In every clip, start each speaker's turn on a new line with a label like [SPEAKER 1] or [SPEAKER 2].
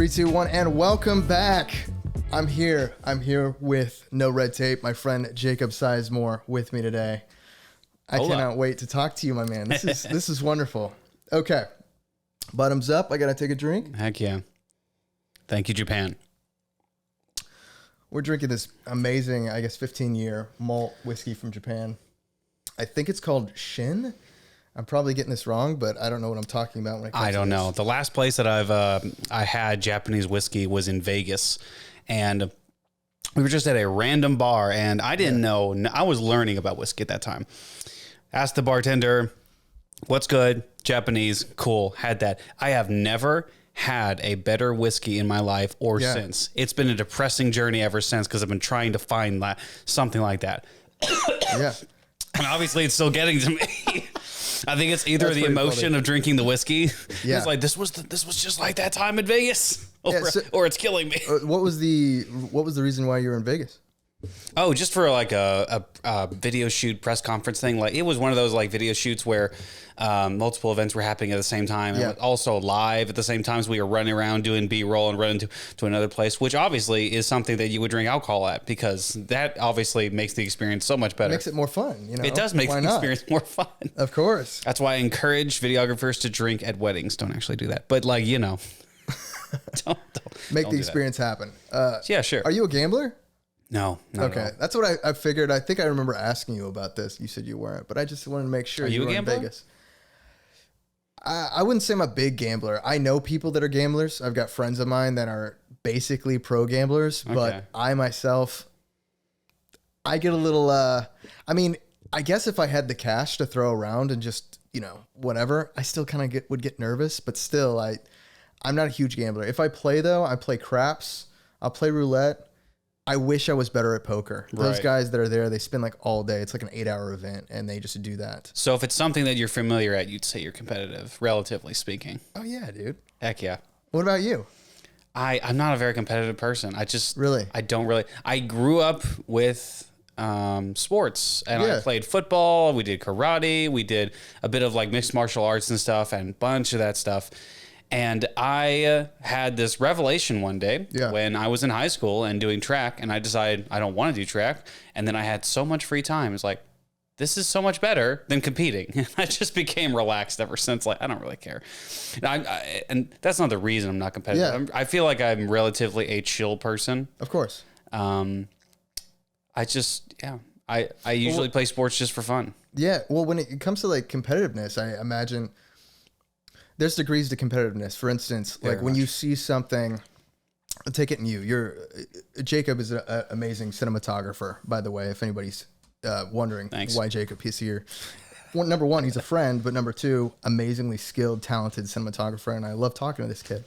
[SPEAKER 1] 3, 2, 1, and welcome back. I'm here with No Red Tape. My friend Jacob Sizemore with me today. I cannot wait to talk to you, my man. This is wonderful. Okay, bottoms up. I gotta take a drink.
[SPEAKER 2] Heck yeah! Thank you, Japan.
[SPEAKER 1] We're drinking this amazing, I guess, 15-year malt whiskey from Japan. I think it's called Shin. I'm probably getting this wrong, but I don't know what I'm talking about when it comes to
[SPEAKER 2] I don't know. The last place that I had Japanese whiskey was in Vegas, and we were just at a random bar, and I didn't know. I was learning about whiskey at that time. Asked the bartender, "What's good?" Japanese, cool. Had that. I have never had a better whiskey in my life or since. It's been a depressing journey ever since because I've been trying to find something like that.
[SPEAKER 1] Yeah.
[SPEAKER 2] And obviously, it's still getting to me. I think it's either the emotion of drinking the whiskey. Yeah. It's like this was just like that time in Vegas, or it's killing me.
[SPEAKER 1] What was the reason why you were in Vegas?
[SPEAKER 2] Oh, just for like a video shoot press conference thing. Like it was one of those like video shoots where multiple events were happening at the same time, and also live at the same time. So we were running around doing B-roll and running to another place, which obviously is something that you would drink alcohol at because that obviously makes the experience so much better.
[SPEAKER 1] It makes it more fun. You know,
[SPEAKER 2] it does make the experience more fun.
[SPEAKER 1] Of course.
[SPEAKER 2] That's why I encourage videographers to drink at weddings. Don't actually do that, but like don't
[SPEAKER 1] make the experience happen.
[SPEAKER 2] Yeah, sure.
[SPEAKER 1] Are you a gambler?
[SPEAKER 2] No. Not
[SPEAKER 1] okay, that's what I figured. I think I remember asking you about this. You said you weren't, but I just wanted to make sure.
[SPEAKER 2] Are you
[SPEAKER 1] were
[SPEAKER 2] a gambler?
[SPEAKER 1] In Vegas. I wouldn't say I'm a big gambler. I know people that are gamblers. I've got friends of mine that are basically pro gamblers, but I myself, I get a little. I mean, I guess if I had the cash to throw around and just whatever, I still kind of would get nervous. But still, I'm not a huge gambler. If I play though, I play craps. I'll play roulette. I wish I was better at poker. Those guys that are there, they spend like all day. It's like an 8-hour event and they just do that.
[SPEAKER 2] So if it's something that you're familiar at, you'd say you're competitive, relatively speaking.
[SPEAKER 1] Oh yeah, dude.
[SPEAKER 2] Heck yeah.
[SPEAKER 1] What about you?
[SPEAKER 2] I'm not a very competitive person. I don't really. I grew up with sports and I played football. We did karate. We did a bit of like mixed martial arts and stuff and a bunch of that stuff. And I had this revelation one day when I was in high school and doing track, and I decided I don't want to do track. And then I had so much free time. It's like, this is so much better than competing. And I just became relaxed ever since. Like, I don't really care. And that's not the reason I'm not competitive. I feel like I'm relatively a chill person.
[SPEAKER 1] Of course.
[SPEAKER 2] I usually play sports just for fun.
[SPEAKER 1] Yeah. Well, when it comes to like competitiveness, I imagine there's degrees to competitiveness. For instance, like when you see something, take it in you. Jacob is an amazing cinematographer, by the way, if anybody's wondering why Jacob is here. Number one, he's a friend, but number two, amazingly skilled, talented cinematographer, and I love talking to this kid.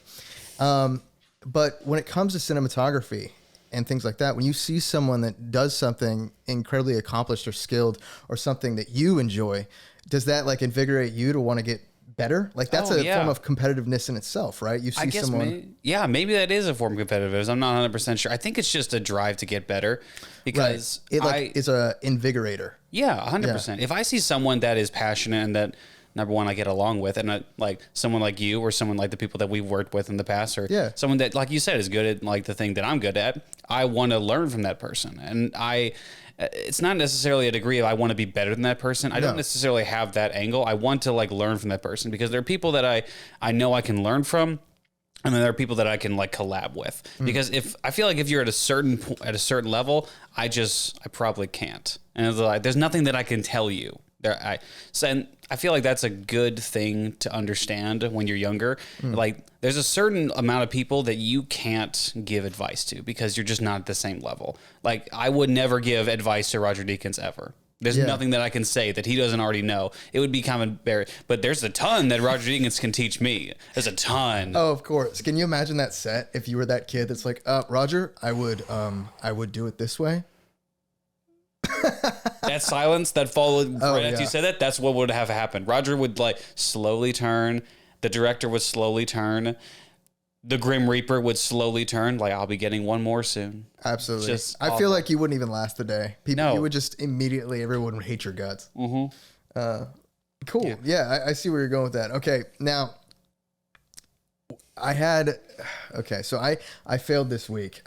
[SPEAKER 1] But when it comes to cinematography and things like that, when you see someone that does something incredibly accomplished or skilled or something that you enjoy, does that like invigorate you to want to get better? Like that's a form of competitiveness in itself, right? You see someone.
[SPEAKER 2] Maybe that is a form of competitiveness. I'm not 100% sure. I think it's just a drive to get better because
[SPEAKER 1] it is a invigorator.
[SPEAKER 2] Yeah, 100%. If I see someone that is passionate and that number one I get along with, and like someone like you or someone like the people that we've worked with in the past, or someone that, like you said, is good at like the thing that I'm good at, I want to learn from that person. And it's not necessarily a degree of I want to be better than that person. I don't necessarily have that angle. I want to like learn from that person because there are people that I know I can learn from, and then there are people that I can like collab with. Because if I feel like if you're at a certain level, I probably can't. And it's like there's nothing that I can tell you. And I feel like that's a good thing to understand when you're younger. Like there's a certain amount of people that you can't give advice to because you're just not at the same level. Like I would never give advice to Roger Deakins ever. There's nothing that I can say that he doesn't already know. It would be kind of embarrassing. But there's a ton that Roger Deakins can teach me. There's a ton.
[SPEAKER 1] Oh, of course. Can you imagine that set if you were that kid that's like, Roger, I would do it this way.
[SPEAKER 2] That silence that followed after you said that, that's what would have happened. Roger would like slowly turn. The director would slowly turn. The Grim Reaper would slowly turn. Like, I'll be getting one more soon.
[SPEAKER 1] Absolutely. I feel like you wouldn't even last the day. You would just immediately, everyone would hate your guts. Cool. Yeah, I see where you're going with that. Okay, now, Okay, so I failed this week.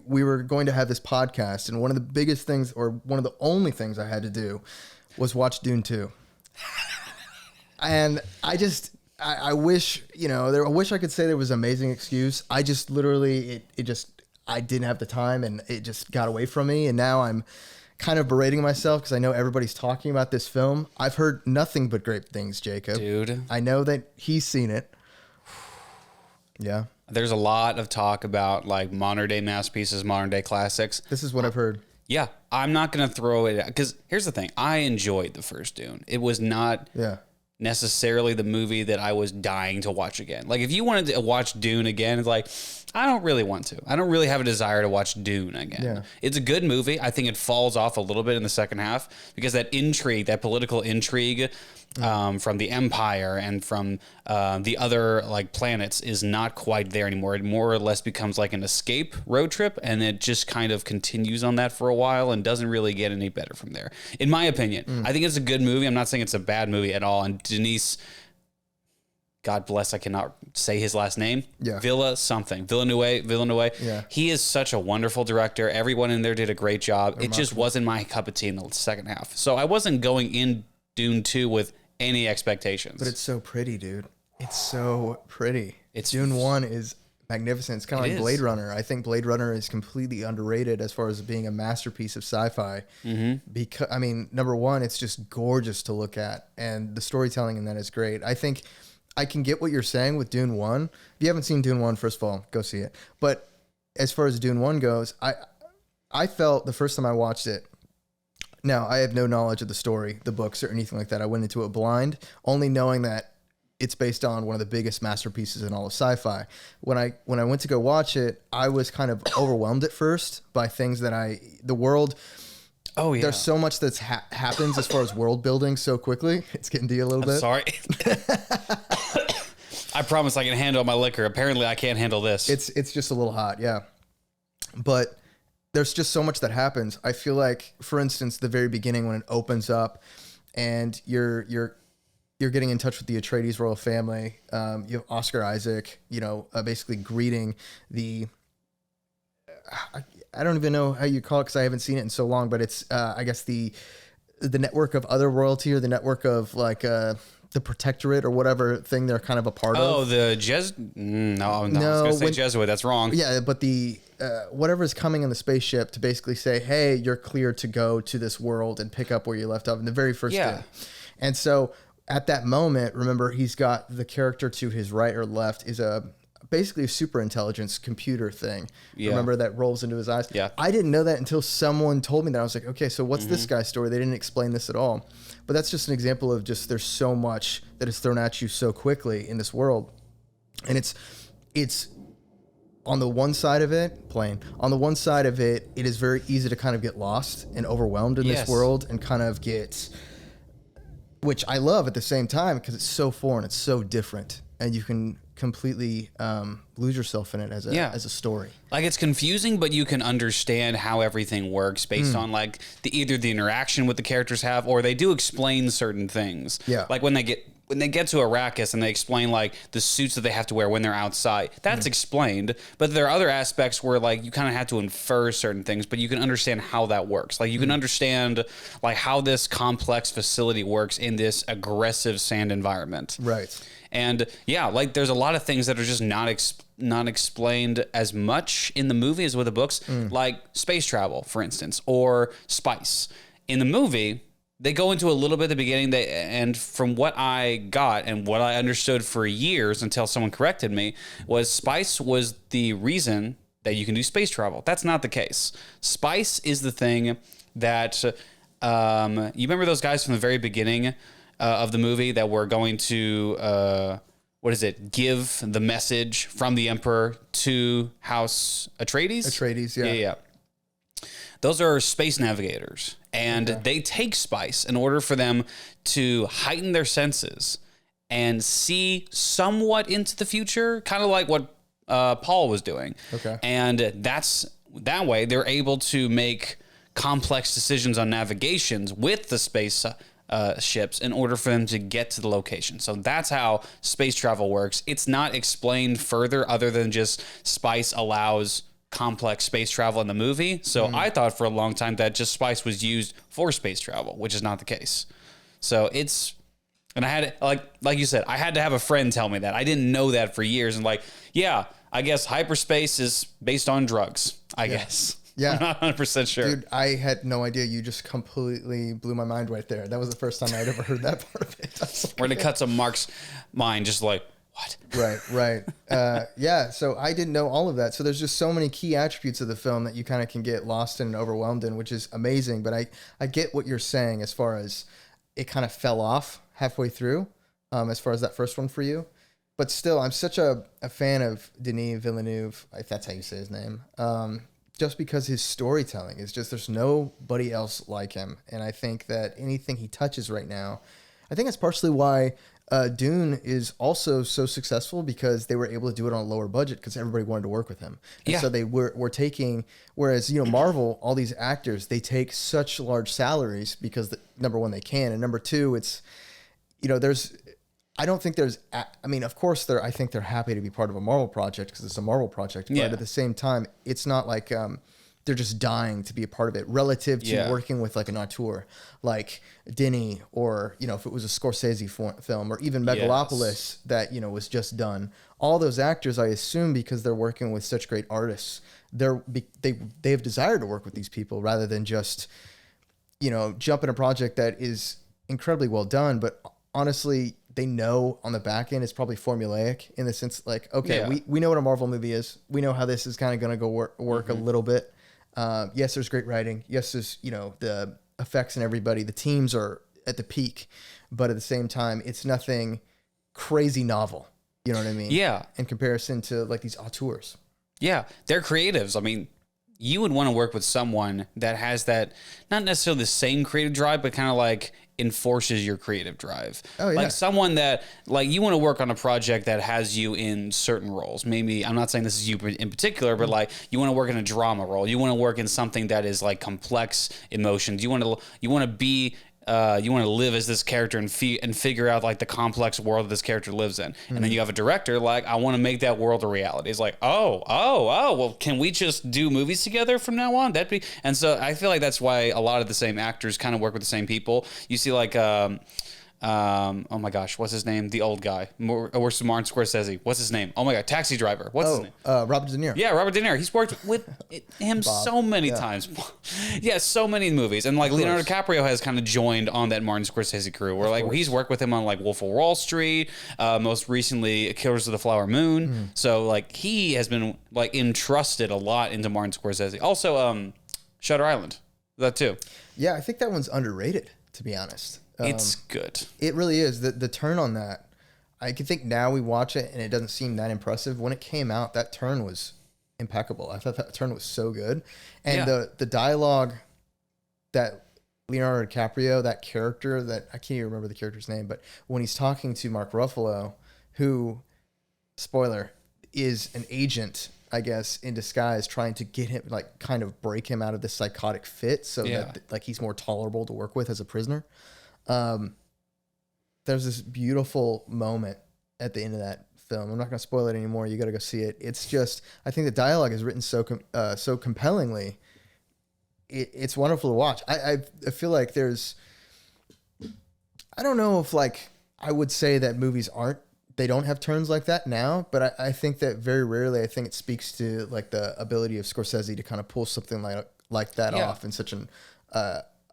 [SPEAKER 1] We were going to have this podcast, and one of the biggest things, or one of the only things I had to do, was watch Dune 2. And I wish, I wish I could say there was an amazing excuse. I just literally, I didn't have the time, and it just got away from me. And now I'm kind of berating myself because I know everybody's talking about this film. I've heard nothing but great things, Jacob.
[SPEAKER 2] Dude.
[SPEAKER 1] I know that he's seen it. Yeah.
[SPEAKER 2] There's a lot of talk about like modern day masterpieces, modern day classics.
[SPEAKER 1] This is what I've heard.
[SPEAKER 2] Yeah. I'm not going to throw it because here's the thing. I enjoyed the first Dune. It was not necessarily the movie that I was dying to watch again. Like if you wanted to watch Dune again, it's like, I don't really want to. I don't really have a desire to watch Dune again. Yeah. It's a good movie. I think it falls off a little bit in the second half because that intrigue, that political intrigue from the Empire and from the other like planets is not quite there anymore. It more or less becomes like an escape road trip, and it just kind of continues on that for a while and doesn't really get any better from there. In my opinion, I think it's a good movie. I'm not saying it's a bad movie at all. And Denis, God bless, I cannot say his last name. Yeah. Villeneuve. Yeah. He is such a wonderful director. Everyone in there did a great job. Remarkable. It just wasn't my cup of tea in the second half. So I wasn't going in Dune 2 with any expectations.
[SPEAKER 1] But it's so pretty, dude. It's so pretty. Dune 1 is magnificent. It's kind of like Blade Runner. I think Blade Runner is completely underrated as far as being a masterpiece of sci-fi. Because, I mean, number one, it's just gorgeous to look at. And the storytelling in that is great. I think I can get what you're saying with Dune 1. If you haven't seen Dune 1, first of all, go see it. But as far as Dune 1 goes, I felt the first time I watched it, now I have no knowledge of the story, the books, or anything like that. I went into it blind, only knowing that it's based on one of the biggest masterpieces in all of sci-fi. When I went to go watch it, I was kind of overwhelmed at first by things that the world... Oh, yeah. There's so much that's happens as far as world building so quickly. It's getting to you a little bit.
[SPEAKER 2] Sorry. I promise I can handle my liquor. Apparently, I can't handle this.
[SPEAKER 1] It's just a little hot, yeah. But there's just so much that happens. I feel like, for instance, the very beginning when it opens up, and you're getting in touch with the Atreides royal family. You have Oscar Isaac, basically greeting the. I don't even know how you call it because I haven't seen it in so long, but it's I guess the network of other royalty, or the network of like the protectorate or whatever thing they're kind of a part of.
[SPEAKER 2] Oh, the No, I was going to say Jesuit. That's wrong.
[SPEAKER 1] Yeah, but the whatever is coming in the spaceship to basically say, hey, you're clear to go to this world and pick up where you left off in the very first day. And so at that moment, remember, he's got the character to his right or left is basically a super intelligence computer thing. Yeah. Remember, that rolls into his eyes? Yeah. I didn't know that until someone told me that. I was like, okay, so what's this guy's story? They didn't explain this at all. But that's just an example of just there's so much that is thrown at you so quickly in this world. And it's on the one side of it, on the one side of it, it is very easy to kind of get lost and overwhelmed in this world and kind of get, which I love at the same time because it's so foreign, it's so different, and you can completely lose yourself in it as a story.
[SPEAKER 2] Like, it's confusing, but you can understand how everything works based on like either the interaction with the characters have, or they do explain certain things. Yeah. Like when they get to Arrakis and they explain like the suits that they have to wear when they're outside, that's explained. But there are other aspects where like you kind of have to infer certain things, but you can understand how that works. Like you can understand like how this complex facility works in this aggressive sand environment.
[SPEAKER 1] Right.
[SPEAKER 2] And yeah, like there's a lot of things that are just not explained as much in the movie as with the books, like space travel, for instance, or spice. In the movie, they go into a little bit at the beginning, and from what I got and what I understood for years until someone corrected me, was spice was the reason that you can do space travel. That's not the case. Spice is the thing that, you remember those guys from the very beginning of the movie that were going to, give the message from the Emperor to House Atreides?
[SPEAKER 1] Atreides, yeah.
[SPEAKER 2] Yeah. Those are space navigators, and they take spice in order for them to heighten their senses and see somewhat into the future, kind of like what Paul was doing. Okay. And that way they're able to make complex decisions on navigations with the space ships in order for them to get to the location. So that's how space travel works. It's not explained further other than just spice allows complex space travel in the movie. So I thought for a long time that just spice was used for space travel, which is not the case. So it's, and I had, like you said, I had to have a friend tell me that. I didn't know that for years. And like, yeah, I guess hyperspace is based on drugs, I guess.
[SPEAKER 1] Yeah.
[SPEAKER 2] I'm not 100% sure.
[SPEAKER 1] Dude, I had no idea. You just completely blew my mind right there. That was the first time I'd ever heard that part of it.
[SPEAKER 2] Like, when it cuts a Mark's mind, just like, what?
[SPEAKER 1] Right. Yeah, so I didn't know all of that. So there's just so many key attributes of the film that you kind of can get lost in and overwhelmed in, which is amazing. But I get what you're saying as far as it kind of fell off halfway through, as far as that first one for you. But still, I'm such a fan of Denis Villeneuve, if that's how you say his name, just because his storytelling is just, there's nobody else like him. And I think that anything he touches right now, I think that's partially why Dune is also so successful, because they were able to do it on a lower budget because everybody wanted to work with him. And so they were taking, whereas, Marvel, all these actors, they take such large salaries because number one, they can. And number two, it's, I don't think there's, I mean, of course I think they're happy to be part of a Marvel project because it's a Marvel project, but at the same time, it's not like they're just dying to be a part of it relative to working with like an auteur like Denny, or, if it was a Scorsese film, or even Megalopolis that, was just done. All those actors, I assume, because they're working with such great artists, they have desire to work with these people rather than just, jump in a project that is incredibly well done, but honestly, they know on the back end it's probably formulaic in the sense like, okay, we know what a Marvel movie is. We know how this is kind of going to go work a little bit. Yes, there's great writing. Yes, there's, the effects and everybody, the teams are at the peak, but at the same time, it's nothing crazy novel. You know what I mean?
[SPEAKER 2] Yeah.
[SPEAKER 1] In comparison to like these auteurs. Yeah.
[SPEAKER 2] They're creatives. I mean, you would want to work with someone that has that, not necessarily the same creative drive, but kind of like enforces your creative drive. Oh, yeah. Like someone that, like, you want to work on a project that has you in certain roles. Maybe, I'm not saying this is you in particular, but like you want to work in a drama role. You want to work in something that is like complex emotions. You want to be you want to live as this character and figure out like the complex world that this character lives in. And then you have a director like, I want to make that world a reality. It's like, oh, well, can we just do movies together from now on? And so I feel like that's why a lot of the same actors kind of work with the same people. You see like, oh my gosh, what's his name? The old guy. Martin Scorsese. What's his name? Oh my God, Taxi Driver. What's his name?
[SPEAKER 1] Robert De Niro.
[SPEAKER 2] Yeah, Robert De Niro. He's worked with him so many times. Yeah, so many movies. And like Leonardo DiCaprio has kind of joined on that Martin Scorsese crew. Where like he's worked with him on like Wolf of Wall Street, most recently Killers of the Flower Moon. So like he has been like entrusted a lot into Martin Scorsese. Also, Shutter Island. That too.
[SPEAKER 1] Yeah, I think that one's underrated, to be honest.
[SPEAKER 2] It's good.
[SPEAKER 1] It really is. The turn on that, I can think now we watch it and it doesn't seem that impressive. When it came out, that turn was impeccable. I thought that turn was so good. And the dialogue that Leonardo DiCaprio, that character that, I can't even remember the character's name, but when he's talking to Mark Ruffalo, who, spoiler, is an agent, I guess, in disguise, trying to get him, like, kind of break him out of this psychotic fit so that, like, he's more tolerable to work with as a prisoner. There's this beautiful moment at the end of that film. I'm not going to spoil it anymore. You got to go see it. It's just, I think the dialogue is written so compellingly. It's wonderful to watch. I feel like there's, I don't know if like, I would say that movies they don't have turns like that now, but I think that very rarely, I think it speaks to like the ability of Scorsese to kind of pull something like that off in such an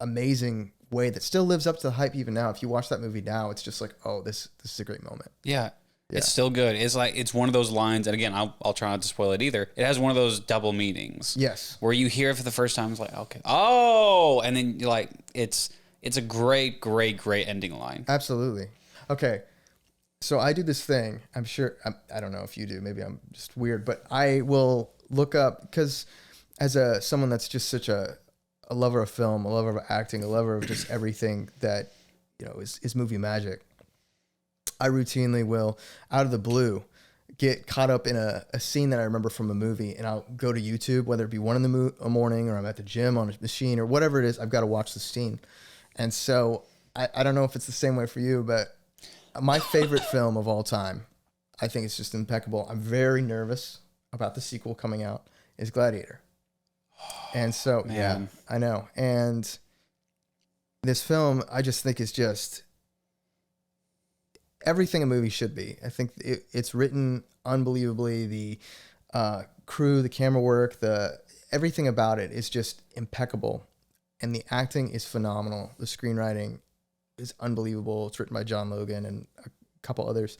[SPEAKER 1] amazing way that still lives up to the hype even now. If you watch that movie now, it's just like, oh, this is a great moment.
[SPEAKER 2] Yeah. It's still good. It's like, it's one of those lines, and again, I'll try not to spoil it either. It has one of those double meanings.
[SPEAKER 1] Yes.
[SPEAKER 2] Where you hear it for the first time, it's like, okay, oh, and then you're like, it's a great ending line.
[SPEAKER 1] Absolutely. Okay. So I do this thing. I'm sure, I don't know if you do, maybe I'm just weird, but I will look up, because as someone that's just such a lover of film, a lover of acting, a lover of just everything that, is movie magic, I routinely will, out of the blue, get caught up in a scene that I remember from a movie, and I'll go to YouTube, whether it be 1 in the morning or I'm at the gym on a machine or whatever it is, I've got to watch the scene. And so I don't know if it's the same way for you, but my favorite film of all time, I think it's just impeccable. I'm very nervous about the sequel coming out, is Gladiator. And so, yeah, I know. And this film, I just think is just everything a movie should be. I think it's written unbelievably. The crew, the camera work, everything about it is just impeccable. And the acting is phenomenal. The screenwriting is unbelievable. It's written by John Logan and a couple others.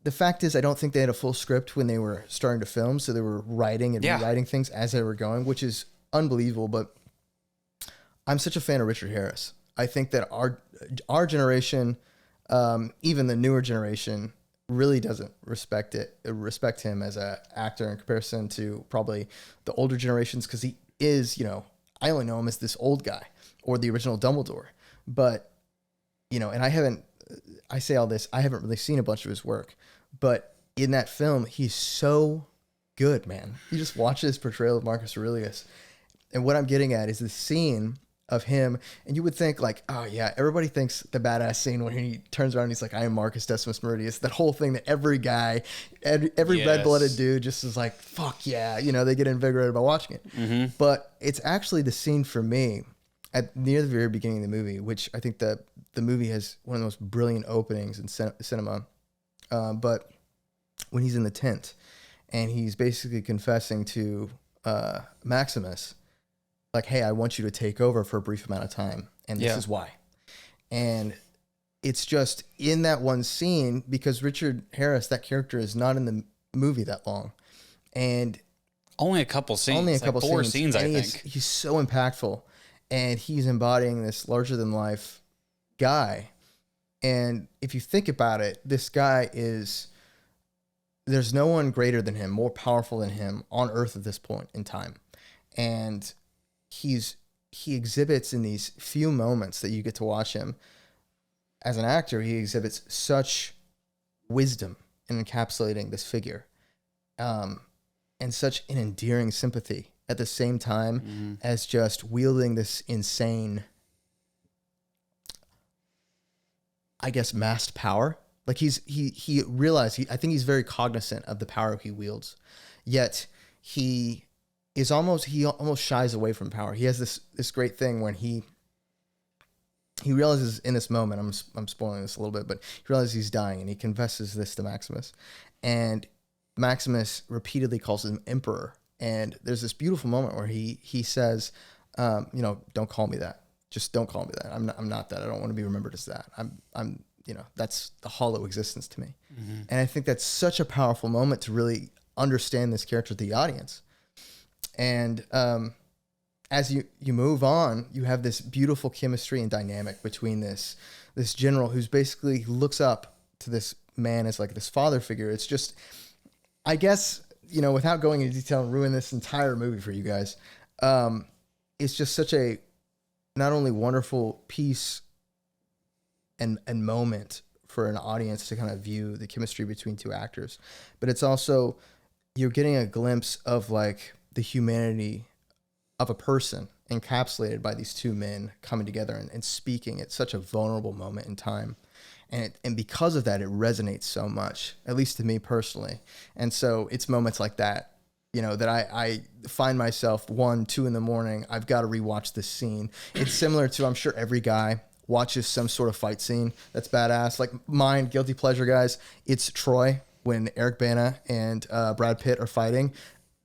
[SPEAKER 1] The fact is, I don't think they had a full script when they were starting to film, so they were writing and rewriting things as they were going, which is unbelievable. But I'm such a fan of Richard Harris. I think that our generation, even the newer generation, really doesn't respect him as an actor in comparison to probably the older generations, because he is, I only know him as this old guy or the original Dumbledore. But, and I say all this, I haven't really seen a bunch of his work, but in that film, he's so good, man. You just watch his portrayal of Marcus Aurelius. And what I'm getting at is the scene of him, and you would think like, oh yeah, everybody thinks the badass scene when he turns around and he's like, I am Marcus Decimus Meridius. That whole thing that every guy, every red-blooded dude just is like, fuck yeah, they get invigorated by watching it. Mm-hmm. But it's actually the scene for me at near the very beginning of the movie, which I think the movie has one of the most brilliant openings in cinema. But when he's in the tent and he's basically confessing to Maximus, like, hey, I want you to take over for a brief amount of time, and this is why. And it's just in that one scene, because Richard Harris, that character, is not in the movie that long. And
[SPEAKER 2] only a couple scenes. Like 4 scenes, I think.
[SPEAKER 1] He's so impactful, and he's embodying this larger-than-life guy. And if you think about it, this guy there's no one greater than him, more powerful than him on Earth at this point in time. And he exhibits in these few moments that you get to watch him as an actor, he exhibits such wisdom in encapsulating this figure, and such an endearing sympathy at the same time as just wielding this insane, I guess, masked power. Like he realized, I think he's very cognizant of the power he wields, yet he almost shies away from power. He has this great thing when he realizes in this moment, I'm spoiling this a little bit, but he realizes he's dying, and he confesses this to Maximus, and Maximus repeatedly calls him emperor. And there's this beautiful moment where he says, don't call me that. Just don't call me that. I'm not that. I don't want to be remembered as that. I'm that's the hollow existence to me. Mm-hmm. And I think that's such a powerful moment to really understand this character to the audience. And as you move on, you have this beautiful chemistry and dynamic between this general who's basically looks up to this man as like this father figure. It's just, I guess, without going into detail and ruin this entire movie for you guys, it's just such a not only wonderful piece and moment for an audience to kind of view the chemistry between two actors, but it's also, you're getting a glimpse of like the humanity of a person encapsulated by these two men coming together and speaking at such a vulnerable moment in time. And because of that, it resonates so much, at least to me personally. And so it's moments like that, that I find myself 1, 2 in the morning, I've got to rewatch this scene. It's similar to, I'm sure every guy watches some sort of fight scene that's badass. Like mine, guilty pleasure, guys, it's Troy when Eric Bana and Brad Pitt are fighting.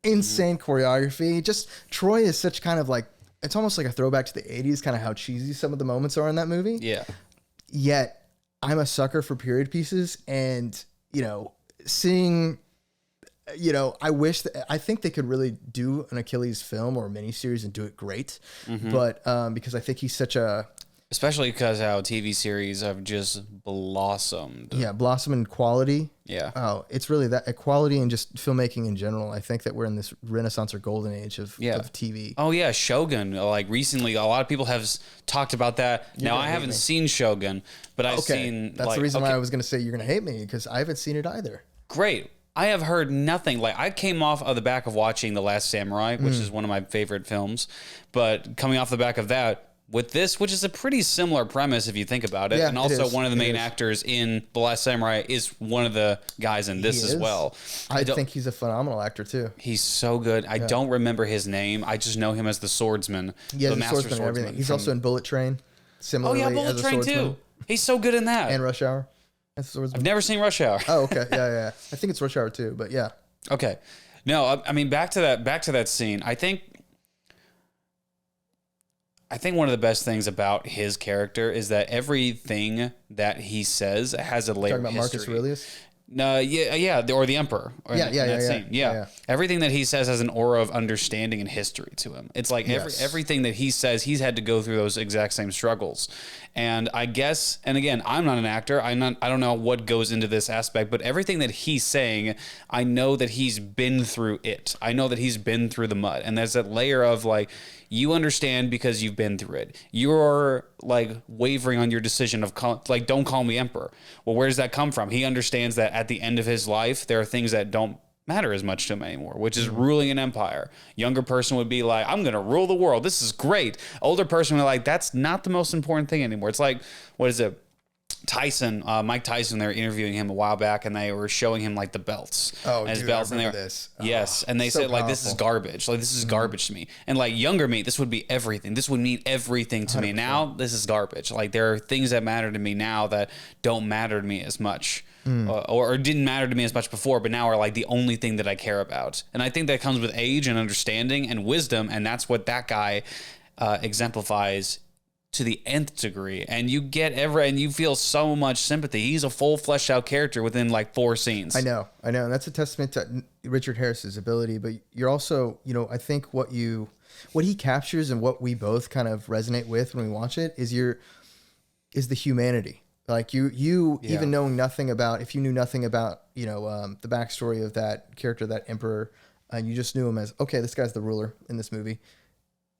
[SPEAKER 1] Insane choreography. Just Troy is such kind of like, it's almost like a throwback to the 80s, kind of how cheesy some of the moments are in that movie.
[SPEAKER 2] Yeah.
[SPEAKER 1] Yet I'm a sucker for period pieces, and, seeing, I think they could really do an Achilles film or a miniseries and do it great. Mm-hmm. But because I think he's such a,
[SPEAKER 2] especially because how TV series have just blossomed.
[SPEAKER 1] Yeah, blossom in quality.
[SPEAKER 2] Yeah.
[SPEAKER 1] Oh, it's really that quality and just filmmaking in general. I think that we're in this renaissance or golden age of TV.
[SPEAKER 2] Oh yeah, Shogun. Like recently, a lot of people have talked about that. Now I haven't seen Shogun, but I've seen.
[SPEAKER 1] That's the reason why I was going to say you're going to hate me, because I haven't seen it either.
[SPEAKER 2] Great. I have heard nothing. Like, I came off of the back of watching The Last Samurai, which is one of my favorite films, but coming off the back of that, with this, which is a pretty similar premise if you think about it. And also one of the main actors in The Last Samurai is one of the guys in this as well.
[SPEAKER 1] I think he's a phenomenal actor too.
[SPEAKER 2] He's so good. I don't remember his name. I just know him as the swordsman.
[SPEAKER 1] Yeah,
[SPEAKER 2] the
[SPEAKER 1] master swordsman and everything. He's also in Bullet Train. Similarly,
[SPEAKER 2] Bullet Train too. He's so good in that.
[SPEAKER 1] And Rush Hour.
[SPEAKER 2] I've never seen Rush Hour.
[SPEAKER 1] Oh, okay. Yeah. I think it's Rush Hour too, but yeah.
[SPEAKER 2] Okay. No, I mean, back to that scene. I think one of the best things about his character is that everything that he says has a layer of history.
[SPEAKER 1] Marcus Aurelius?
[SPEAKER 2] No, or the Emperor.
[SPEAKER 1] Yeah.
[SPEAKER 2] Everything that he says has an aura of understanding and history to him. It's like everything that he says, he's had to go through those exact same struggles. And I guess, and again, I'm not an actor. I don't know what goes into this aspect, but everything that he's saying, I know that he's been through it. I know that he's been through the mud. And there's that layer of like, you understand because you've been through it. You're like wavering on your decision of don't call me emperor. Well, where does that come from? He understands that at the end of his life, there are things that don't matter as much to him anymore, which is ruling an empire. Younger person would be like, I'm going to rule the world. This is great. Older person would be like, that's not the most important thing anymore. It's like, what is it? Mike Tyson, they were interviewing him a while back and they were showing him like the belts.
[SPEAKER 1] Oh,
[SPEAKER 2] his
[SPEAKER 1] dude,
[SPEAKER 2] belts.
[SPEAKER 1] I remember this.
[SPEAKER 2] Yes. And they said like, this is garbage. Like, this is garbage to me. And like younger me, this would be everything. This would mean everything to 100%. Me. Now, this is garbage. Like there are things that matter to me now that don't matter to me as much. Or didn't matter to me as much before, but now are like the only thing that I care about. And I think that comes with age and understanding and wisdom. And that's what that guy exemplifies to the nth degree. And you and you feel so much sympathy. He's a full fleshed out character within like 4 scenes.
[SPEAKER 1] I know. And that's a testament to Richard Harris's ability, but you're also, I think what he captures and what we both kind of resonate with when we watch it is the humanity. Like you even knowing nothing about, if you knew nothing about, the backstory of that character, that emperor, and you just knew him as, okay, this guy's the ruler in this movie.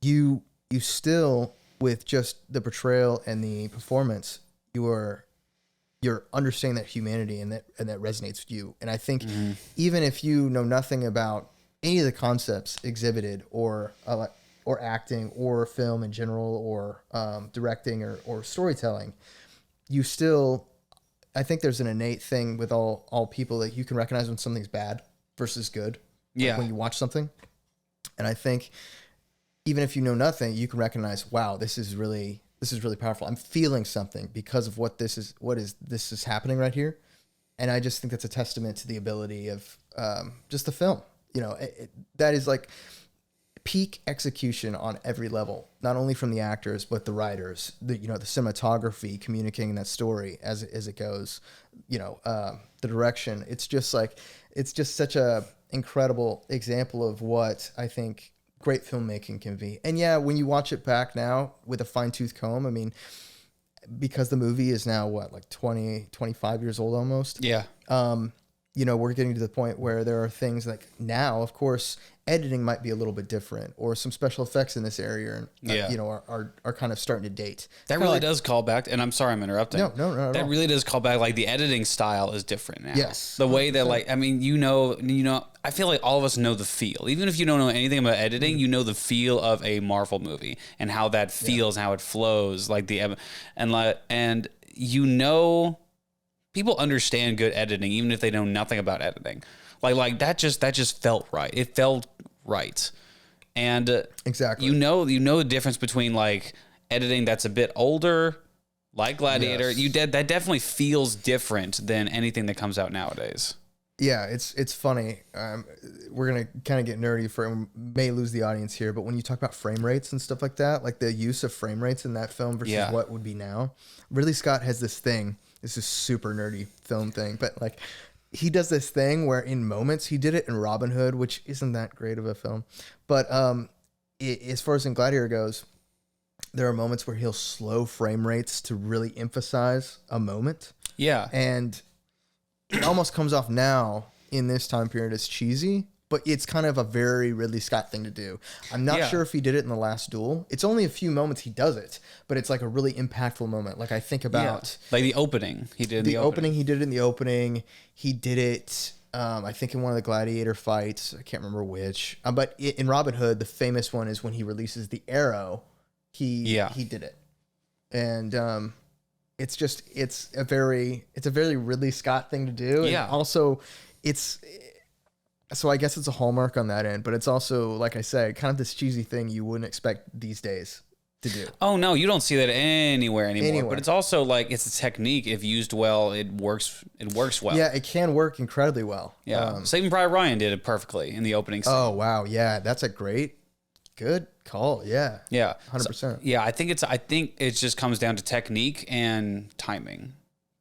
[SPEAKER 1] You still, with just the portrayal and the performance, you're understanding that humanity and that resonates with you. And I think even if you know nothing about any of the concepts exhibited or acting or film in general or directing or storytelling, you still, I think there's an innate thing with all people that you can recognize when something's bad versus good. Like when you watch something. And I think even if you know nothing, you can recognize, wow, this is really powerful. I'm feeling something because of this is happening right here. And I just think that's a testament to the ability of just the film. That is like peak execution on every level, not only from the actors but the writers, the cinematography, communicating that story as it goes, the direction. It's just such a incredible example of what I think great filmmaking can be. And when you watch it back now with a fine-tooth comb, I mean, because the movie is now like 20, 25 years old almost. Yeah. We're getting to the point where there are things like now, of course, editing might be a little bit different, or some special effects in this area, are kind of starting to date.
[SPEAKER 2] That really does call back, and I'm sorry I'm interrupting.
[SPEAKER 1] No.
[SPEAKER 2] That really does call back. Like the editing style is different now.
[SPEAKER 1] Yes,
[SPEAKER 2] the way that I feel like all of us know the feel. Even if you don't know anything about editing, you know the feel of a Marvel movie and how that feels, how it flows, like and people understand good editing even if they know nothing about editing. Like that just felt right. It felt right. And
[SPEAKER 1] exactly.
[SPEAKER 2] You know the difference between like editing that's a bit older, like Gladiator.
[SPEAKER 1] Yes.
[SPEAKER 2] That definitely feels different than anything that comes out nowadays.
[SPEAKER 1] Yeah, it's funny. We're gonna kind of get nerdy and may lose the audience here, but when you talk about frame rates and stuff like that, like the use of frame rates in that film versus what would be now, Ridley Scott has this thing. This is super nerdy film thing, but like he does this thing where in moments, he did it in Robin Hood, which isn't that great of a film, but as far as in Gladiator goes, there are moments where he'll slow frame rates to really emphasize a moment.
[SPEAKER 2] Yeah,
[SPEAKER 1] and it almost comes off now in this time period as cheesy, but it's kind of a very Ridley Scott thing to do. I'm not sure if he did it in The Last Duel. It's only a few moments he does it, but it's like a really impactful moment. Like I think about
[SPEAKER 2] like the opening he did.
[SPEAKER 1] He did it in the opening. He did it, I think in one of the Gladiator fights. I can't remember which. But in Robin Hood, the famous one is when he releases the arrow he did it. And it's a very Ridley Scott thing to do.
[SPEAKER 2] Yeah.
[SPEAKER 1] And also so I guess it's a hallmark on that end, but it's also, like I said, kind of this cheesy thing you wouldn't expect these days to do.
[SPEAKER 2] Oh no, you don't see that anywhere anymore. But it's also like, it's a technique. If used well, it works well.
[SPEAKER 1] Yeah, it can work incredibly well.
[SPEAKER 2] Yeah. Saving Private Ryan did it perfectly in the opening scene.
[SPEAKER 1] Oh wow, yeah, that's a good call. Yeah.
[SPEAKER 2] Yeah.
[SPEAKER 1] 100%.
[SPEAKER 2] So, yeah, I think it just comes down to technique and timing.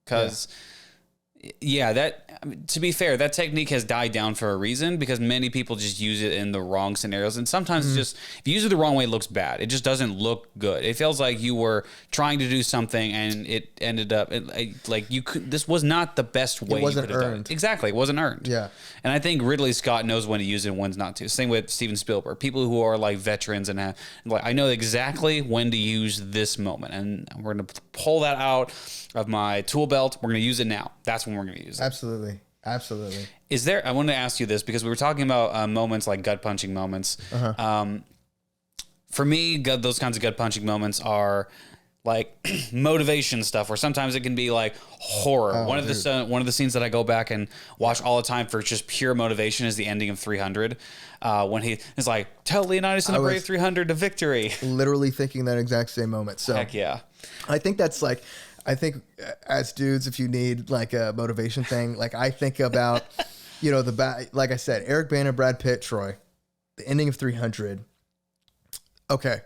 [SPEAKER 2] Cuz to be fair, that technique has died down for a reason, because many people just use it in the wrong scenarios. And sometimes it's just, if you use it the wrong way, it looks bad. It just doesn't look good. It feels like you were trying to do something and it ended up this was not the best way.
[SPEAKER 1] It wasn't
[SPEAKER 2] you could have
[SPEAKER 1] earned.
[SPEAKER 2] done it. Exactly. It wasn't earned.
[SPEAKER 1] Yeah.
[SPEAKER 2] And I think Ridley Scott knows when to use it and when's not to. Same with Steven Spielberg. People who are like veterans and have, like, I know exactly when to use this moment, and we're going to pull that out of my tool belt. We're going to use it now. That's when we're going to use it.
[SPEAKER 1] Absolutely.
[SPEAKER 2] I wanted to ask you this because we were talking about moments like gut punching moments. For me, those kinds of gut punching moments are like motivation stuff, where sometimes it can be like horror. One of the scenes that I go back and watch all the time for just pure motivation is the ending of 300, when he is like, "Tell Leonidas and the Brave 300 to victory."
[SPEAKER 1] Literally thinking that exact same moment. So
[SPEAKER 2] heck yeah,
[SPEAKER 1] I think as dudes, if you need like a motivation thing, like I think about, like I said, Eric Bana, Brad Pitt, Troy, the ending of 300. Okay,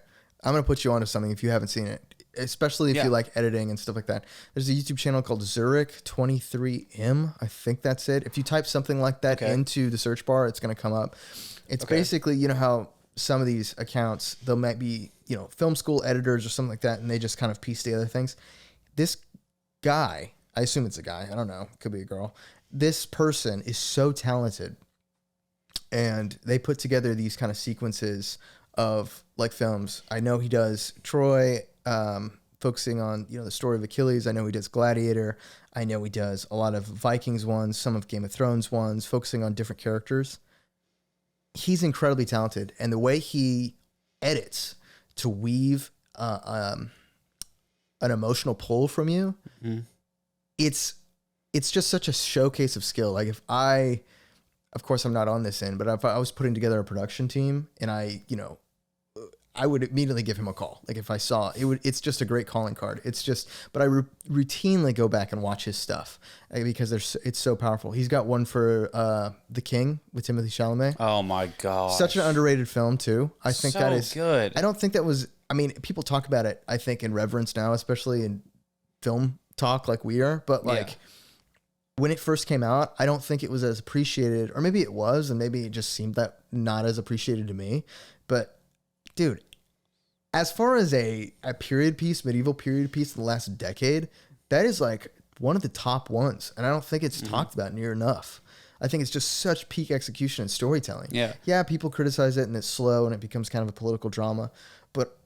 [SPEAKER 1] I'm gonna put you onto something if you haven't seen it. Especially if you like editing and stuff like that. There's a YouTube channel called Zurich23M. I think that's it. If you type something like that into the search bar, it's going to come up. It's basically, you know how some of these accounts, they might be, film school editors or something like that, and they just kind of piece together things. This guy, I assume it's a guy, I don't know, could be a girl. This person is so talented, and they put together these kind of sequences of like films. I know he does Troy, focusing on, the story of Achilles. I know he does Gladiator. I know he does a lot of Vikings ones, some of Game of Thrones ones, focusing on different characters. He's incredibly talented, and the way he edits to weave an emotional pull from you, it's just such a showcase of skill. Like of course I'm not on this end, but if I was putting together a production team and I would immediately give him a call. Like if I saw it's just a great calling card. But I routinely go back and watch his stuff because it's so powerful. He's got one for The King with Timothée Chalamet.
[SPEAKER 2] Oh my God.
[SPEAKER 1] Such an underrated film too. I think that is
[SPEAKER 2] good.
[SPEAKER 1] I don't think that was, people talk about it, I think, in reverence now, especially in film talk like we are, but when it first came out, I don't think it was as appreciated, or maybe it was, and maybe it just seemed that not as appreciated to me. But dude, as far as a period piece, medieval period piece in the last decade, that is like one of the top ones. And I don't think it's talked about near enough. I think it's just such peak execution and storytelling. Yeah, people criticize it and it's slow and it becomes kind of a political drama. But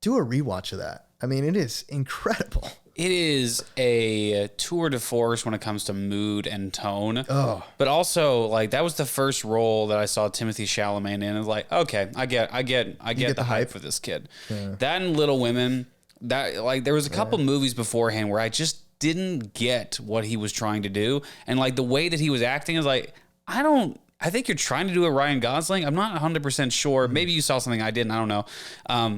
[SPEAKER 1] do a rewatch of that. It is incredible.
[SPEAKER 2] It is a tour de force when it comes to mood and tone.
[SPEAKER 1] Oh.
[SPEAKER 2] But also, like, that was the first role that I saw Timothée Chalamet in. And it's like, okay, I get the hype for this kid. Yeah. That and Little Women, there was a couple movies beforehand where I just didn't get what he was trying to do. And like the way that he was acting is like, I think you're trying to do a Ryan Gosling. I'm not 100% sure. Maybe you saw something I didn't. I don't know.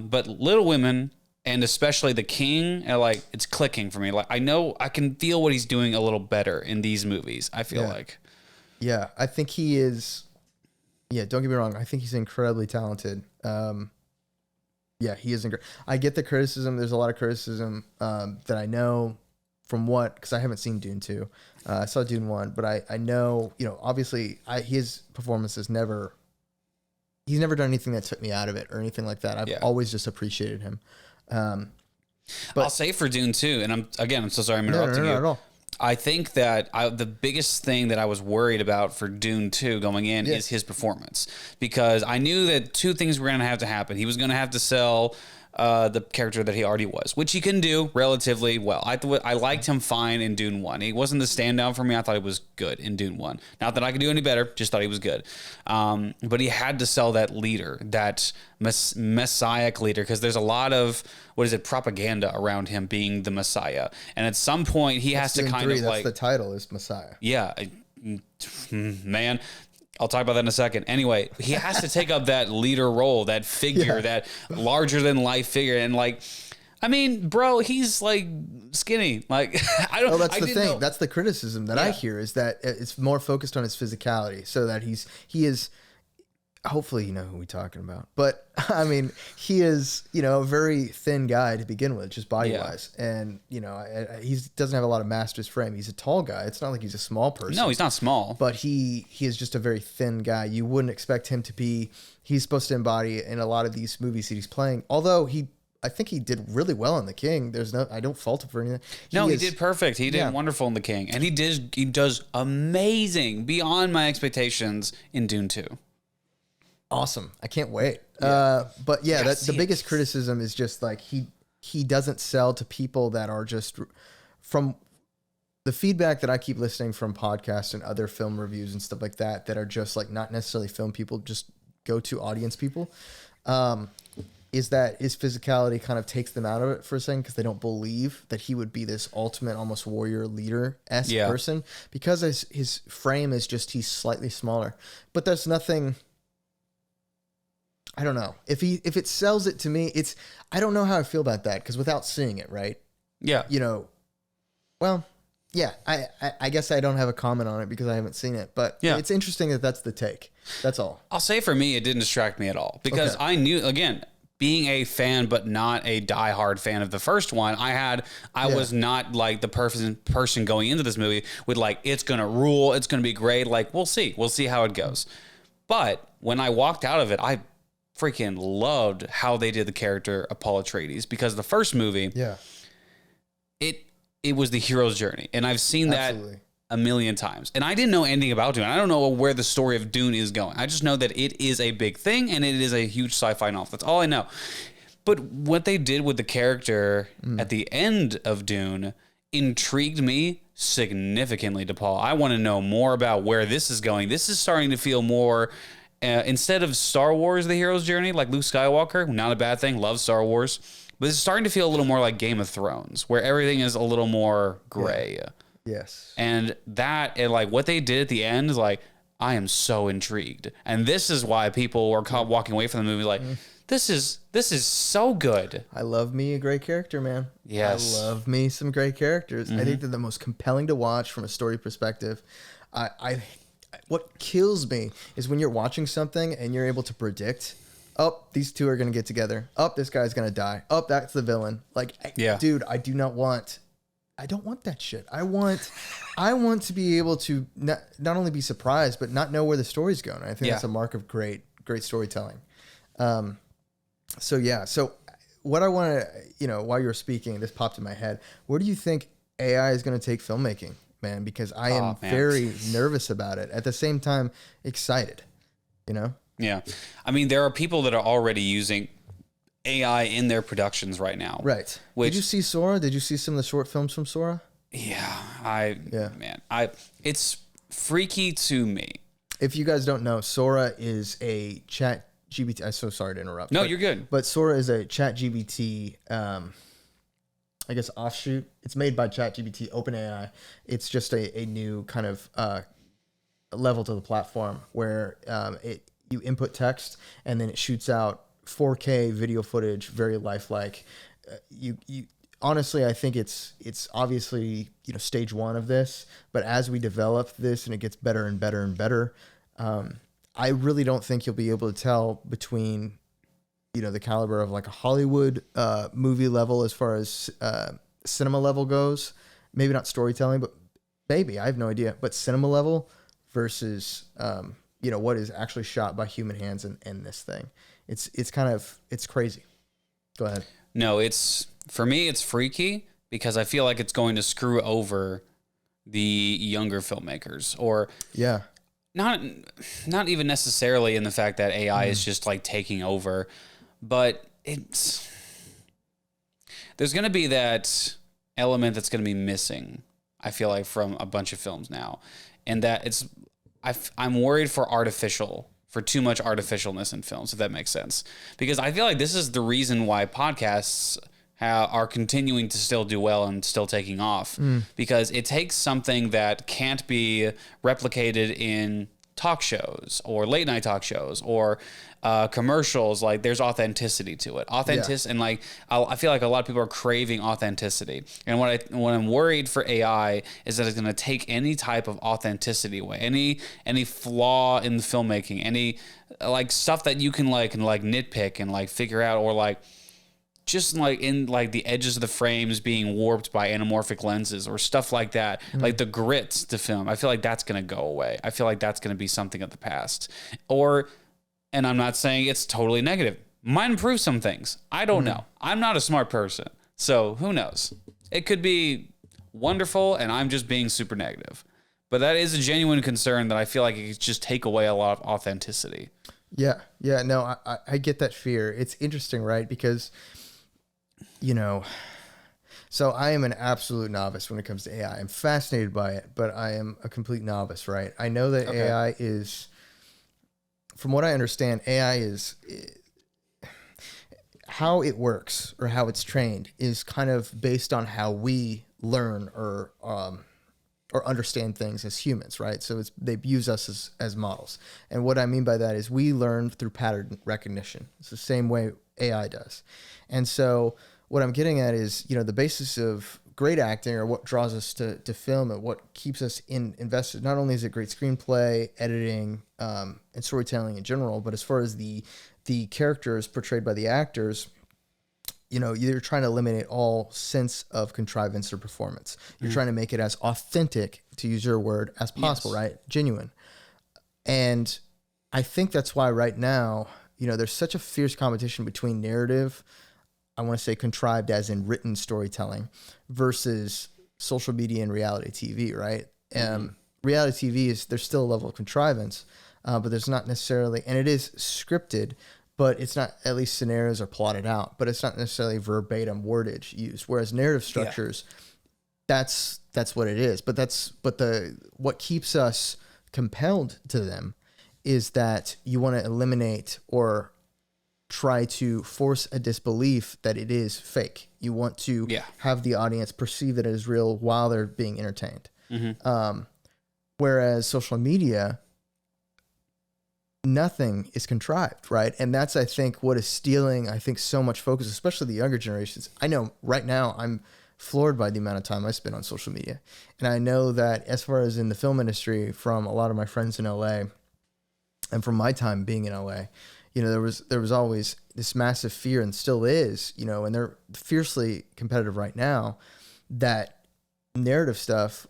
[SPEAKER 2] But Little Women, and especially The King, it's clicking for me. Like, I know I can feel what he's doing a little better in these movies, I feel like.
[SPEAKER 1] Yeah, I think he is. Yeah, don't get me wrong. I think he's incredibly talented. Yeah, he is incredible. I get the criticism. There's a lot of criticism that I know from because I haven't seen Dune 2. I saw Dune 1, but I know, obviously his performance is never, he's never done anything that took me out of it or anything like that. I've always just appreciated him.
[SPEAKER 2] But I'll say for Dune 2, and I'm so sorry I'm interrupting you.
[SPEAKER 1] Not at all.
[SPEAKER 2] I think that the biggest thing that I was worried about for Dune 2 going in is his performance, because I knew that two things were going to have to happen. He was going to have to sell the character that he already was, which he can do relatively well. I liked him fine in Dune 1. He wasn't the standout for me. I thought he was good in Dune 1. Not that I could do any better, just thought he was good. But he had to sell that leader, that messiah leader, because there's a lot of, propaganda around him being the Messiah. And at some point, he has to kind of
[SPEAKER 1] that's the title is Messiah.
[SPEAKER 2] Yeah. Man, I'll talk about that in a second. Anyway, he has to take up that leader role, that figure, that larger than life figure. And like, I mean, bro, he's like skinny. Like, I don't know.
[SPEAKER 1] That's the thing. That's the criticism that I hear, is that it's more focused on his physicality, so that he is, hopefully you know who we're talking about. But I mean, he is, a very thin guy to begin with, just body wise. And, he doesn't have a lot of mass to his frame. He's a tall guy. It's not like he's a small person.
[SPEAKER 2] No, he's not small.
[SPEAKER 1] But he is just a very thin guy. You wouldn't expect him to be, he's supposed to embody in a lot of these movies that he's playing. Although I think he did really well in The King. I don't fault him for anything.
[SPEAKER 2] He did perfect. He did wonderful in The King. And he does amazing, beyond my expectations, in Dune 2.
[SPEAKER 1] Awesome. I can't wait. But yeah, the biggest criticism is just like he doesn't sell to people that are just, from the feedback that I keep listening from podcasts and other film reviews and stuff like that are just like not necessarily film people, just go to audience people, is that his physicality kind of takes them out of it for a second, because they don't believe that he would be this ultimate, almost warrior leader-esque person, because his frame is just, he's slightly smaller. But there's nothing, I don't know. If it sells it to me, I don't know how I feel about that, because without seeing it, right?
[SPEAKER 2] Yeah.
[SPEAKER 1] Well, yeah, I guess I don't have a comment on it because I haven't seen it, but it's interesting that that's the take. That's all.
[SPEAKER 2] I'll say for me, it didn't distract me at all, because I knew, again, being a fan, but not a diehard fan of the first one, I was not like the person going into this movie with like, it's going to rule, it's going to be great. Like, we'll see how it goes. But when I walked out of it, I freaking loved how they did the character of Paul Atreides, because the first movie, it was the hero's journey, and I've seen that a million times, and I didn't know anything about Dune. I don't know where the story of Dune is going. I just know that it is a big thing, and it is a huge sci-fi novel. That's all I know. But what they did with the character at the end of Dune intrigued me significantly, DePaul. I want to know more about where this is going. This is starting to feel more, instead of Star Wars, the hero's journey, like Luke Skywalker, not a bad thing, love Star Wars, but it's starting to feel a little more like Game of Thrones, where everything is a little more gray.
[SPEAKER 1] Yes. And
[SPEAKER 2] that, and like what they did at the end is like, I am so intrigued. And this is why people were walking away from the movie like, this is so good.
[SPEAKER 1] I love me a great character, man.
[SPEAKER 2] Yes.
[SPEAKER 1] I love me some great characters. I think they're the most compelling to watch from a story perspective. What kills me is when you're watching something and you're able to predict, oh, these two are going to get together. Oh, this guy's going to die. Oh, that's the villain. Like, dude, I don't want that shit. I want to be able to not only be surprised, but not know where the story's going. I think that's a mark of great storytelling. So what I want to, while you were speaking, this popped in my head. Where do you think AI is going to take filmmaking, man? Because I am very nervous about it. At the same time, excited,
[SPEAKER 2] Yeah. I mean, there are people that are already using AI in their productions right now.
[SPEAKER 1] Right. Did you see Sora? Did you see some of the short films from Sora?
[SPEAKER 2] Yeah. It's freaky to me.
[SPEAKER 1] If you guys don't know, Sora is a chat GPT. I'm so sorry to interrupt.
[SPEAKER 2] No, you're good.
[SPEAKER 1] But Sora is a chat GPT, I guess, offshoot. It's made by ChatGPT, OpenAI. It's just a new kind of level to the platform where you input text and then it shoots out 4K video footage, very lifelike. You honestly, I think it's obviously stage one of this, but as we develop this and it gets better and better and better, I really don't think you'll be able to tell between the caliber of like a Hollywood movie level as far as cinema level goes. Maybe not storytelling, but maybe, I have no idea. But cinema level versus what is actually shot by human hands in this thing. It's crazy. Go ahead.
[SPEAKER 2] No, for me, it's freaky because I feel like it's going to screw over the younger filmmakers, or not even necessarily in the fact that AI is just like taking over, but there's going to be that element that's going to be missing, I feel like, from a bunch of films now. And that I'm worried for too much artificialness in films, if that makes sense. Because I feel like this is the reason why podcasts are continuing to still do well and still taking off. Because it takes something that can't be replicated in talk shows or late night talk shows or commercials. Like, there's authenticity to it. And like, I feel like a lot of people are craving authenticity. And what I'm worried for AI is that it's going to take any type of authenticity away, any flaw in the filmmaking, any like stuff that you can nitpick and like figure out, or like just like in like the edges of the frames being warped by anamorphic lenses or stuff like that, like the grit to film. I feel like that's going to go away. I feel like that's going to be something of the past. And I'm not saying it's totally negative. Might improve some things. I don't know. I'm not a smart person, so who knows? It could be wonderful, and I'm just being super negative. But that is a genuine concern that I feel like it could just take away a lot of authenticity. Yeah.
[SPEAKER 1] No, I get that fear. It's interesting, right? Because, so I am an absolute novice when it comes to AI. I'm fascinated by it, but I am a complete novice, right? I know that AI is, from what I understand, AI is, how it works or how it's trained is kind of based on how we learn or understand things as humans, right? So they use us as models. And what I mean by that is we learn through pattern recognition. It's the same way AI does. And so what I'm getting at is, the basis of great acting, or what draws us to film and what keeps us invested. Not only is it great screenplay, editing, and storytelling in general, but as far as the characters portrayed by the actors, you're trying to eliminate all sense of contrivance or performance. You're trying to make it as authentic, to use your word, as possible, right? Genuine. And I think that's why right now, there's such a fierce competition between narrative, I want to say contrived as in written storytelling, versus social media and reality TV, right? Reality TV there's still a level of contrivance, but there's not necessarily, and it is scripted, but it's not, at least scenarios are plotted out, but it's not necessarily verbatim wordage used. Whereas narrative structures, that's what it is. But what keeps us compelled to them is that you want to eliminate or try to force a disbelief that it is fake. You want to have the audience perceive that it is real while they're being entertained. Whereas social media, nothing is contrived, right? And that's, I think, what is stealing, so much focus, especially the younger generations. I know right now I'm floored by the amount of time I spend on social media. And I know that as far as in the film industry, from a lot of my friends in LA and from my time being in LA, there was always this massive fear, and still is, and they're fiercely competitive right now, that narrative stuff,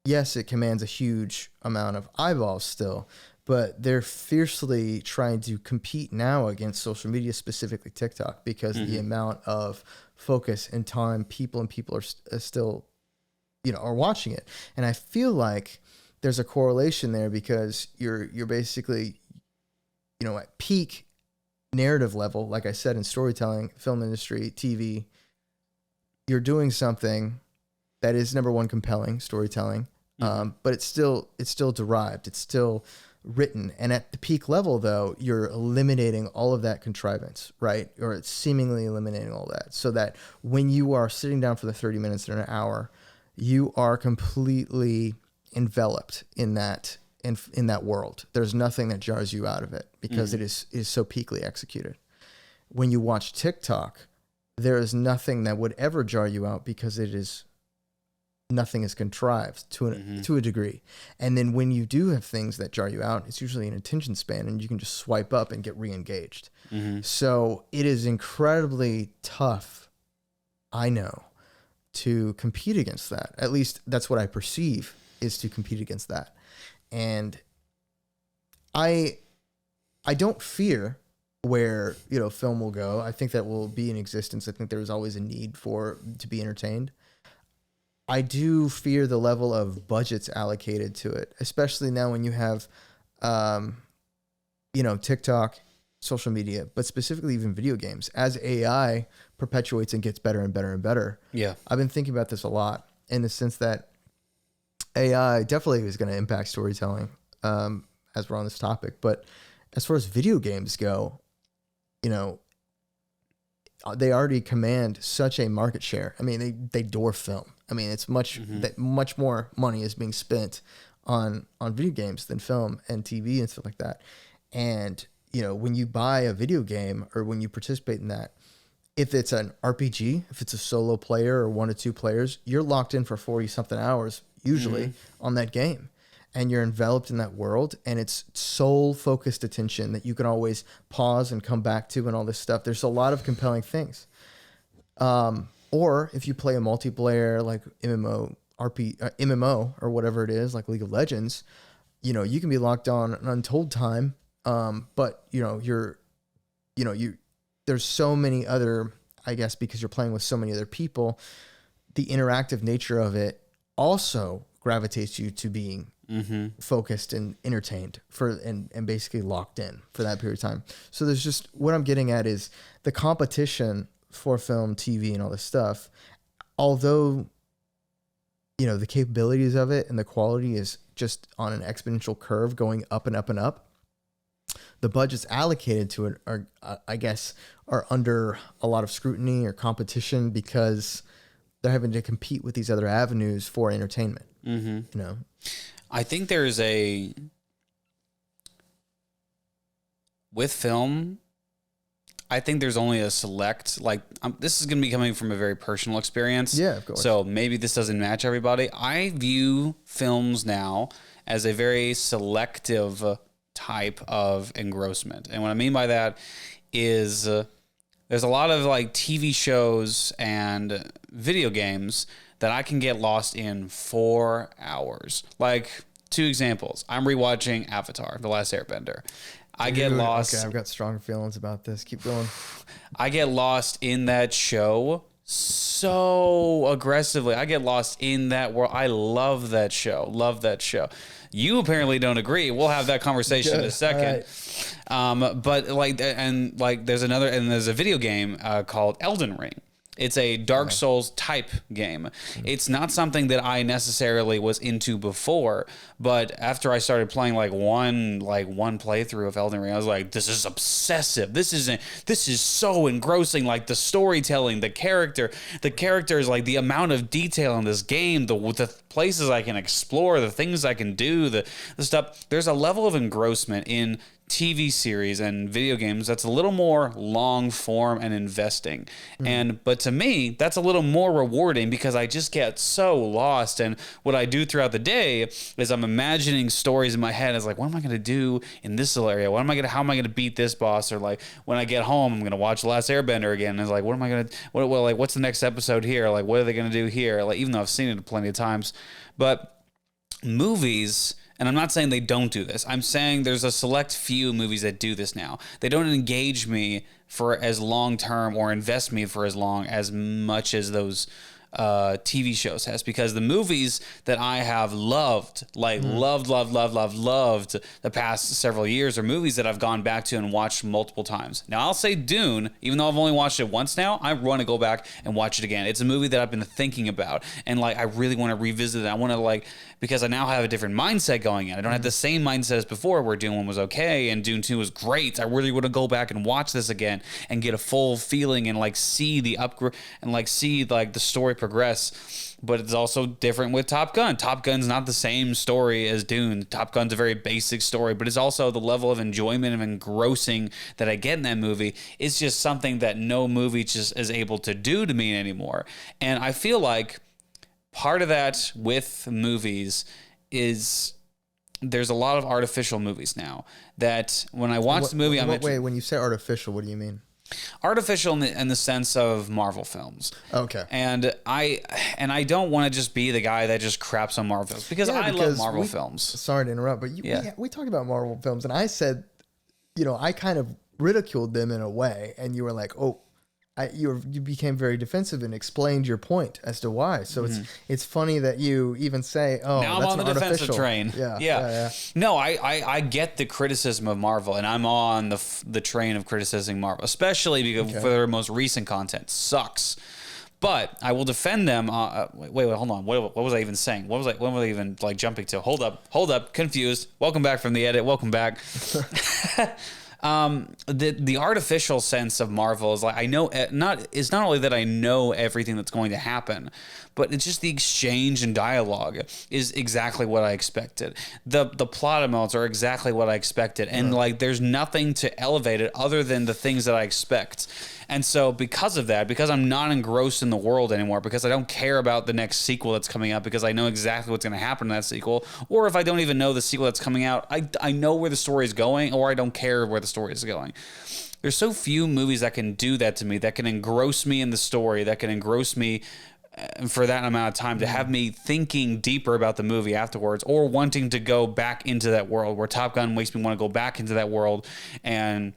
[SPEAKER 1] yes, it commands a huge amount of eyeballs still, but they're fiercely trying to compete now against social media, specifically TikTok, because the amount of focus and time people are still, are watching it. And I feel like there's a correlation there, because you're basically, at peak narrative level, like I said, in storytelling, film industry, TV, you're doing something that is, number one, compelling storytelling, but it's still derived, it's still written. And at the peak level, though, you're eliminating all of that contrivance, right? Or it's seemingly eliminating all that, so that when you are sitting down for the 30 minutes or an hour, you are completely enveloped in that world. There's nothing that jars you out of it, because it is so peakly executed. When you watch TikTok, there is nothing that would ever jar you out, because nothing is contrived to a degree. And then when you do have things that jar you out, it's usually an attention span, and you can just swipe up and get re-engaged. So it is incredibly tough, I know, to compete against that. At least that's what I perceive, is to compete against that. And I don't fear where, film will go. I think that will be in existence. I think there is always a need to be entertained. I do fear the level of budgets allocated to it, especially now when you have, TikTok, social media, but specifically even video games. As AI perpetuates and gets better and better and better.
[SPEAKER 2] Yeah.
[SPEAKER 1] I've been thinking about this a lot in the sense that AI definitely is going to impact storytelling, as we're on this topic. But as far as video games go, you know, they already command such a market share. I mean, they dwarf film. I mean, it's much more money is being spent on video games than film and TV and stuff like that. And, you know, when you buy a video game or when you participate in that, if it's an RPG, if it's a solo player or 1 to 2 players, you're locked in for 40 something hours usually on that game. And you're enveloped in that world, and it's sole focused attention that you can always pause and come back to and all this stuff. There's a lot of compelling things. Or if you play a multiplayer like MMO or whatever it is, like League of Legends, you know, you can be locked on an untold time. But there's so many other, I guess, because you're playing with so many other people, the interactive nature of it also gravitates you to being focused and entertained and basically locked in for that period of time. So there's just, what I'm getting at is the competition for film, TV, and all this stuff, although, you know, the capabilities of it and the quality is just on an exponential curve going up and up and up, the budgets allocated to it are, I guess, are under a lot of scrutiny or competition because they're having to compete with these other avenues for entertainment. You know,
[SPEAKER 2] I think there's with film, I think there's only a select, this is going to be coming from a very personal experience.
[SPEAKER 1] Yeah, of course.
[SPEAKER 2] So maybe this doesn't match everybody. I view films now as a very selective type of engrossment. And what I mean by that is there's a lot of like TV shows and video games that I can get lost in 4 hours. Like 2 examples. I'm rewatching Avatar, The Last Airbender. I get lost.
[SPEAKER 1] Okay, I've got strong feelings about this. Keep going.
[SPEAKER 2] I get lost in that show so aggressively. I get lost in that world. I love that show. Love that show. You apparently don't agree. We'll have that conversation in a second. Right. But there's a video game called Elden Ring. It's a Dark Souls type game. It's not something that I necessarily was into before, but after I started playing one playthrough of Elden Ring, I was like, this is obsessive. This is so engrossing. Like the storytelling, the characters, like the amount of detail in this game, the places I can explore, the things I can do, the stuff. There's a level of engrossment in TV series and video games that's a little more long form and investing. But to me, that's a little more rewarding because I just get so lost. And what I do throughout the day is I'm imagining stories in my head as like, what am I going to do in this little area? How am I going to beat this boss? Or like when I get home, I'm going to watch The Last Airbender again. And it's like, what's the next episode here? Like, what are they going to do here? Like, even though I've seen it plenty of times, but movies, and I'm not saying they don't do this. I'm saying there's a select few movies that do this now. They don't engage me for as long term or invest me for as much as those TV shows has, because the movies that I have loved the past several years are movies that I've gone back to and watched multiple times. Now I'll say Dune, even though I've only watched it once now, I want to go back and watch it again. It's a movie that I've been thinking about and I really want to revisit it. I want to because I now have a different mindset going in. I don't have the same mindset as before where Dune 1 was okay and Dune 2 was great. I really want to go back and watch this again and get a full feeling and see the upgrade and see the story progress. But it's also different with Top Gun. Top Gun's not the same story as Dune. Top Gun's a very basic story, but it's also the level of enjoyment and engrossing that I get in that movie. It's just something that no movie just is able to do to me anymore. And I feel like part of that with movies is there's a lot of artificial movies now that when I watch the movie,
[SPEAKER 1] wait, when you say artificial, what do you mean?
[SPEAKER 2] Artificial in the sense of Marvel films.
[SPEAKER 1] Okay.
[SPEAKER 2] And I don't want to just be the guy that just craps on Marvel films because I love Marvel films.
[SPEAKER 1] Sorry to interrupt, but we talked about Marvel films and I said, I kind of ridiculed them in a way and you were like, oh, you became very defensive and explained your point as to why. So it's funny that you even say, "Oh,
[SPEAKER 2] now I'm on the defensive train."
[SPEAKER 1] Yeah.
[SPEAKER 2] No, I get the criticism of Marvel, and I'm on the train of criticizing Marvel, especially because for their most recent content sucks. But I will defend them. Wait, hold on. What was I even saying? What was I even like jumping to? Hold up. Confused. Welcome back from the edit. Welcome back. The artificial sense of Marvel is like, I know it's not only that I know everything that's going to happen, but it's just the exchange and dialogue is exactly what I expected. The plot amounts are exactly what I expected, and like there's nothing to elevate it other than the things that I expect. And so because of that, because I'm not engrossed in the world anymore, because I don't care about the next sequel that's coming out, because I know exactly what's going to happen in that sequel, or if I don't even know the sequel that's coming out, I know where the story is going, or I don't care where the story is going. There's so few movies that can do that to me, that can engross me in the story, that can engross me for that amount of time, to have me thinking deeper about the movie afterwards, or wanting to go back into that world, where Top Gun makes me want to go back into that world. And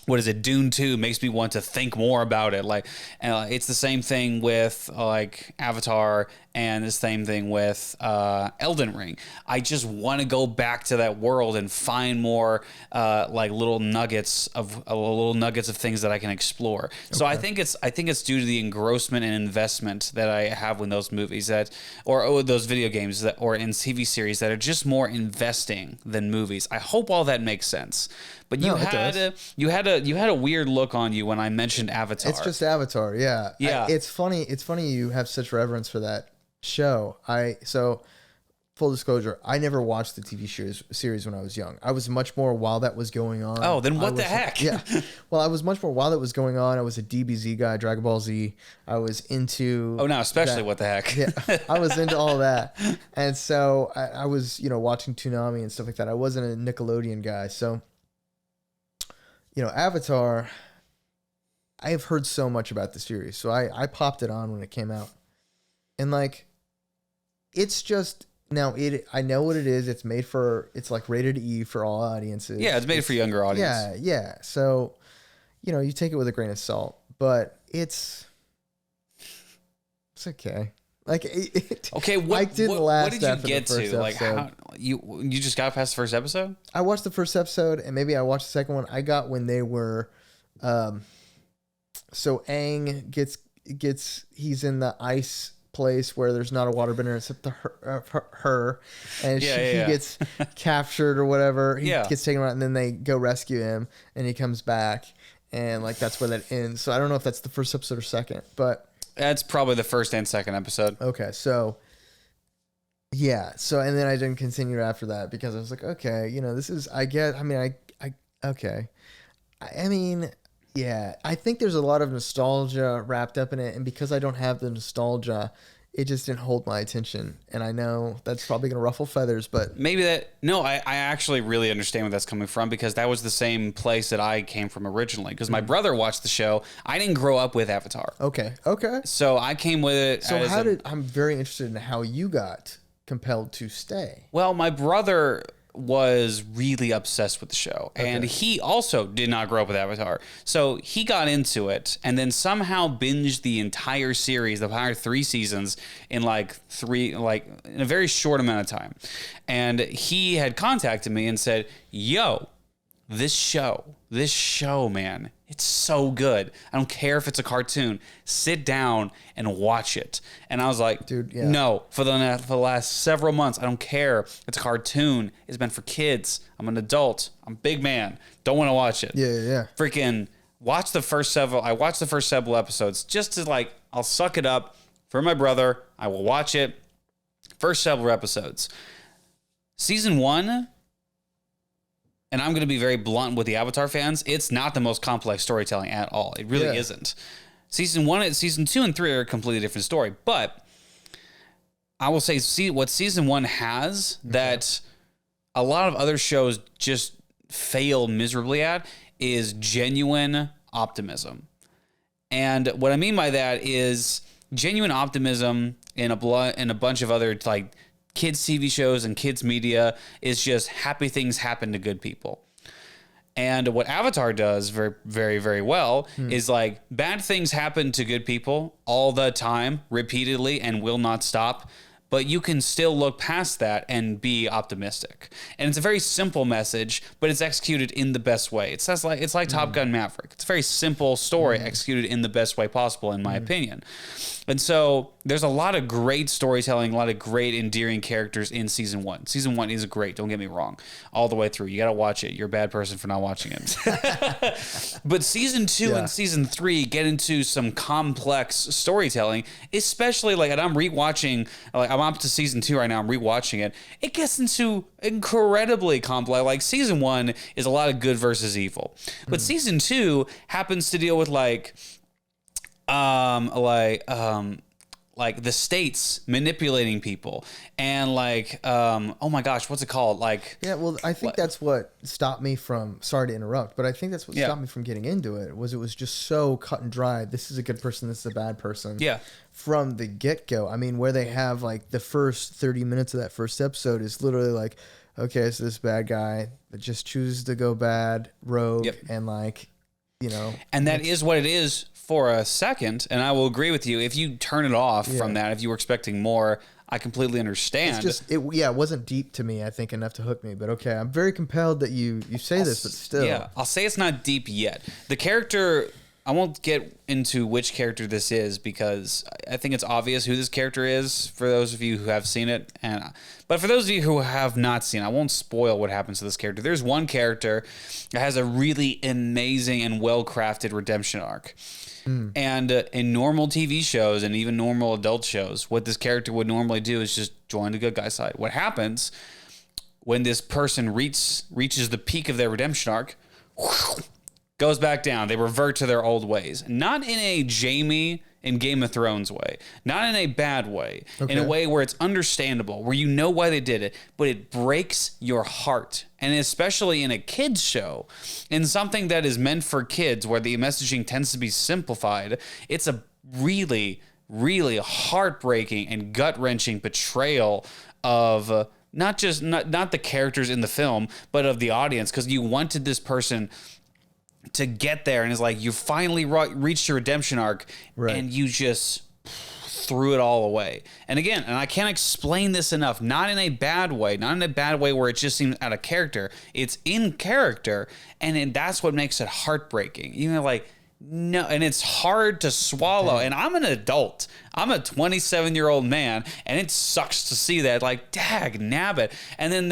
[SPEAKER 2] what is it? Dune 2 makes me want to think more about it. Like, it's the same thing with like Avatar, and the same thing with Elden Ring. I just want to go back to that world and find more like little nuggets of things that I can explore. Okay. So I think it's due to the engrossment and investment that I have in those movies or those video games or in TV series that are just more investing than movies. I hope all that makes sense. But you had a weird look on you when I mentioned Avatar.
[SPEAKER 1] It's just Avatar, yeah.
[SPEAKER 2] Yeah.
[SPEAKER 1] It's funny you have such reverence for that show. So full disclosure, I never watched the TV series when I was young. I was much more while that was going on.
[SPEAKER 2] Oh, then what the heck?
[SPEAKER 1] Yeah. Well, I was much more while that was going on. I was a DBZ guy, Dragon Ball Z. I was into
[SPEAKER 2] Oh, now especially what the heck.
[SPEAKER 1] Yeah. I was into all that. And so I was, watching Toonami and stuff like that. I wasn't a Nickelodeon guy. So Avatar, I have heard so much about the series. So I popped it on when it came out. And like, it's just, I know what it is. It's like rated E for all audiences.
[SPEAKER 2] Yeah, it's made for younger audience.
[SPEAKER 1] Yeah. So, you take it with a grain of salt, but it's okay. Like,
[SPEAKER 2] okay, what did you get to? Like, how you just got past the first episode?
[SPEAKER 1] I watched the first episode, and maybe I watched the second one. I got when they were, so Aang he's in the ice place where there's not a waterbender except her, and he gets captured or whatever. He gets taken out, and then they go rescue him, and he comes back, and like that's where that ends. So I don't know if that's the first episode or second, but.
[SPEAKER 2] That's probably the first and second episode.
[SPEAKER 1] Okay, so yeah, and then I didn't continue after that because I was like, okay, this is okay. I mean, yeah, I think there's a lot of nostalgia wrapped up in it, and because I don't have the nostalgia, it just didn't hold my attention. And I know that's probably going to ruffle feathers, but
[SPEAKER 2] maybe I actually really understand where that's coming from, because that was the same place that I came from originally, because my brother watched the show. I didn't grow up with Avatar.
[SPEAKER 1] Okay.
[SPEAKER 2] So I came with it.
[SPEAKER 1] So I'm very interested in how you got compelled to stay.
[SPEAKER 2] Well, my brother was really obsessed with the show, and he also did not grow up with Avatar, so he got into it and then somehow binged the entire series, the entire 3 seasons in in a very short amount of time. And he had contacted me and said, yo, this show, man, it's so good. I don't care if it's a cartoon. Sit down and watch it. And I was like, dude, no, for the last several months, I don't care. It's a cartoon. It's meant for kids. I'm an adult. I'm a big man. Don't want to watch it.
[SPEAKER 1] Yeah.
[SPEAKER 2] Freaking watch the first several. I watched the first several episodes just to I'll suck it up for my brother. I will watch it. First several episodes. Season 1. And I'm going to be very blunt with the Avatar fans. It's not the most complex storytelling at all. It really isn't. Season 2 and 3 are a completely different story. But I will say, what season 1 has that a lot of other shows just fail miserably at is genuine optimism. And what I mean by that is genuine optimism in a bunch of other kids TV shows and kids media is just happy things happen to good people. And what Avatar does very, very, very well is like bad things happen to good people all the time, repeatedly, and will not stop. But you can still look past that and be optimistic. And it's a very simple message, but it's executed in the best way. It's like Top Gun Maverick. It's a very simple story executed in the best way possible, in my opinion. And so there's a lot of great storytelling, a lot of great endearing characters in season 1. Season 1 is great, don't get me wrong, all the way through. You got to watch it. You're a bad person for not watching it. But season 2 and season 3 get into some complex storytelling, especially like, and I'm rewatching, like I'm up to season 2 right now. I'm rewatching it. It gets into incredibly complex. Like season 1 is a lot of good versus evil, but season 2 happens to deal with like the states manipulating people and like oh my gosh, what's it called? Like,
[SPEAKER 1] yeah, well, I think that's what stopped me from, sorry to interrupt, but I think that's what stopped me from getting into it. It was just so cut and dry. This is a good person, this is a bad person.
[SPEAKER 2] Yeah.
[SPEAKER 1] From the get-go. I mean, where they have like the first 30 minutes of that first episode is literally like, okay, so this bad guy that just chooses to go bad rogue and like, you know. And
[SPEAKER 2] that is what it is for a second, and I will agree with you. If you turn it off from that, if you were expecting more, I completely understand.
[SPEAKER 1] It's just, it wasn't deep to me, I think, enough to hook me. But okay, I'm very compelled that you say this, but still.
[SPEAKER 2] Yeah, I'll say it's not deep yet. The character, I won't get into which character this is because I think it's obvious who this character is for those of you who have seen it. But for those of you who have not seen it, I won't spoil what happens to this character. There's one character that has a really amazing and well-crafted redemption arc. And in normal TV shows and even normal adult shows, what this character would normally do is just join the good guy side. What happens when this person reaches the peak of their redemption arc, goes back down. They revert to their old ways. Not in a Jaime in Game of Thrones way. Not in a bad way. Okay. In a way where it's understandable, where you know why they did it, but it breaks your heart. And especially in a kid's show, in something that is meant for kids, where the messaging tends to be simplified, it's a really, really heartbreaking and gut-wrenching portrayal of not the characters in the film, but of the audience, because you wanted this person to get there, and it's like you finally reached your redemption arc, and you just threw it all away. And again, and I can't explain this enough, not in a bad way where it just seems out of character. It's in character, and that's what makes it heartbreaking. You know, like, no, and it's hard to swallow. And I'm an adult. I'm a 27-year-old man, and it sucks to see that. Like, dag nabbit. And then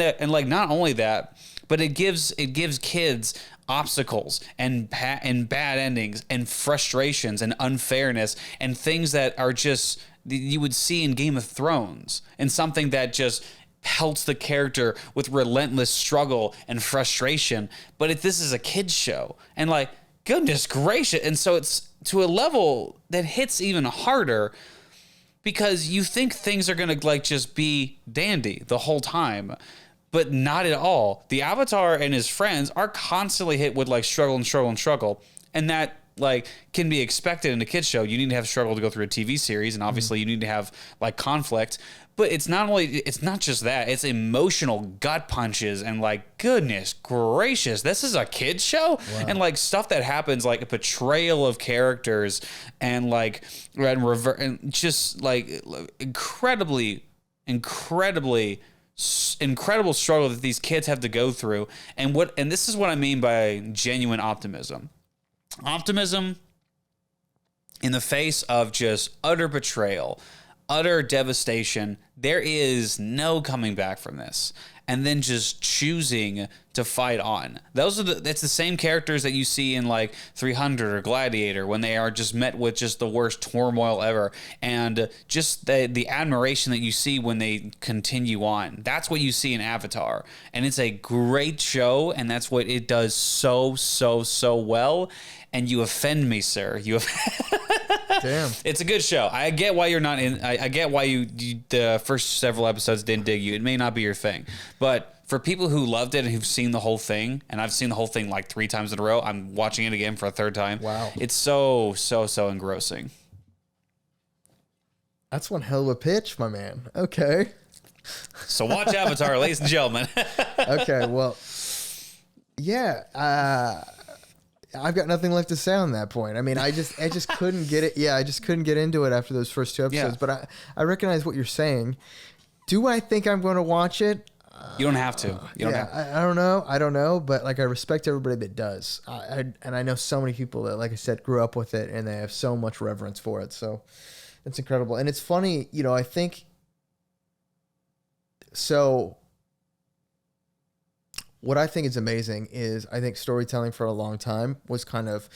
[SPEAKER 2] not only that, but it gives kids obstacles and bad endings and frustrations and unfairness and things that are just you would see in Game of Thrones, and something that just pelts the character with relentless struggle and frustration. But if this is a kid's show, and like, goodness gracious, and so it's to a level that hits even harder, because you think things are gonna like just be dandy the whole time. But not at all. The Avatar and his friends are constantly hit with like struggle. And that like can be expected in a kid's show. You need to have struggle to go through a TV series, and obviously you need to have like conflict. But it's not just that. It's emotional gut punches and like, goodness gracious, this is a kid's show? Wow. And like stuff that happens, like a portrayal of characters and like and just like incredibly incredible struggle that these kids have to go through. And this is what I mean by genuine optimism. Optimism in the face of just utter betrayal, utter devastation. There is no coming back from this. And then just choosing to fight on. That's the same characters that you see in like 300 or Gladiator, when they are just met with just the worst turmoil ever, and just the admiration that you see when they continue on. That's what you see in Avatar, and it's a great show, and that's what it does so well. And you offend me, sir. Damn. It's a good show. I get why you're not in. I get why you the first several episodes didn't dig you. It may not be your thing, but for people who loved it and who've seen the whole thing, and I've seen the whole thing like 3 times in a row, I'm watching it again for a 3rd time. Wow. It's so engrossing.
[SPEAKER 1] That's one hell of a pitch, my man. Okay.
[SPEAKER 2] So watch Avatar, ladies and gentlemen.
[SPEAKER 1] Okay, well, Yeah. I've got nothing left to say on that point. I mean, I just couldn't get it. Yeah, I just couldn't get into it after those first 2 episodes.
[SPEAKER 2] Yeah.
[SPEAKER 1] But I recognize what you're saying. Do I think I'm going to watch it?
[SPEAKER 2] You don't have to. You don't have
[SPEAKER 1] I don't know. I don't know. But like, I respect everybody that does. And I know so many people that, like I said, grew up with it and they have so much reverence for it. So it's incredible. And it's funny, I think. So what I think is amazing is I think storytelling for a long time was kind of,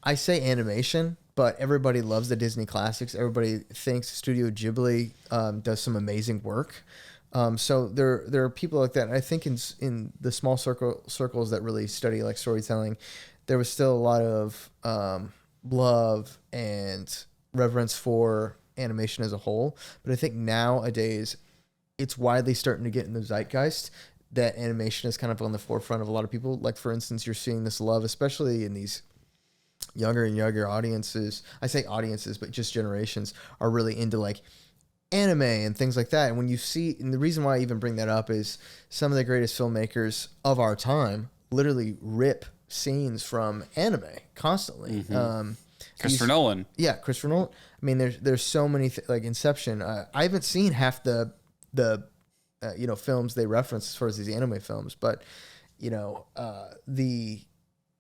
[SPEAKER 1] I say animation, but everybody loves the Disney classics. Everybody thinks Studio Ghibli does some amazing work. So there are people like that. And I think in the small circles that really study like storytelling, there was still a lot of love and reverence for animation as a whole. But I think nowadays it's widely starting to get in the zeitgeist that animation is kind of on the forefront of a lot of people. Like, for instance, you're seeing this love, especially in these younger and younger audiences. I say audiences, but just generations are really into like anime and things like that. And when you see, and the reason why I even bring that up is some of the greatest filmmakers of our time literally rip scenes from anime constantly.
[SPEAKER 2] Mm-hmm. Christopher Nolan.
[SPEAKER 1] Yeah, Christopher Nolan. I mean, there's so many like Inception. I haven't seen half the films they reference as far as these anime films, but the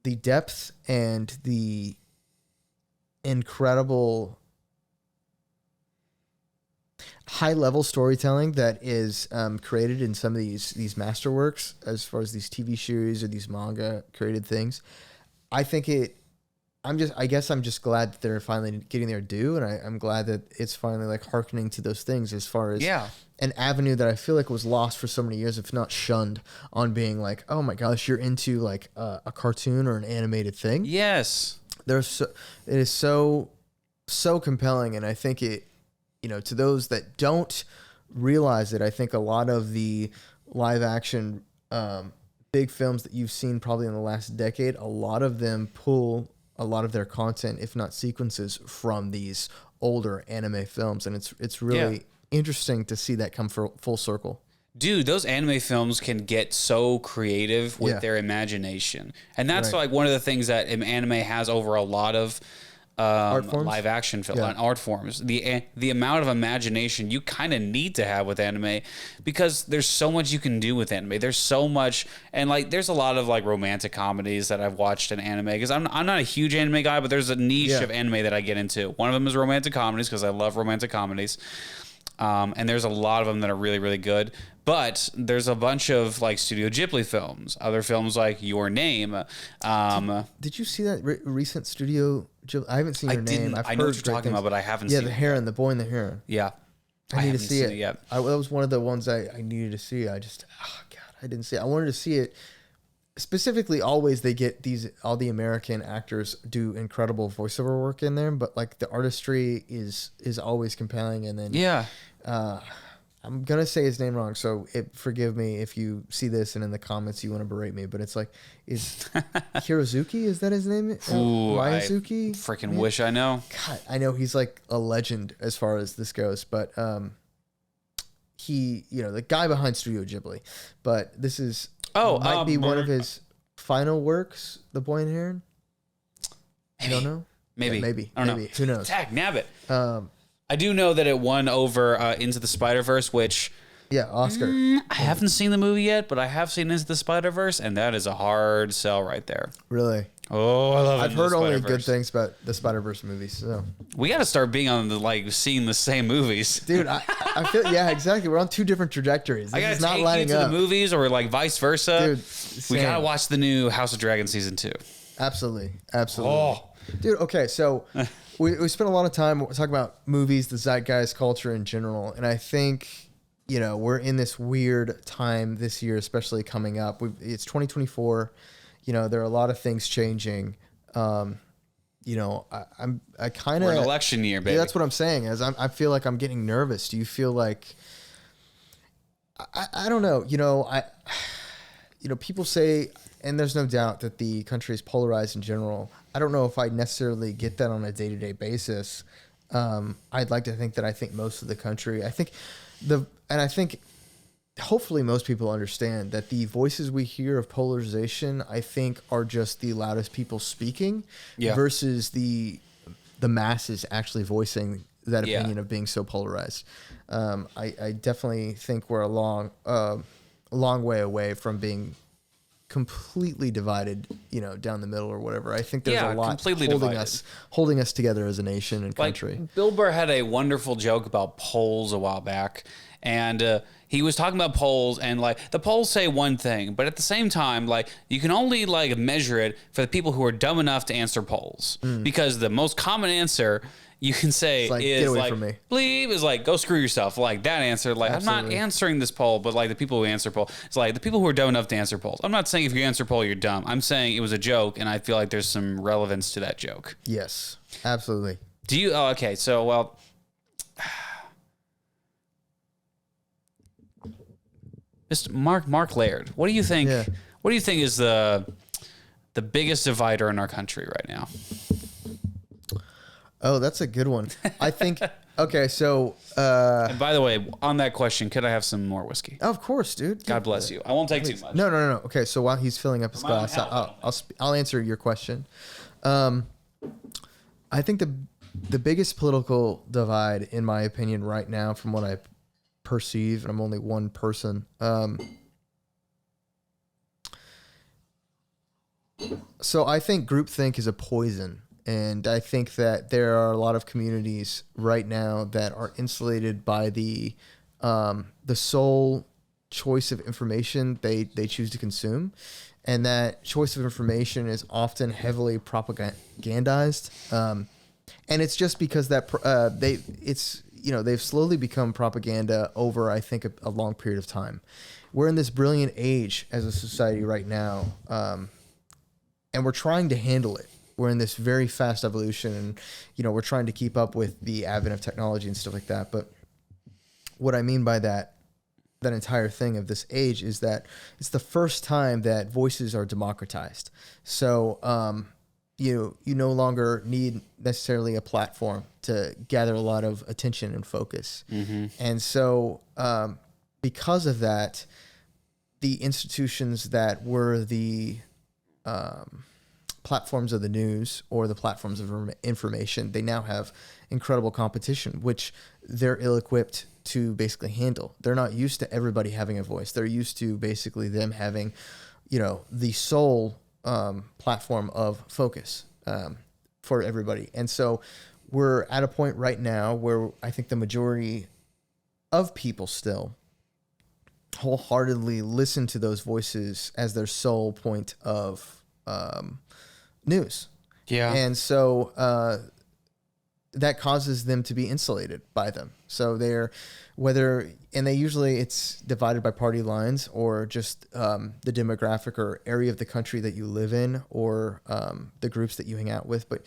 [SPEAKER 1] depth and the incredible high level storytelling that is created in some of these masterworks, as far as these TV series or these manga created things, I think I guess I'm just glad that they're finally getting their due, and I'm glad that it's finally like hearkening to those things as far as an avenue that I feel like was lost for so many years, if not shunned, on being like, oh my gosh, you're into like a cartoon or an animated thing.
[SPEAKER 2] Yes,
[SPEAKER 1] it is so compelling, and I think it, to those that don't realize it, I think a lot of the live action big films that you've seen probably in the last decade, a lot of them pull a lot of their content, if not sequences, from these older anime films, and it's really interesting to see that come full circle.
[SPEAKER 2] Dude, those anime films can get so creative with their imagination, and that's like one of the things that anime has over a lot of live action film art forms. The amount of imagination you kind of need to have with anime, because there's so much you can do with anime. There's so much, and like there's a lot of like romantic comedies that I've watched in anime, because I'm not a huge anime guy, but there's a niche of anime that I get into. One of them is romantic comedies, because I love romantic comedies. And there's a lot of them that are really, really good. But there's a bunch of like Studio Ghibli films, other films like Your Name.
[SPEAKER 1] Did you see that recent Studio Ghibli? I haven't seen Your Name.
[SPEAKER 2] I know what you're talking about, but I haven't seen it.
[SPEAKER 1] Yeah, the Heron, the Boy and the Heron.
[SPEAKER 2] Yeah.
[SPEAKER 1] I need to see it yet. That was one of the ones I needed to see. I didn't see it. I wanted to see it. Specifically, always they get all the American actors do incredible voiceover work in there, but like the artistry is always compelling. And then I'm gonna say his name wrong, so forgive me if you see this and in the comments you want to berate me. But it's like, is Hirozuki? Is that his name?
[SPEAKER 2] Ooh,
[SPEAKER 1] Ryozuki?
[SPEAKER 2] I freaking wish I know.
[SPEAKER 1] God, I know he's like a legend as far as this goes, but he, the guy behind Studio Ghibli, but this is might be one of his final works, The Boy and the Heron. I don't know.
[SPEAKER 2] Maybe.
[SPEAKER 1] Yeah, maybe.
[SPEAKER 2] I don't know.
[SPEAKER 1] Who knows?
[SPEAKER 2] Tag nabbit. I do know that it won over Into the Spider-Verse, which
[SPEAKER 1] Oscar.
[SPEAKER 2] I haven't seen the movie yet, but I have seen Into the Spider-Verse, and that is a hard sell right there.
[SPEAKER 1] Really?
[SPEAKER 2] Oh, I love it.
[SPEAKER 1] I've heard only good things about the Spider-Verse movies. So
[SPEAKER 2] we got to start being on seeing the same movies,
[SPEAKER 1] dude. I feel exactly. We're on two different trajectories.
[SPEAKER 2] I got to take you to the movies, or like vice versa.
[SPEAKER 1] Dude,
[SPEAKER 2] we got to watch the new House of Dragon season 2.
[SPEAKER 1] Absolutely. Dude. Okay, so we spent a lot of time talking about movies, the zeitgeist culture in general, and I think we're in this weird time this year, especially coming up. It's 2024. There are a lot of things changing. I kind of...
[SPEAKER 2] We're an election year, baby.
[SPEAKER 1] Yeah, that's what I'm saying. I feel like I'm getting nervous. Do you feel like... I don't know. People say, and there's no doubt that the country is polarized in general. I don't know if I necessarily get that on a day-to-day basis. I'd like to think that I think most of the country... I think hopefully most people understand that the voices we hear of polarization, I think, are just the loudest people speaking versus the masses actually voicing that opinion of being so polarized. I definitely think we're a long way away from being completely divided, down the middle or whatever. I think there's a lot holding us together as a nation and country.
[SPEAKER 2] Bill Burr had a wonderful joke about polls a while back, and he was talking about polls, and like the polls say one thing, but at the same time, like you can only like measure it for the people who are dumb enough to answer polls, because the most common answer you can say
[SPEAKER 1] like,
[SPEAKER 2] is
[SPEAKER 1] get away
[SPEAKER 2] like,
[SPEAKER 1] from me.
[SPEAKER 2] Bleep is like, go screw yourself. Like that answer, like Absolutely. I'm not answering this poll, but like the people who answer poll, it's like the people who are dumb enough to answer polls. I'm not saying if you answer poll, you're dumb. I'm saying it was a joke, and I feel like there's some relevance to that joke.
[SPEAKER 1] Yes, absolutely.
[SPEAKER 2] Do you, okay. So, well, Mr. Mark Laird, what do you think? Yeah. What do you think is the biggest divider in our country right now?
[SPEAKER 1] Oh, that's a good one. I think. Okay, so.
[SPEAKER 2] And by the way, on that question, could I have some more whiskey?
[SPEAKER 1] Of course, dude.
[SPEAKER 2] God bless you. I won't take too much.
[SPEAKER 1] No. Okay, so while he's filling up his glass, I'll answer your question. I think the biggest political divide, in my opinion, right now, from what I perceive, and I'm only one person. So I think groupthink is a poison. And I think that there are a lot of communities right now that are insulated by the sole choice of information they choose to consume, and that choice of information is often heavily propagandized. And it's just because that they've slowly become propaganda over, I think, a long period of time. We're in this brilliant age as a society right now, and we're trying to handle it. We're in this very fast evolution, and we're trying to keep up with the advent of technology and stuff like that. But what I mean by that entire thing of this age is that it's the first time that voices are democratized. So you no longer need necessarily a platform to gather a lot of attention and focus. Mm-hmm. And so because of that, the institutions that were the platforms of the news or the platforms of information, they now have incredible competition, which they're ill-equipped to basically handle. They're not used to everybody having a voice. They're used to basically them having, the sole platform of focus for everybody. And so we're at a point right now where I think the majority of people still wholeheartedly listen to those voices as their sole point of news.
[SPEAKER 2] Yeah.
[SPEAKER 1] And so that causes them to be insulated by them. So usually it's divided by party lines or just the demographic or area of the country that you live in, or the groups that you hang out with. But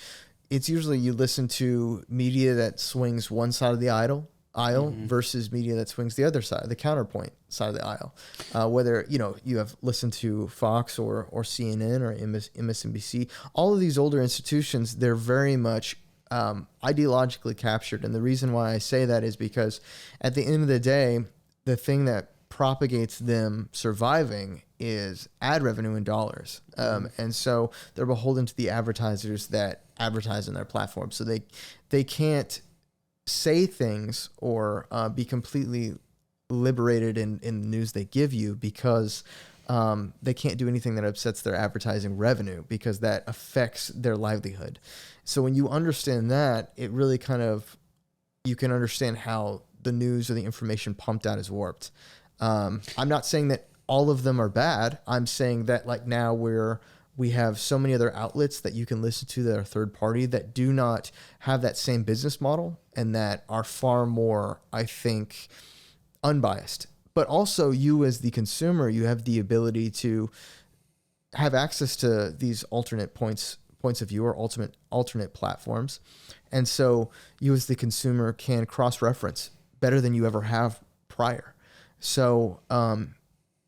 [SPEAKER 1] it's usually you listen to media that swings one side of the aisle mm-hmm. versus media that swings the other side, the counterpoint side of the aisle. Whether, you have listened to Fox or CNN or MSNBC, all of these older institutions, they're very much ideologically captured. And the reason why I say that is because at the end of the day, the thing that propagates them surviving is ad revenue in dollars. And so they're beholden to the advertisers that advertise on their platform. So they can't say things or be completely liberated in the news they give you, because they can't do anything that upsets their advertising revenue, because that affects their livelihood. So when you understand that, it really you can understand how the news or the information pumped out is warped. I'm not saying that all of them are bad. I'm saying that like now we have so many other outlets that you can listen to that are third party that do not have that same business model and that are far more, I think, unbiased. But also you as the consumer, you have the ability to have access to these alternate points of view or alternate platforms. And so you as the consumer can cross-reference better than you ever have prior. So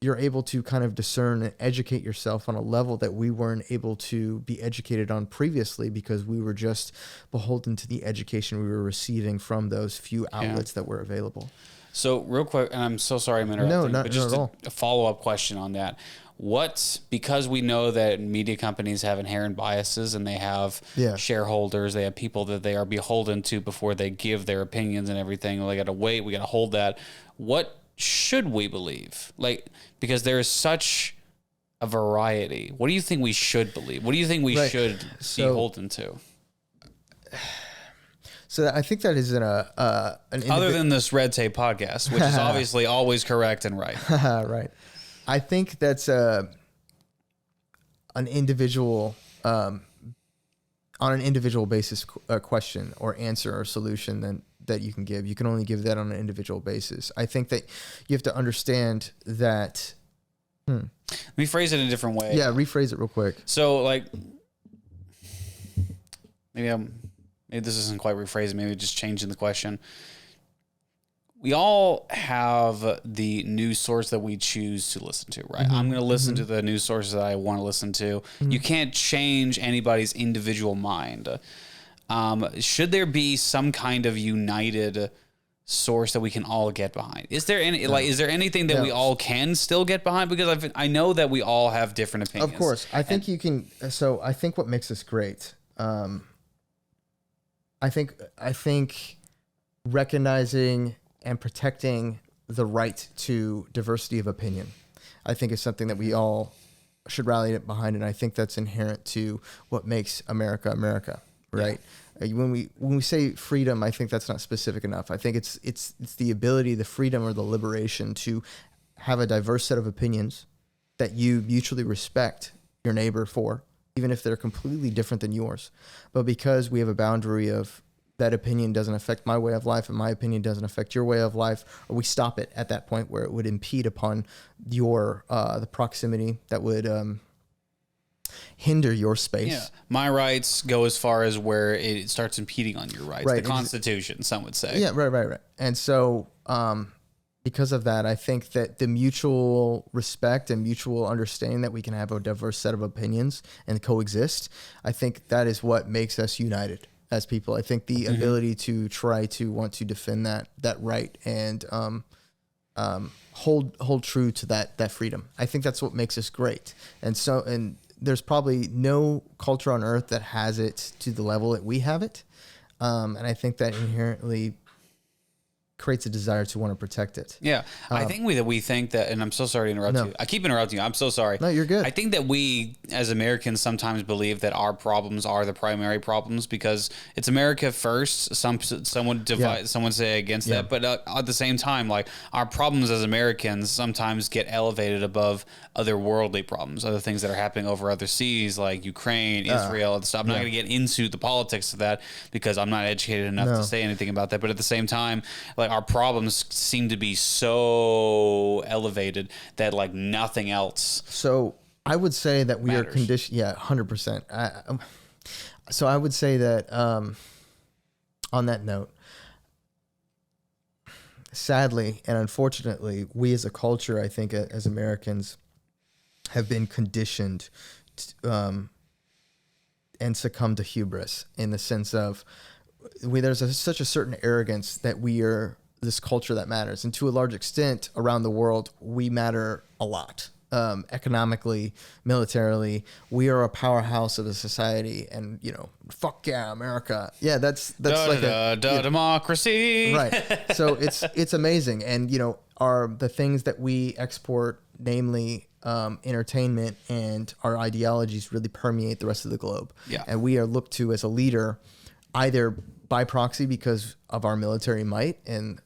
[SPEAKER 1] you're able to kind of discern and educate yourself on a level that we weren't able to be educated on previously because we were just beholden to the education we were receiving from those few outlets that were available.
[SPEAKER 2] So real quick, and I'm so sorry I'm interrupting, but just a follow-up question on that. Because we know that media companies have inherent biases and they have shareholders, they have people that they are beholden to before they give their opinions and everything. They got to wait. We got to hold that. What should we believe? Like, because there is such a variety. What do you think we should believe? What do you think we should be beholden to?
[SPEAKER 1] So I think that is
[SPEAKER 2] other than this Red Tape podcast, which is obviously always correct and right.
[SPEAKER 1] Right. I think that's an individual on an individual basis question or answer or solution that you can give. You can only give that on an individual basis. I think that you have to understand that.
[SPEAKER 2] Let me phrase it in a different way.
[SPEAKER 1] Yeah, rephrase it real quick.
[SPEAKER 2] So, like, maybe this isn't quite rephrasing. Maybe just changing the question. We all have the news source that we choose to listen to, right? I'm going to listen to the news sources that I want to listen to. You can't change anybody's individual mind. Should there be some kind of united source that we can all get behind? Is there anything that we all can still get behind? Because I know that we all have different opinions.
[SPEAKER 1] Of course. I think you can. So I think what makes us great, I think recognizing and protecting the right to diversity of opinion, I think is something that we all should rally behind, and I think that's inherent to what makes America America, right? Yeah. When we say freedom, I think that's not specific enough. I think it's the ability, the freedom, or the liberation to have a diverse set of opinions that you mutually respect your neighbor for, even if they're completely different than yours. But because we have a boundary of that opinion doesn't affect my way of life and my opinion doesn't affect your way of life, or we stop it at that point where it would impede upon your the proximity that would hinder your space.
[SPEAKER 2] Yeah. My rights go as far as where it starts impeding on your rights. Right. The Constitution, some would say.
[SPEAKER 1] Yeah, right. And so because of that, I think that the mutual respect and mutual understanding that we can have a diverse set of opinions and coexist, I think that is what makes us united as people. I think the ability to try to want to defend that right and hold true to that freedom. I think that's what makes us great. And there's probably no culture on earth that has it to the level that we have it. And I think that inherently creates a desire to want to protect it.
[SPEAKER 2] Yeah. I think we think that, and I'm so sorry to interrupt you. I keep interrupting you. I'm so sorry.
[SPEAKER 1] No, you're good.
[SPEAKER 2] I think that we as Americans sometimes believe that our problems are the primary problems because it's America first. Some would say against that, but at the same time, like our problems as Americans sometimes get elevated above other worldly problems, other things that are happening over other seas like Ukraine, Israel, and stuff. I'm not going to get into the politics of that because I'm not educated enough to say anything about that. But at the same time, like our problems seem to be so elevated that like nothing else.
[SPEAKER 1] So I would say that we matters. Are conditioned. Yeah, 100%. So I would say that on that note, sadly and unfortunately, we as a culture, I think as Americans, have been conditioned and succumb to hubris in the sense of there's such a certain arrogance that we are this culture that matters. And to a large extent around the world, we matter a lot. Economically, militarily, we are a powerhouse of a society, and fuck yeah, America. Yeah, that's
[SPEAKER 2] democracy.
[SPEAKER 1] Right. So it's amazing, and are the things that we export, namely entertainment and our ideologies, really permeate the rest of the globe.
[SPEAKER 2] Yeah.
[SPEAKER 1] And we are looked to as a leader, either by proxy because of our military might, and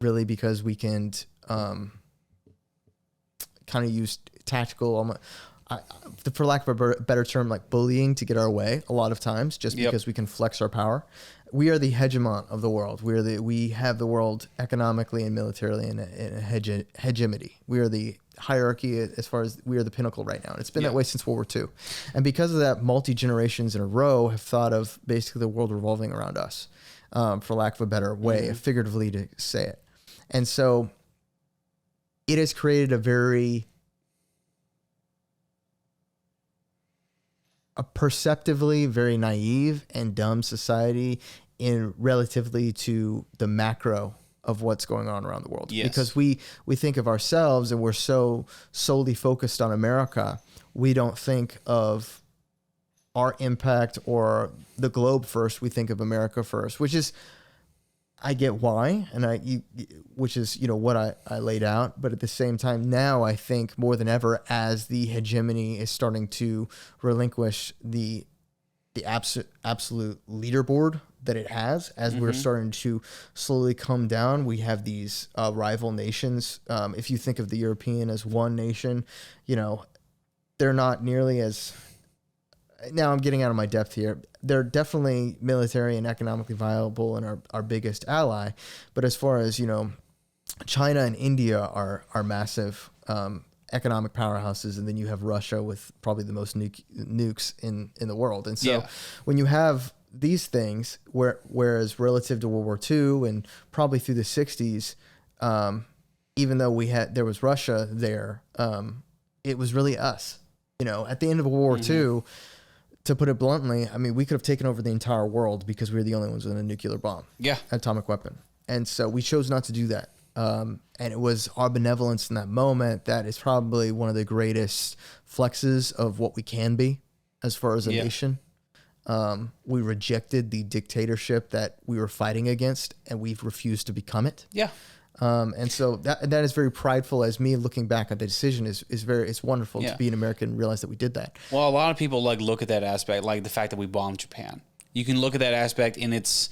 [SPEAKER 1] really because we can kind of use tactical, for lack of a better term, like bullying to get our way a lot of times, just because we can flex our power. We are the hegemon of the world. We have the world economically and militarily in a hegemony. We are the hierarchy as far as we are the pinnacle right now. And it's been that way since World War II. And because of that, multi-generations in a row have thought of basically the world revolving around us, for lack of a better way, figuratively to say it. And so it has created a perceptively very naive and dumb society in relatively to the macro of what's going on around the world.
[SPEAKER 2] Yes.
[SPEAKER 1] Because we think of ourselves and we're so solely focused on America, we don't think of our impact or the globe first. We think of America first, which is, I get why, which is, what I laid out. But at the same time, now I think more than ever, as the hegemony is starting to relinquish the absolute leaderboard that it has, as we're starting to slowly come down, we have these rival nations. If you think of the European as one nation, they're not nearly as... Now I'm getting out of my depth here. They're definitely military and economically viable and our biggest ally. But as far as, China and India are massive economic powerhouses. And then you have Russia with probably the most nukes in the world. And so when you have these things, whereas relative to World War II and probably through the 60s, even though there was Russia there, it was really us. At the end of World War II, to put it bluntly, I mean, we could have taken over the entire world because we were the only ones with a nuclear bomb, atomic weapon. And so we chose not to do that. And it was our benevolence in that moment that is probably one of the greatest flexes of what we can be as far as a nation. We rejected the dictatorship that we were fighting against, and we've refused to become it. Yeah. And so that is very prideful. As me looking back at the decision it's wonderful to be an American and realize that we did that.
[SPEAKER 2] Well, a lot of people look at that aspect, like the fact that we bombed Japan. You can look at that aspect in its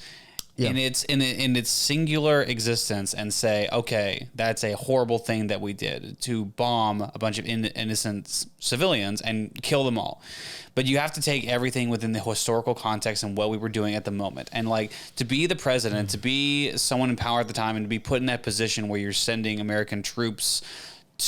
[SPEAKER 2] singular existence and say, okay, that's a horrible thing that we did, to bomb a bunch of innocent civilians and kill them all. But you have to take everything within the historical context and what we were doing at the moment. And to be the president, to be someone in power at the time, and to be put in that position where you're sending American troops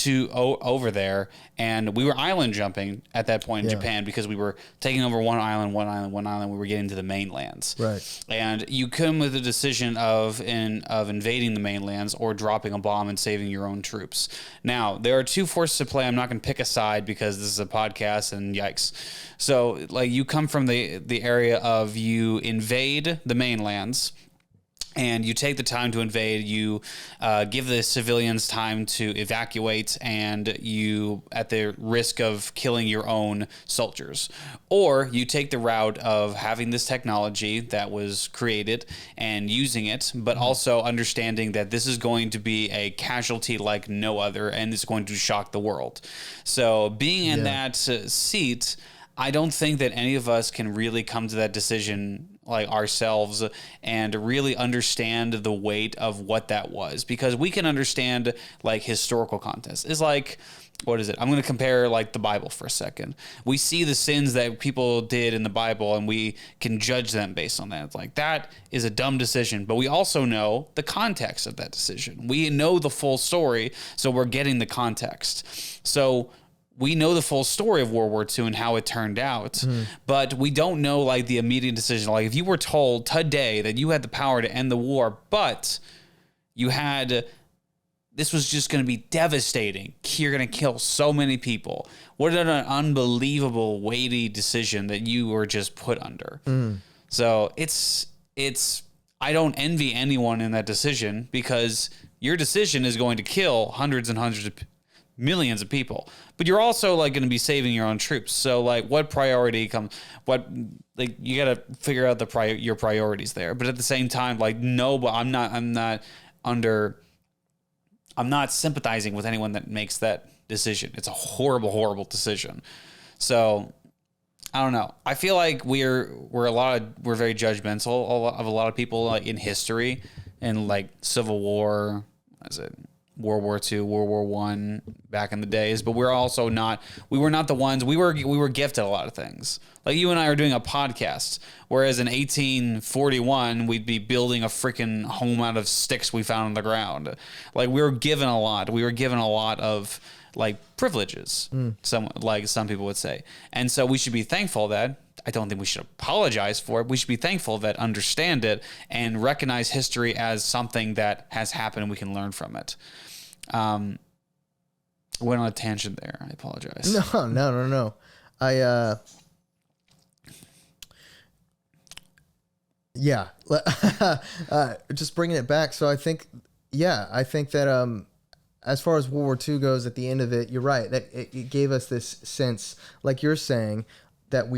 [SPEAKER 2] over there, and we were island jumping at that point in Japan because we were taking over one island. We were getting to the mainlands, right? And you come with the decision of invading the mainlands or dropping a bomb and saving your own troops. Now there are two forces at play. I'm not going to pick a side because this is a podcast, and yikes. So you come from the area of, you invade the mainlands, and you take the time to invade, you give the civilians time to evacuate, and you, at the risk of killing your own soldiers. Or you take the route of having this technology that was created and using it, but also understanding that this is going to be a casualty like no other, and it's going to shock the world. So being in that seat, I don't think that any of us can really come to that decision ourselves and really understand the weight of what that was, because we can understand historical context. It's what is it? I'm going to compare the Bible for a second. We see the sins that people did in the Bible, and we can judge them based on that. It's that is a dumb decision, but we also know the context of that decision. We know the full story, so we're getting the context. So we know the full story of World War II and how it turned out, but we don't know the immediate decision. If you were told today that you had the power to end the war, but this was just going to be devastating. You're going to kill so many people. What an unbelievable, weighty decision that you were just put under. So I don't envy anyone in that decision, because your decision is going to kill hundreds and hundreds of millions of people, but you're also going to be saving your own troops. So what priority comes? You got to figure out your priorities there. But at the same time, no, but I'm not sympathizing with anyone that makes that decision. It's a horrible, horrible decision. So I don't know. I feel like we're very judgmental of a lot of people in history, and Civil War, World War II, World War I back in the days, but we were not the ones, we were gifted a lot of things. You and I are doing a podcast, whereas in 1841, we'd be building a freaking home out of sticks we found on the ground. We were given a lot. We were given a lot of privileges, some people would say. And so we should be thankful that. I don't think we should apologize for it. We should be thankful that, understand it, and recognize history as something that has happened and we can learn from it. went on a tangent there. I apologize.
[SPEAKER 1] No. Yeah. Just bringing it back. So I think that as far as World War II goes, at the end of it, you're right. That it gave us this sense, like you're saying, that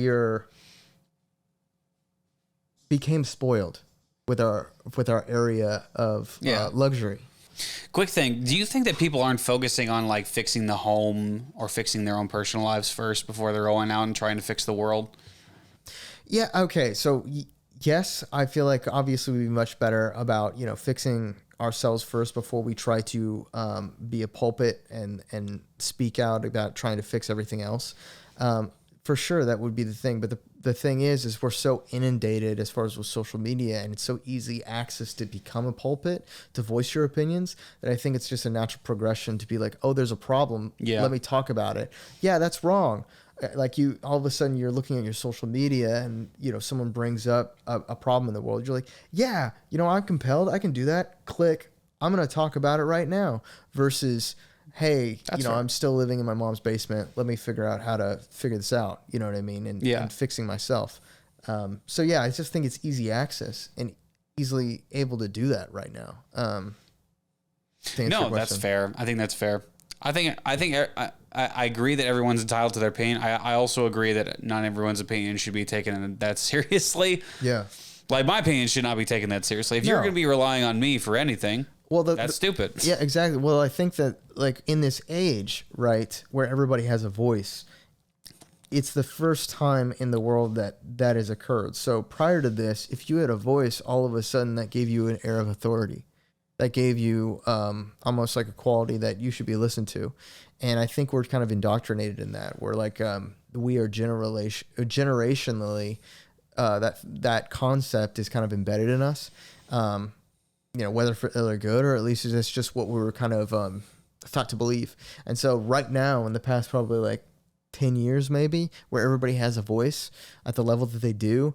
[SPEAKER 1] became spoiled with our area of luxury.
[SPEAKER 2] Quick thing. Do you think that people aren't focusing on like fixing the home or fixing their own personal lives first before they're going out and trying to fix the world?
[SPEAKER 1] Yeah. Okay. So yes, I feel like obviously we'd be much better about, fixing ourselves first before we try to be a pulpit and speak out about trying to fix everything else. For sure, that would be the thing. But the thing is we're so inundated as far as with social media, and it's so easy access to become a pulpit, to voice your opinions, that I think it's just a natural progression to be like, oh, there's a problem.
[SPEAKER 2] Yeah.
[SPEAKER 1] Let me talk about it. Yeah, that's wrong. Like all of a sudden you're looking at your social media and, someone brings up a problem in the world. You're like, yeah, I'm compelled. I can do that. Click. I'm going to talk about it right now versus, hey, right. I'm still living in my mom's basement. Let me figure out how to figure this out. You know what I mean? And fixing myself. So yeah, I just think it's easy access and easily able to do that right now.
[SPEAKER 2] No, that's fair. I think that's fair. I agree that everyone's entitled to their opinion. I also agree that not everyone's opinion should be taken that seriously.
[SPEAKER 1] Yeah.
[SPEAKER 2] Like my opinion should not be taken that seriously. If you're going to be relying on me for anything, that's stupid.
[SPEAKER 1] Yeah, exactly. Well, I think that like in this age, right, where everybody has a voice, it's the first time in the world that has occurred. So prior to this, if you had a voice, all of a sudden that gave you an air of authority. That gave you almost like a quality that you should be listened to. And I think we're kind of indoctrinated in that. We're like, we are generationally, that concept is kind of embedded in us, whether for ill or good, or at least it's just what we were kind of thought to believe. And so right now, in the past probably like 10 years maybe, where everybody has a voice at the level that they do,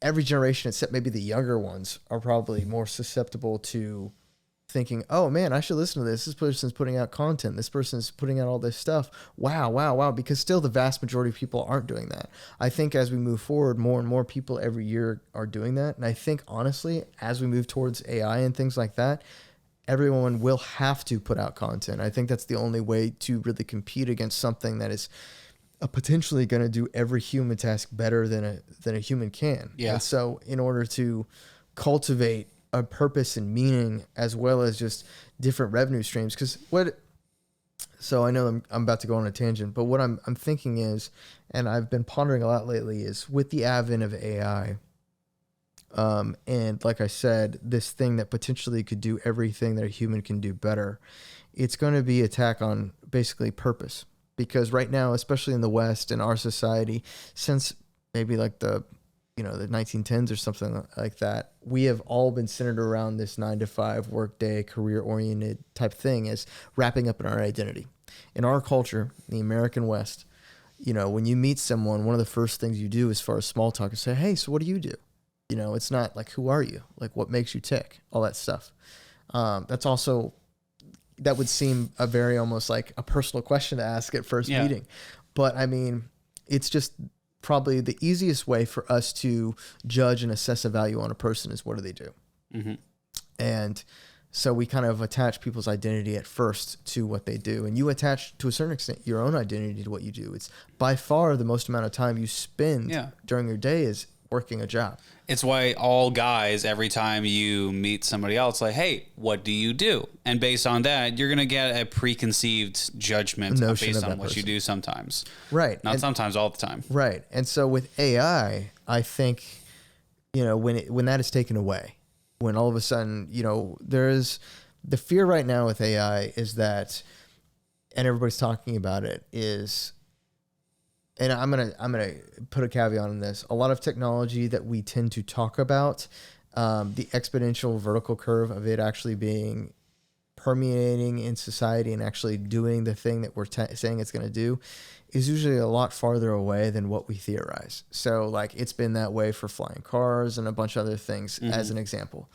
[SPEAKER 1] every generation, except maybe the younger ones, are probably more susceptible to thinking, oh man, I should listen to this. This person's putting out content. This person's putting out all this stuff. Wow. Because still the vast majority of people aren't doing that. I think as we move forward, more and more people every year are doing that. And I think honestly, as we move towards AI and things like that, everyone will have to put out content. I think that's the only way to really compete against something that is potentially going to do every human task better than a human can.
[SPEAKER 2] Yeah.
[SPEAKER 1] And so in order to cultivate a purpose and meaning as well as just different revenue streams, so I know I'm about to go on a tangent, but what I'm thinking is, and I've been pondering a lot lately, is with the advent of AI, and like I said, this thing that potentially could do everything that a human can do better, it's going to be attack on basically purpose. Because right now, especially in the West, in our society, since maybe like the 1910s or something like that, we have all been centered around this 9-to-5 workday, career-oriented type thing as wrapping up in our identity. In our culture, the American West, when you meet someone, one of the first things you do as far as small talk is say, hey, so what do you do? It's not like, who are you? Like, what makes you tick? All that stuff. That would seem a very almost like a personal question to ask at first meeting. But I mean, it's just probably the easiest way for us to judge and assess a value on a person is what do they do? Mm-hmm. And so we kind of attach people's identity at first to what they do. And you attach to a certain extent your own identity to what you do. It's by far the most amount of time you spend during your day is working a job.
[SPEAKER 2] It's why all guys, every time you meet somebody else, like, hey, what do you do? And based on that, you're going to get a preconceived judgment based on what you do sometimes.
[SPEAKER 1] Right.
[SPEAKER 2] Not sometimes, all the time.
[SPEAKER 1] Right. And so with AI, I think, when that is taken away, when all of a sudden, there's the fear right now with AI is that, and everybody's talking about it, is, and I'm gonna put a caveat on this. A lot of technology that we tend to talk about, the exponential vertical curve of it actually being permeating in society and actually doing the thing that we're saying it's going to do, is usually a lot farther away than what we theorize. So like it's been that way for flying cars and a bunch of other things as an example.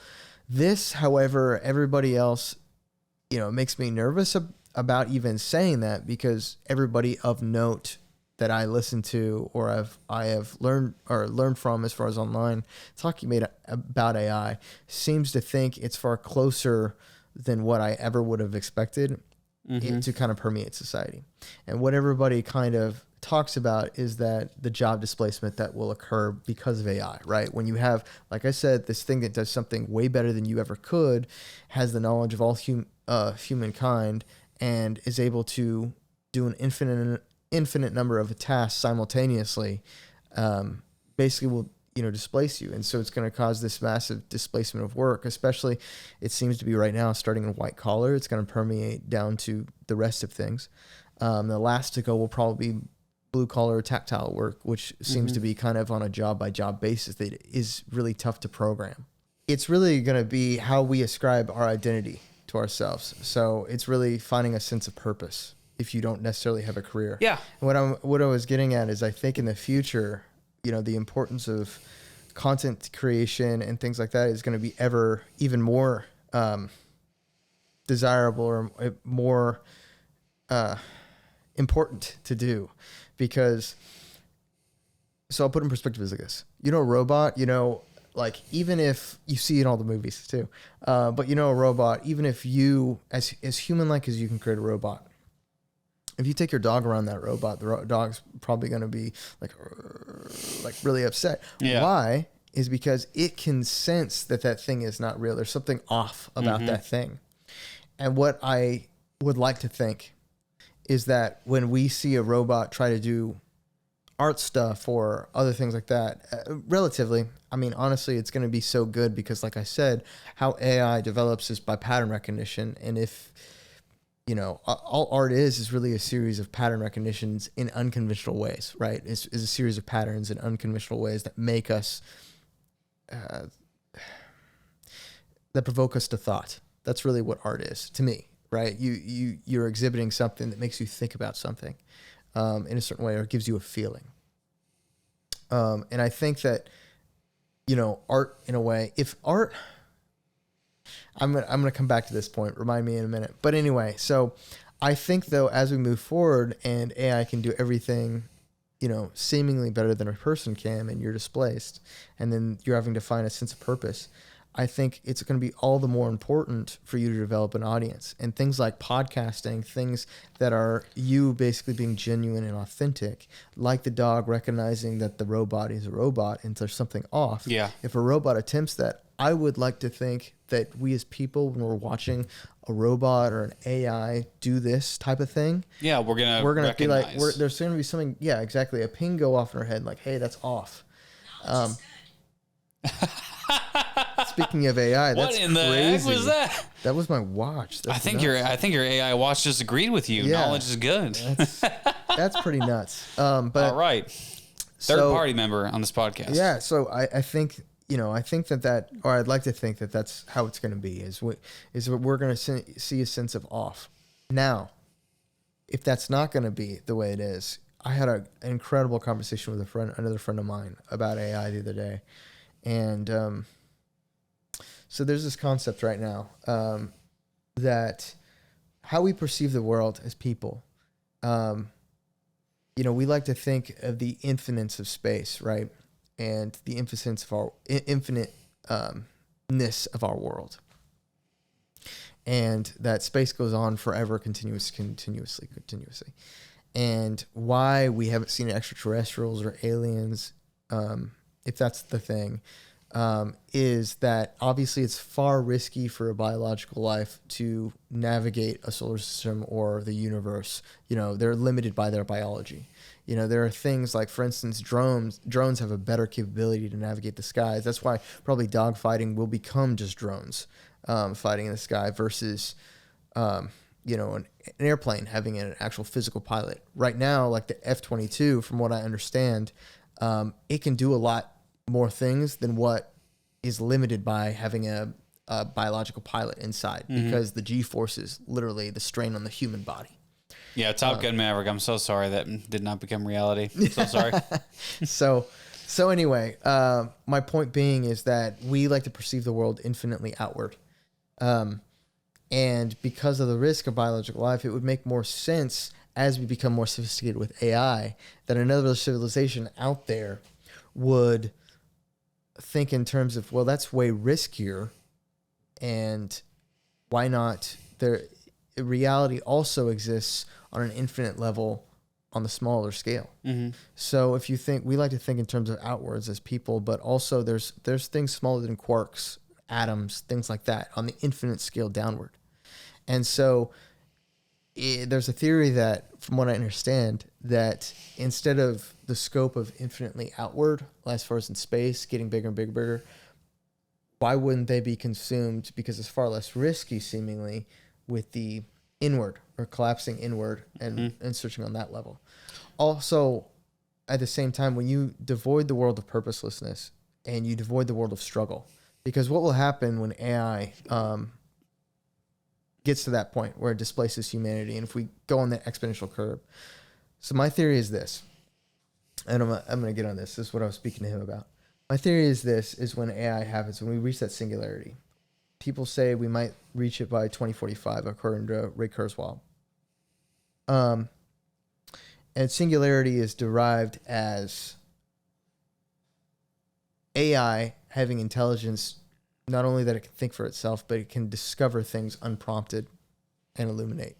[SPEAKER 1] This, however, everybody else, it makes me nervous about even saying that, because everybody of note that I listen to or I have learned from as far as online talking about AI seems to think it's far closer than what I ever would have expected it to kind of permeate society. And what everybody kind of talks about is that the job displacement that will occur because of AI, right? When you have, like I said, this thing that does something way better than you ever could, has the knowledge of all humankind, and is able to do an infinite number of tasks simultaneously, basically will displace you. And so it's going to cause this massive displacement of work, especially it seems to be right now starting in white collar. It's going to permeate down to the rest of things. The last to go will probably be blue collar tactile work, which seems to be kind of on a job by job basis that is really tough to program. It's really going to be how we ascribe our identity to ourselves. So it's really finding a sense of purpose if you don't necessarily have a career.
[SPEAKER 2] Yeah.
[SPEAKER 1] What I was getting at is, I think in the future, the importance of content creation and things like that is going to be even more desirable or more important to do, because, so I'll put in perspective as like this, a robot, like, even if you see in all the movies too, but a robot, even if you, as human-like as you can create a robot, if you take your dog around that robot, the dog's probably going to be like really upset. Yeah. Why? Is because it can sense that thing is not real. There's something off about that thing. And what I would like to think is that when we see a robot try to do art stuff or other things like that, relatively, I mean, honestly, it's going to be so good because, like I said, how AI develops is by pattern recognition. And if, all art is really a series of pattern recognitions in unconventional ways, right? It's a series of patterns in unconventional ways that make us, that provoke us to thought. That's really what art is to me, right? You're exhibiting something that makes you think about something in a certain way, or gives you a feeling. And I think that, art in a way, if art, I'm gonna come back to this point. Remind me in a minute. But anyway, so I think though, as we move forward and AI can do everything, seemingly better than a person can, and you're displaced, and then you're having to find a sense of purpose, I think it's going to be all the more important for you to develop an audience. And things like podcasting, things that are you basically being genuine and authentic, like the dog recognizing that the robot is a robot and there's something off. Yeah. If a robot attempts that, I would like to think that we as people, when we're watching a robot or an AI do this type of thing,
[SPEAKER 2] yeah, we're gonna
[SPEAKER 1] be like, there's going to be something, yeah, exactly, a ping go off in our head, like, hey, that's off. Speaking of AI, that's crazy. What in the heck was that? That was my watch.
[SPEAKER 2] That's I think your AI watch just agreed with you. Yeah, knowledge is good.
[SPEAKER 1] That's pretty nuts. But
[SPEAKER 2] all right, third party member on this podcast.
[SPEAKER 1] Yeah, so I think or I'd like to think that that's how it's going to be. Is we're going to see a sense of off. Now, if that's not going to be the way it is, I had an incredible conversation with another friend of mine about AI the other day, and so there's this concept right now that how we perceive the world as people. We like to think of the infiniteness of space, right? And the infiniteness of our infiniteness of our world. And that space goes on forever, continuously. And why we haven't seen extraterrestrials or aliens, if that's the thing, is that obviously it's far risky for a biological life to navigate a solar system or the universe. They're limited by their biology. There are things like, for instance, drones have a better capability to navigate the skies. That's why probably dogfighting will become just drones fighting in the sky versus, an airplane having an actual physical pilot. Right now, like the F-22, from what I understand, it can do a lot more things than what is limited by having a biological pilot inside, because the G-forces, literally the strain on the human body.
[SPEAKER 2] Yeah, Top Gun Maverick. I'm so sorry that did not become reality. So sorry.
[SPEAKER 1] So anyway, my point being is that we like to perceive the world infinitely outward. And because of the risk of biological life, it would make more sense as we become more sophisticated with AI that another civilization out there would think in terms of, well, that's way riskier, and why not? Reality also exists on an infinite level on the smaller scale. Mm-hmm. So if you think, we like to think in terms of outwards as people, but also there's things smaller than quarks, atoms, things like that on the infinite scale downward. And so there's a theory that, from what I understand, that instead of the scope of infinitely outward, as far as in space, getting bigger and bigger and bigger, why wouldn't they be consumed? Because it's far less risky, seemingly, with the inward or collapsing inward and searching on that level. Also, at the same time, when you devoid the world of purposelessness and you devoid the world of struggle, because what will happen when AI gets to that point where it displaces humanity, and if we go on that exponential curve. So my theory is this, and I'm going to get on this. This is what I was speaking to him about. My theory is this, is when AI happens, when we reach that singularity, people say we might reach it by 2045, according to Ray Kurzweil. And singularity is derived as AI having intelligence, not only that it can think for itself, but it can discover things unprompted and illuminate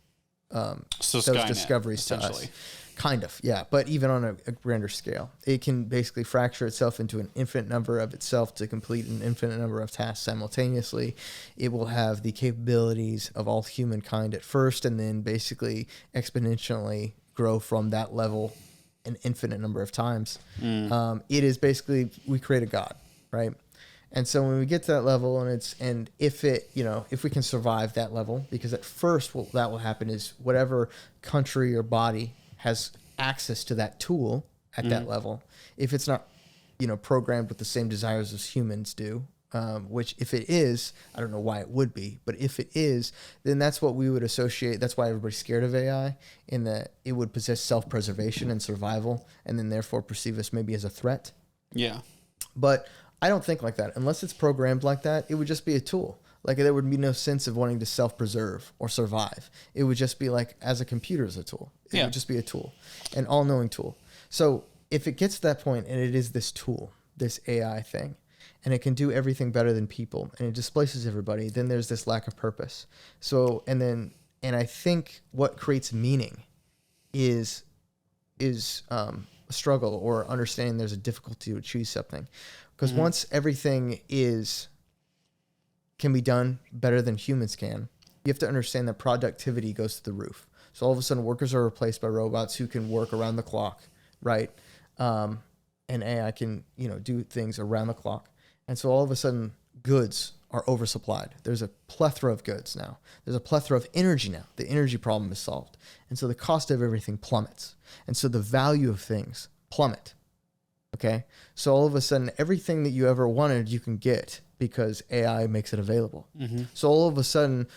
[SPEAKER 2] so
[SPEAKER 1] those
[SPEAKER 2] Skynet,
[SPEAKER 1] discoveries to us. Kind of, yeah. But even on a grander scale, it can basically fracture itself into an infinite number of itself to complete an infinite number of tasks simultaneously. It will have the capabilities of all humankind at first, and then basically exponentially grow from that level an infinite number of times. It is basically, we create a god, right? And so when we get to that level, and if we can survive that level, because at first what that will happen is whatever country or body has access to that tool at that level, if it's not, programmed with the same desires as humans do, which if it is, I don't know why it would be, but if it is, then that's what we would associate. That's why everybody's scared of AI, in that it would possess self-preservation and survival, and then therefore perceive us maybe as a threat. Yeah. But I don't think like that. Unless it's programmed like that, it would just be a tool. Like, there would be no sense of wanting to self-preserve or survive. It would just be like, as a computer is a tool. It would just be a tool, an all-knowing tool. So if it gets to that point and it is this tool, this AI thing, and it can do everything better than people, and it displaces everybody, then there's this lack of purpose. So, and I think what creates meaning is a struggle, or understanding there's a difficulty to achieve something. Because once everything can be done better than humans can, you have to understand that productivity goes to the roof. So all of a sudden, workers are replaced by robots who can work around the clock, right? And AI can, do things around the clock. And so all of a sudden, goods are oversupplied. There's a plethora of goods now. There's a plethora of energy now. The energy problem is solved. And so the cost of everything plummets. And so the value of things plummet. Okay? So all of a sudden, everything that you ever wanted, you can get because AI makes it available. So all of a sudden,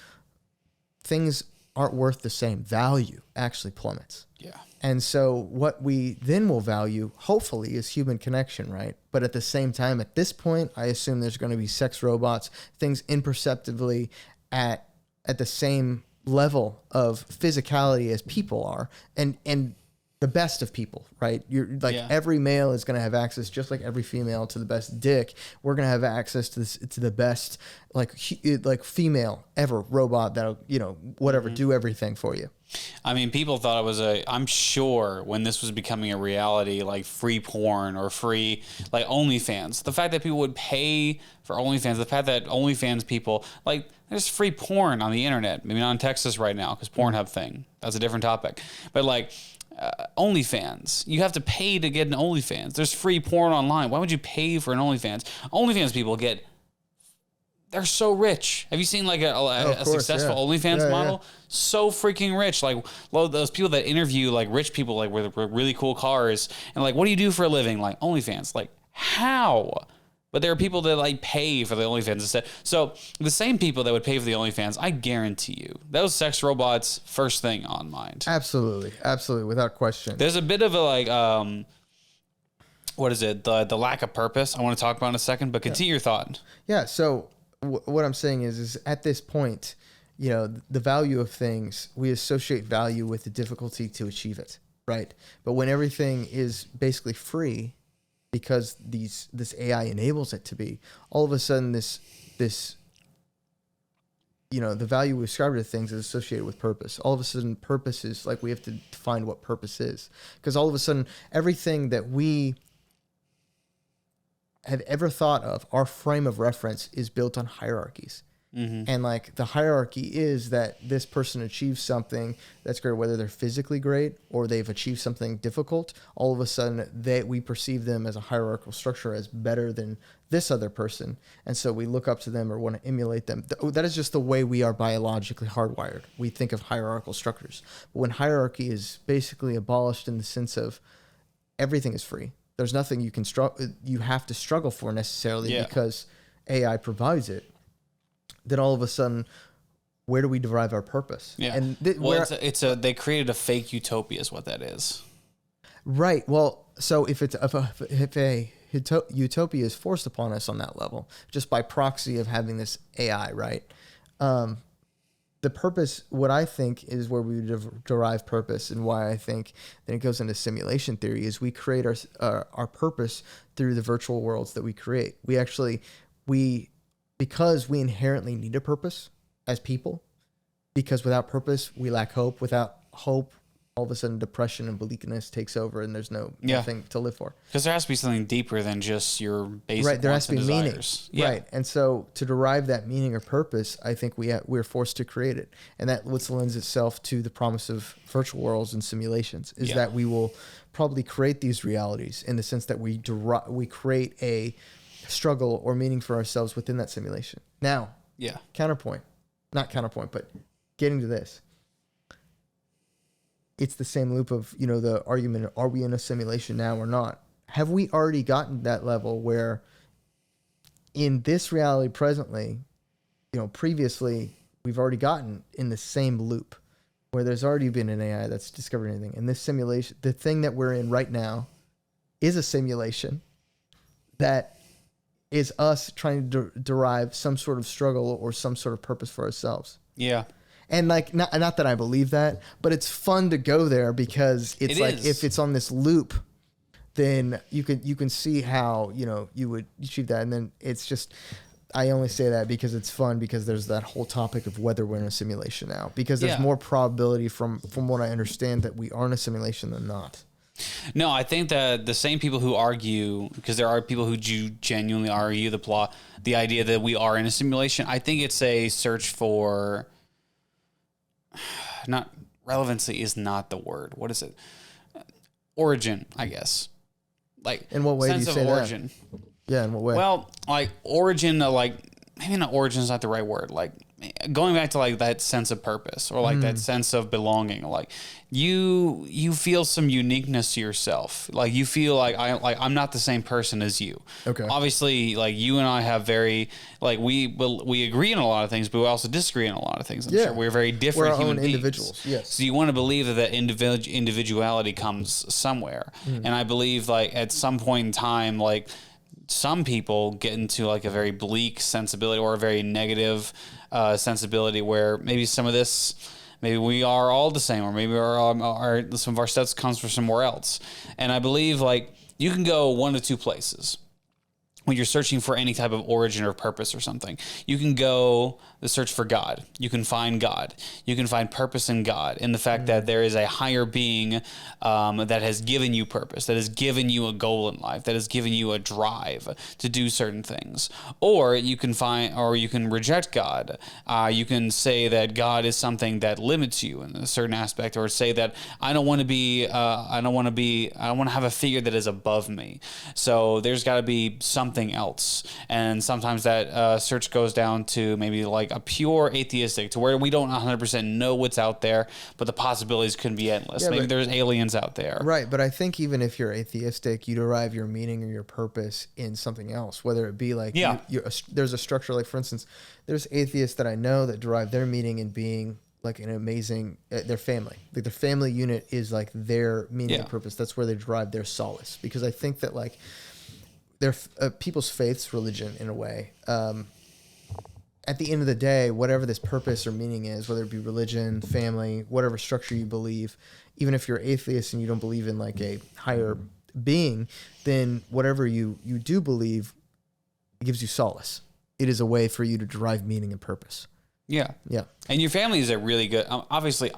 [SPEAKER 1] things aren't worth the same. Value actually plummets. Yeah. And so what we then will value, hopefully, is human connection, right? But at the same time, at this point, I assume there's going to be sex robots, things imperceptibly at the same level of physicality as people are, and the best of people, right? You're like, every male is going to have access, just like every female, to the best dick. We're going to have access to the best, like female ever robot that'll, whatever, do everything for you.
[SPEAKER 2] I mean, people thought it was I'm sure when this was becoming a reality, like free porn or free, like OnlyFans, the fact that people would pay for OnlyFans, the fact that OnlyFans people, like, there's free porn on the internet. Maybe not in Texas right now because Pornhub thing. That's a different topic. But like, OnlyFans, you have to pay to get an OnlyFans. There's free porn online. Why would you pay for an OnlyFans? OnlyFans people they're so rich. Have you seen like a successful OnlyFans model? Yeah. So freaking rich. Like, those people that interview like rich people, like with really cool cars, and like, what do you do for a living? Like, OnlyFans. Like, how? But there are people that like pay for the OnlyFans instead. So the same people that would pay for the OnlyFans, I guarantee you, those sex robots, first thing on mind.
[SPEAKER 1] Absolutely, without question.
[SPEAKER 2] There's a bit of a like, what is it? The lack of purpose. I want to talk about in a second, but continue your thought.
[SPEAKER 1] Yeah. So what I'm saying is at this point, the value of things, we associate value with the difficulty to achieve it, right? But when everything is basically free, because this AI enables it to be, all of a sudden this the value we ascribe to things is associated with purpose. All of a sudden, purpose is like we have to define what purpose is, because all of a sudden, everything that we have ever thought of, our frame of reference is built on hierarchies. Mm-hmm. And like the hierarchy is that this person achieves something that's great, whether they're physically great or they've achieved something difficult. All of a sudden, we perceive them as a hierarchical structure as better than this other person, and so we look up to them or want to emulate them. That is just the way we are biologically hardwired. We think of hierarchical structures. But when hierarchy is basically abolished in the sense of everything is free, there's nothing you have to struggle for necessarily because AI provides it. Then all of a sudden, where do we derive our purpose?
[SPEAKER 2] Yeah.
[SPEAKER 1] And
[SPEAKER 2] they created a fake utopia is what that is.
[SPEAKER 1] Right. Well, so if a utopia is forced upon us on that level, just by proxy of having this AI, right? The purpose, what I think is where we derive purpose, and why I think then it goes into simulation theory, is we create our purpose through the virtual worlds that we create. Because we inherently need a purpose as people, because without purpose, we lack hope. Without hope, all of a sudden depression and bleakness takes over and there's nothing to live for.
[SPEAKER 2] Because there has to be something deeper than just your basic
[SPEAKER 1] right, there has
[SPEAKER 2] wants
[SPEAKER 1] to be
[SPEAKER 2] and
[SPEAKER 1] meaning.
[SPEAKER 2] desires. Yeah.
[SPEAKER 1] Right. And so to derive that meaning or purpose, I think we're forced to create it. And that lends itself to the promise of virtual worlds and simulations, is that we will probably create these realities in the sense that we create a struggle or meaning for ourselves within that simulation. Now, not counterpoint, but getting to this, it's the same loop of, the argument, are we in a simulation now or not? Have we already gotten that level where in this reality presently, previously we've already gotten in the same loop where there's already been an AI that's discovered anything. And this simulation, the thing that we're in right now is a simulation that is us trying to derive some sort of struggle or some sort of purpose for ourselves.
[SPEAKER 2] Yeah. And
[SPEAKER 1] like, not that I believe that, but it's fun to go there because it's if it's on this loop, then you can see how, you would achieve that. And then it's just, I only say that because it's fun, because there's that whole topic of whether we're in a simulation now, because there's more probability from what I understand that we are in a simulation than not.
[SPEAKER 2] No, I think that the same people who argue, because there are people who genuinely argue the idea that we are in a simulation, I think it's a search for, not relevancy is not the word. What is it? Origin, I guess. Like,
[SPEAKER 1] in what way do you say origin? That? Yeah, in what way?
[SPEAKER 2] Well, like origin, maybe not origin is not the right word. Like going back to like that sense of purpose or like that sense of belonging. Like you feel some uniqueness to yourself. Like you feel like I'm not the same person as you.
[SPEAKER 1] Okay.
[SPEAKER 2] Obviously, like you and I have very we agree in a lot of things, but we also disagree in a lot of things. I'm sure we're very different.
[SPEAKER 1] We're our
[SPEAKER 2] human
[SPEAKER 1] own
[SPEAKER 2] beings.
[SPEAKER 1] individuals. Yes.
[SPEAKER 2] So you want to believe that individuality comes somewhere, and I believe like at some point in time, like some people get into like a very bleak sensibility or a very negative sensibility where maybe some of this, maybe we are all the same, or maybe some of our stuff comes from somewhere else. And I believe like you can go one of two places when you're searching for any type of origin or purpose or something. You can go the search for God. You can find God. You can find purpose in God, in the fact that there is a higher being that has given you purpose, that has given you a goal in life, that has given you a drive to do certain things. Or you can reject God. You can say that God is something that limits you in a certain aspect, or say that I don't want to have a figure that is above me. So there's got to be something else. And sometimes that search goes down to maybe like a pure atheistic, to where we don't 100% know what's out there, but the possibilities could be endless. Yeah, maybe there's aliens out there.
[SPEAKER 1] Right, but I think even if you're atheistic, you derive your meaning or your purpose in something else, whether it be like there's a structure, like for instance, there's atheists that I know that derive their meaning in being like an amazing, their family. Like their family unit is like their meaning and purpose. That's where they derive their solace. Because I think that like, they're people's faith's religion in a way, at the end of the day, whatever this purpose or meaning is, whether it be religion, family, whatever structure you believe, even if you're atheist and you don't believe in like a higher being, then whatever you do believe, it gives you solace. It is a way for you to derive meaning and purpose.
[SPEAKER 2] Yeah.
[SPEAKER 1] Yeah.
[SPEAKER 2] And your family is a really good, obviously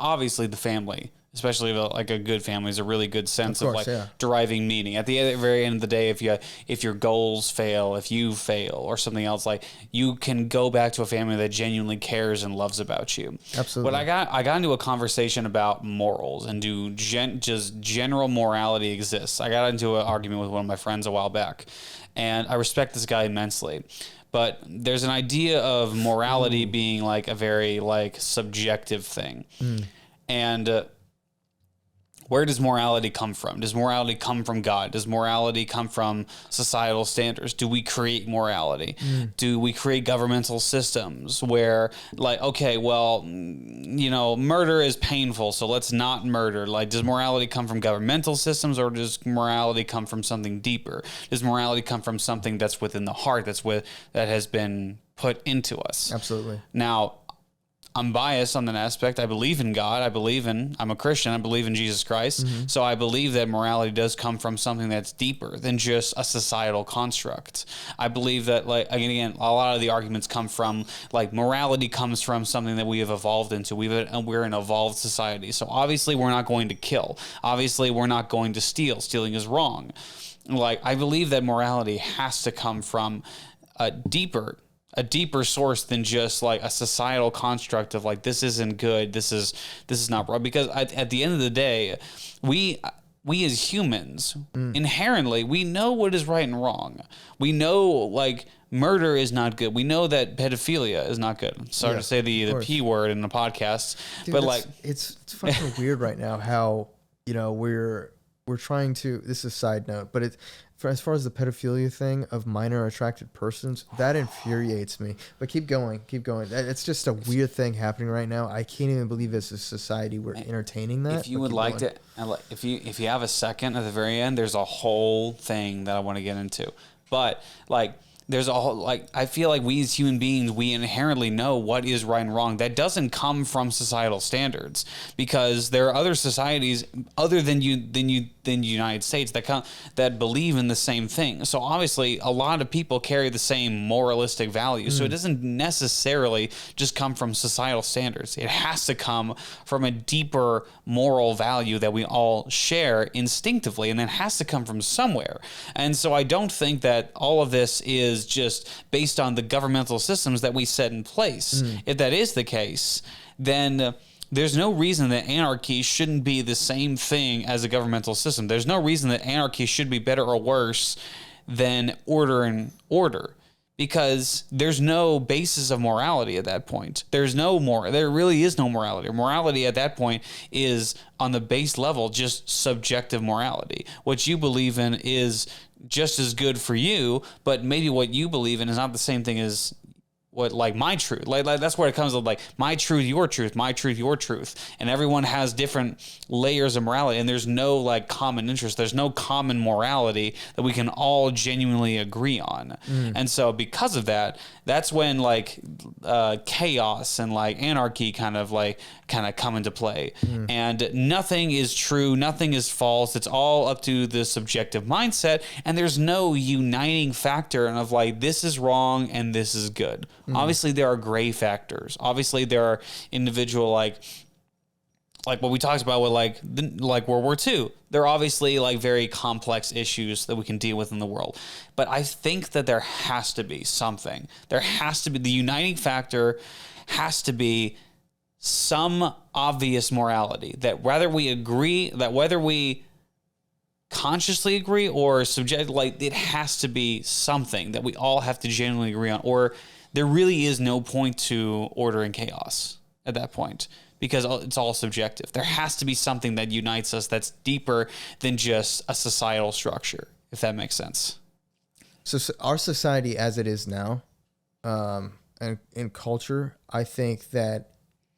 [SPEAKER 2] the family, especially like a good family, is a really good sense of deriving meaning. At the very end of the day, if your goals fail, if you fail or something else, like you can go back to a family that genuinely cares and loves about you.
[SPEAKER 1] Absolutely.
[SPEAKER 2] But I got into a conversation about morals and do just general morality exists. I got into an argument with one of my friends a while back, and I respect this guy immensely. But there's an idea of morality being like a very like subjective thing. And where does morality come from? Does morality come from God? Does morality come from societal standards? Do we create morality? Do we create governmental systems where like, okay, well, you know, murder is painful, so let's not murder. Like, does morality come from governmental systems, or does morality come from something deeper? Does morality come from something that's within the heart, that has been put into us?
[SPEAKER 1] Absolutely.
[SPEAKER 2] Now, I'm biased on that aspect. I believe in God. I'm a Christian. I believe in Jesus Christ. So I believe that morality does come from something that's deeper than just a societal construct. I believe that, like, again, a lot of the arguments come from, like, morality comes from something that we have evolved into. We're an evolved society. So obviously we're not going to kill. Obviously we're not going to steal. Stealing is wrong. Like, I believe that morality has to come from a deeper source than just like a societal construct of like, this isn't good, this is not right. Because at the end of the day, we as humans, inherently, we know what is right and wrong. We know like murder is not good. We know that pedophilia is not good. Sorry to say the P word in the podcast. Dude, but like
[SPEAKER 1] it's fucking weird right now how, you know, we're trying to, this is a side note, but as far as the pedophilia thing of minor attracted persons, that infuriates me. But keep going. It's just a weird thing happening right now. I can't even believe as a society we're entertaining that.
[SPEAKER 2] If you would like to, if you have a second at the very end, there's a whole thing that I want to get into. But like, there's a whole, like, I feel like we as human beings, we inherently know what is right and wrong. That doesn't come from societal standards, because there are other societies other than the United States that believe in the same thing. So obviously a lot of people carry the same moralistic values. So it doesn't necessarily just come from societal standards. It has to come from a deeper moral value that we all share instinctively, and it has to come from somewhere. And so I don't think that all of this is just based on the governmental systems that we set in place. If that is the case, then there's no reason that anarchy shouldn't be the same thing as a governmental system. There's no reason that anarchy should be better or worse than order, because there's no basis of morality at that point. There really is no morality. Morality at that point is on the base level just subjective morality. What you believe in is just as good for you, but maybe what you believe in is not the same thing as what, like, my truth. Like that's where it comes to, like, my truth, your truth, my truth, your truth. And everyone has different layers of morality, and there's no like common interest. There's no common morality that we can all genuinely agree on. And so because of that, that's when like chaos and like anarchy kind of come into play. And nothing is true, nothing is false. It's all up to the subjective mindset, and there's no uniting factor of like, this is wrong and this is good. Obviously there are gray factors. Obviously there are individual like what we talked about with like World War II. There are obviously like very complex issues that we can deal with in the world. But I think that there has to be something. There has to be, the uniting factor has to be some obvious morality, that whether we consciously agree or subject, like, it has to be something that we all have to genuinely agree on, or there really is no point to order and chaos at that point, because it's all subjective. There has to be something that unites us that's deeper than just a societal structure, if that makes sense.
[SPEAKER 1] So our society as it is now, and in culture, I think that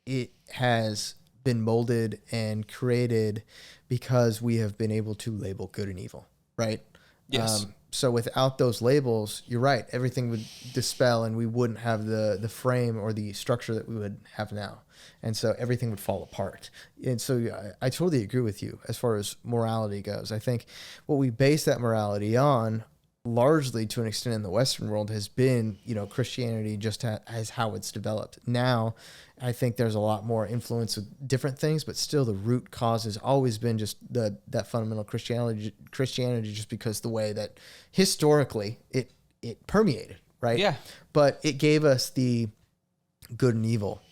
[SPEAKER 1] it has been molded and created because we have been able to label good and evil, right?
[SPEAKER 2] Yes.
[SPEAKER 1] So without those labels, you're right, everything would dispel and we wouldn't have the frame or the structure that we would have now. And so everything would fall apart. And so I totally agree with you as far as morality goes. I think what we base that morality on, largely to an extent in the Western world, has been, Christianity, just as how it's developed. Now, I think there's a lot more influence of different things, but still the root cause has always been just that fundamental Christianity, just because the way that historically it permeated, right?
[SPEAKER 2] Yeah.
[SPEAKER 1] But it gave us the good and evil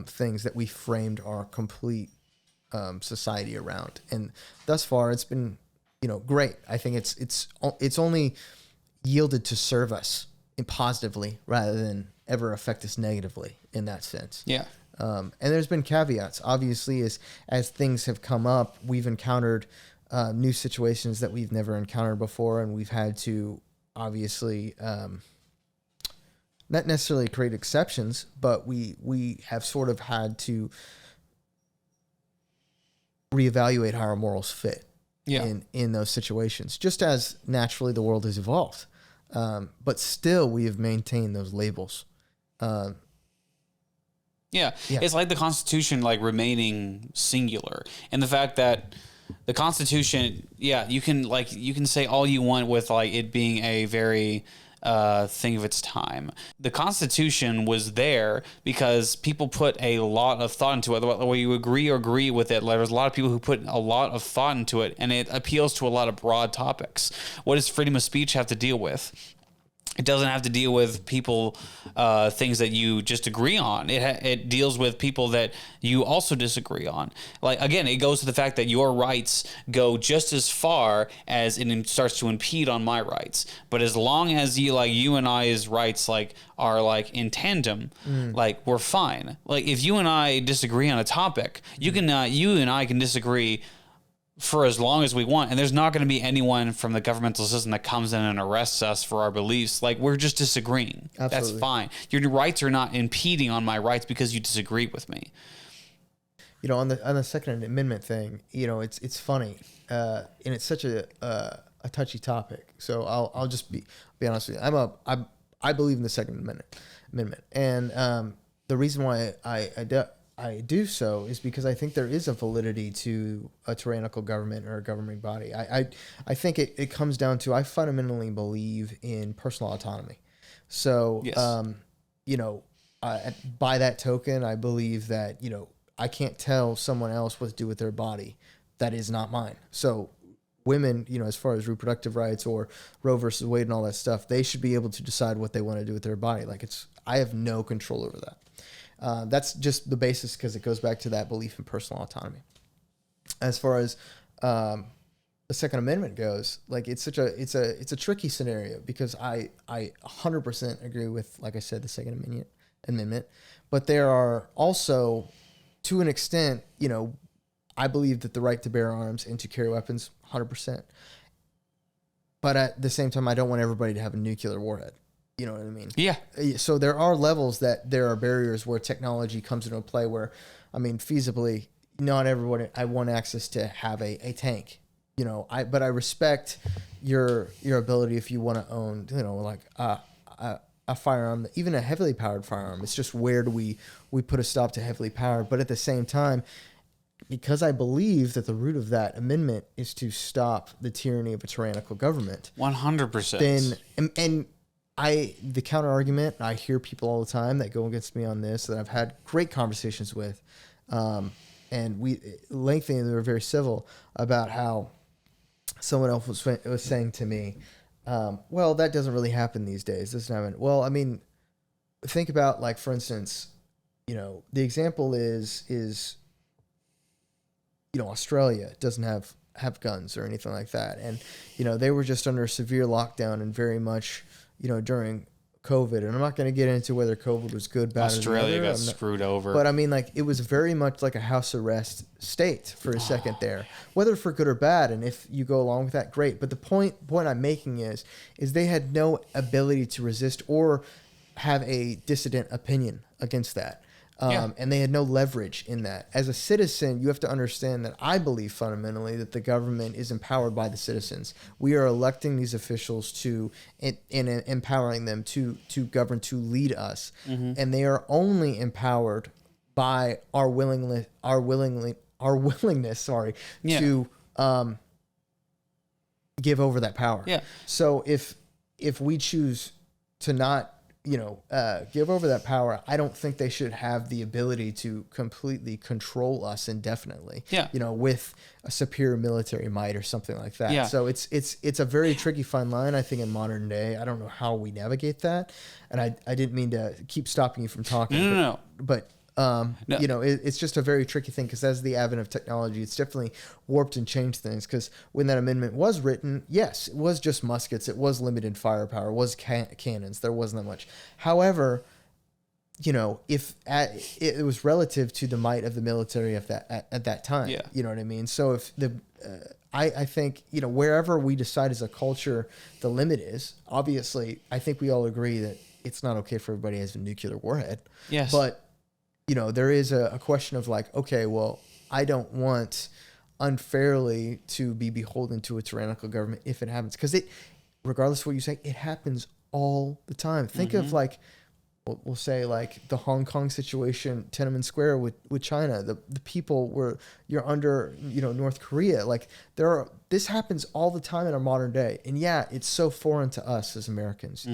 [SPEAKER 1] things that we framed our complete society around. And thus far, it's been great. I think it's only yielded to serve us positively rather than ever affect us negatively in that sense.
[SPEAKER 2] Yeah.
[SPEAKER 1] And there's been caveats. Obviously, as things have come up, we've encountered new situations that we've never encountered before, and we've had to obviously not necessarily create exceptions, but we have sort of had to reevaluate how our morals fit.
[SPEAKER 2] Yeah.
[SPEAKER 1] In those situations, just as naturally the world has evolved. But still, we have maintained those labels.
[SPEAKER 2] Yeah. It's like the Constitution, like, remaining singular. And the fact that the Constitution, you can say all you want with, like, it being a very thing of its time. The Constitution was there because people put a lot of thought into it. Whether you agree or agree with it, there's a lot of people who put a lot of thought into it, and it appeals to a lot of broad topics. What does freedom of speech have to deal with? It doesn't have to deal with people, things that you just agree on. It deals with people that you also disagree on. Like, again, it goes to the fact that your rights go just as far as it starts to impede on my rights. But as long as you and I's rights are in tandem, we're fine. Like, if you and I disagree on a topic, you and I can disagree for as long as we want, and there's not going to be anyone from the governmental system that comes in and arrests us for our beliefs. Like, we're just disagreeing. Absolutely. That's fine. Your rights are not impeding on my rights because you disagree with me.
[SPEAKER 1] On the Second Amendment thing, it's funny, and it's such a touchy topic. So I'll just be honest with you. I believe in the Second Amendment, and the reason why I do so is because I think there is a validity to a tyrannical government or a governing body. I think it comes down to, I fundamentally believe in personal autonomy. So, yes. By that token, I believe that, I can't tell someone else what to do with their body. That is not mine. So women, as far as reproductive rights or Roe versus Wade and all that stuff, they should be able to decide what they want to do with their body. I have no control over that. That's just the basis, because it goes back to that belief in personal autonomy. As far as the Second Amendment goes, it's a tricky scenario, because I 100% agree with, like I said, the Second Amendment, but there are also, to an extent, I believe that the right to bear arms and to carry weapons, 100%. But at the same time, I don't want everybody to have a nuclear warhead. You know what I mean?
[SPEAKER 2] Yeah.
[SPEAKER 1] So there are levels that there are barriers where technology comes into play where, feasibly, not everyone, I want access to have a tank, but I respect your ability if you want to own, a firearm, even a heavily powered firearm. It's just, where do we put a stop to heavily powered? But at the same time, because I believe that the root of that amendment is to stop the tyranny of a tyrannical government.
[SPEAKER 2] 100%.
[SPEAKER 1] And the counter argument, I hear people all the time that go against me on this, that I've had great conversations with, and we lengthy, and they were very civil, about how someone else was saying to me, well, that doesn't really happen these days. This doesn't happen. Well, think about, for instance, the example is Australia doesn't have guns or anything like that, and they were just under a severe lockdown, and very much during COVID, and I'm not going to get into whether COVID was good, bad,
[SPEAKER 2] Australia got screwed over.
[SPEAKER 1] But it was very much like a house arrest state for a second there, whether for good or bad. And if you go along with that, great. But the point I'm making is they had no ability to resist or have a dissident opinion against that. And they had no leverage in that. As a citizen, you have to understand that I believe fundamentally that the government is empowered by the citizens. We are electing these officials to and empowering them to govern, to lead us, and they are only empowered by our willingness. To give over that power.
[SPEAKER 2] Yeah.
[SPEAKER 1] So if we choose to not, give over that power, I don't think they should have the ability to completely control us indefinitely.
[SPEAKER 2] Yeah.
[SPEAKER 1] With a superior military might or something like that.
[SPEAKER 2] Yeah.
[SPEAKER 1] So it's a very tricky fine line, I think, in modern day. I don't know how we navigate that. And I didn't mean to keep stopping you from talking.
[SPEAKER 2] No.
[SPEAKER 1] But it's just a very tricky thing, because as the advent of technology, it's definitely warped and changed things. Because when that amendment was written, yes, it was just muskets. It was limited firepower. It was cannons. There wasn't that much. However, if it was relative to the might of the military at that time.
[SPEAKER 2] Yeah.
[SPEAKER 1] You know what I mean? So if I think, wherever we decide as a culture the limit is, obviously, I think we all agree that it's not okay for everybody to have a nuclear warhead.
[SPEAKER 2] Yes.
[SPEAKER 1] But there is a question of like, okay, well, I don't want unfairly to be beholden to a tyrannical government if it happens. Because regardless of what you say, it happens all the time. Think of like, we'll say like the Hong Kong situation, Tiananmen Square with China, the people were, you're under, North Korea. Like this happens all the time in our modern day. And yeah, it's so foreign to us as Americans.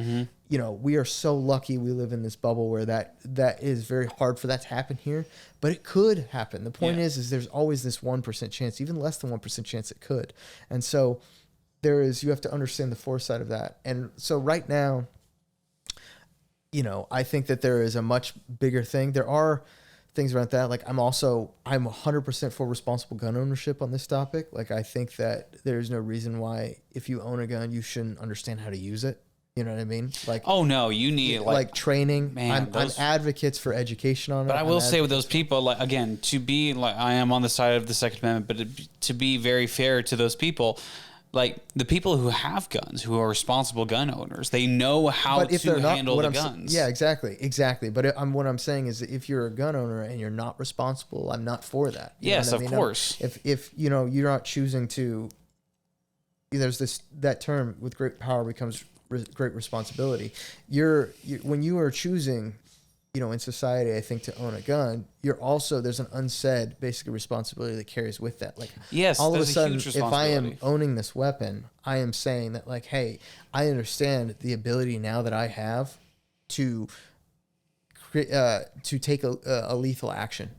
[SPEAKER 1] We are so lucky we live in this bubble where that is very hard for that to happen here, but it could happen. The point is there's always this 1% chance, even less than 1% chance it could. And so you have to understand the foresight of that. And so right now, I think that there is a much bigger thing. There are things around that. Like I'm 100% for responsible gun ownership on this topic. Like I think that there's no reason why if you own a gun, you shouldn't understand how to use it. You know what I mean? Like,
[SPEAKER 2] oh no, you need
[SPEAKER 1] like training.
[SPEAKER 2] Man,
[SPEAKER 1] I'm advocates for education on it.
[SPEAKER 2] But I will say with those people, like again, to be like, I am on the side of the Second Amendment, but to be very fair to those people, like the people who have guns, who are responsible gun owners, they know how to handle the guns.
[SPEAKER 1] Yeah, exactly. But what I'm saying is that if you're a gun owner and you're not responsible, I'm not for that.
[SPEAKER 2] Yes, of course.
[SPEAKER 1] If you're not choosing to, there's that term, with great power becomes great responsibility. When you are choosing, in society, I think, to own a gun, there's an unsaid basically responsibility that carries with that. Like,
[SPEAKER 2] yes,
[SPEAKER 1] all of a sudden, if I am owning this weapon, I am saying that, like, hey, I understand the ability now that I have to take a lethal action.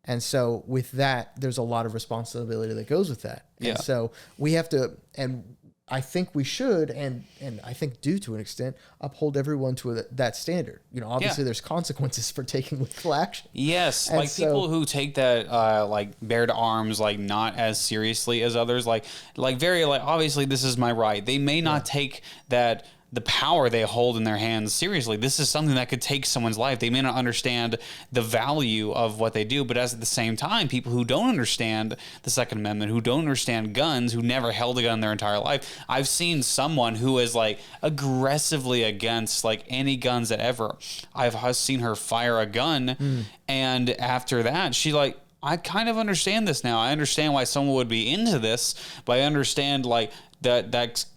[SPEAKER 1] And so with that, there's a lot of responsibility that goes with that.
[SPEAKER 2] Yeah.
[SPEAKER 1] And so we have to, and I think we should, and I think do to an extent, uphold everyone to that standard. Obviously there's consequences for taking lethal action.
[SPEAKER 2] Yes, and like people who take that like bear to arms like not as seriously as others, like very like obviously this is my right. They may not take that the power they hold in their hands seriously. This is something that could take someone's life. They may not understand the value of what they do, but at the same time, people who don't understand the Second Amendment, who don't understand guns, who never held a gun their entire life. I've seen someone who is like aggressively against like any guns that ever. I've seen her fire a gun, and after that, she like, I kind of understand this now. I understand why someone would be into this, but I understand like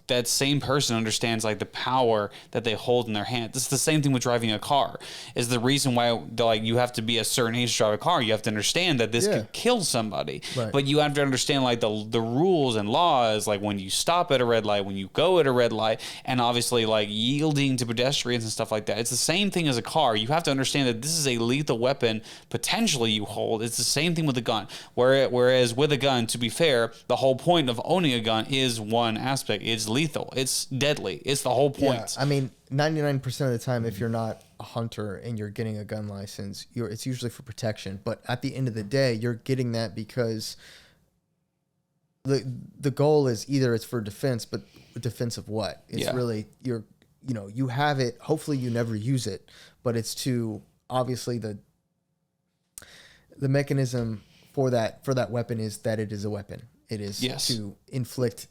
[SPEAKER 2] that same person understands like the power that they hold in their hand. It's the same thing with driving a car. Is the reason why like you have to be a certain age to drive a car. You have to understand that this could kill somebody. Right. But you have to understand like the rules and laws, like when you stop at a red light, when you go at a red light, and obviously like yielding to pedestrians and stuff like that. It's the same thing as a car. You have to understand that this is a lethal weapon potentially you hold. It's the same thing with a gun. Whereas with a gun, to be fair, the whole point of owning a gun is one aspect. It's lethal. It's deadly. It's the whole point.
[SPEAKER 1] Yeah, I mean, 99% of the time, if you're not a hunter and you're getting a gun license, it's usually for protection. But at the end of the day, you're getting that because the goal is either it's for defense, but defense of what? It's really you have it. Hopefully, you never use it, but it's to obviously the mechanism for that weapon is that it is a weapon. It is to inflict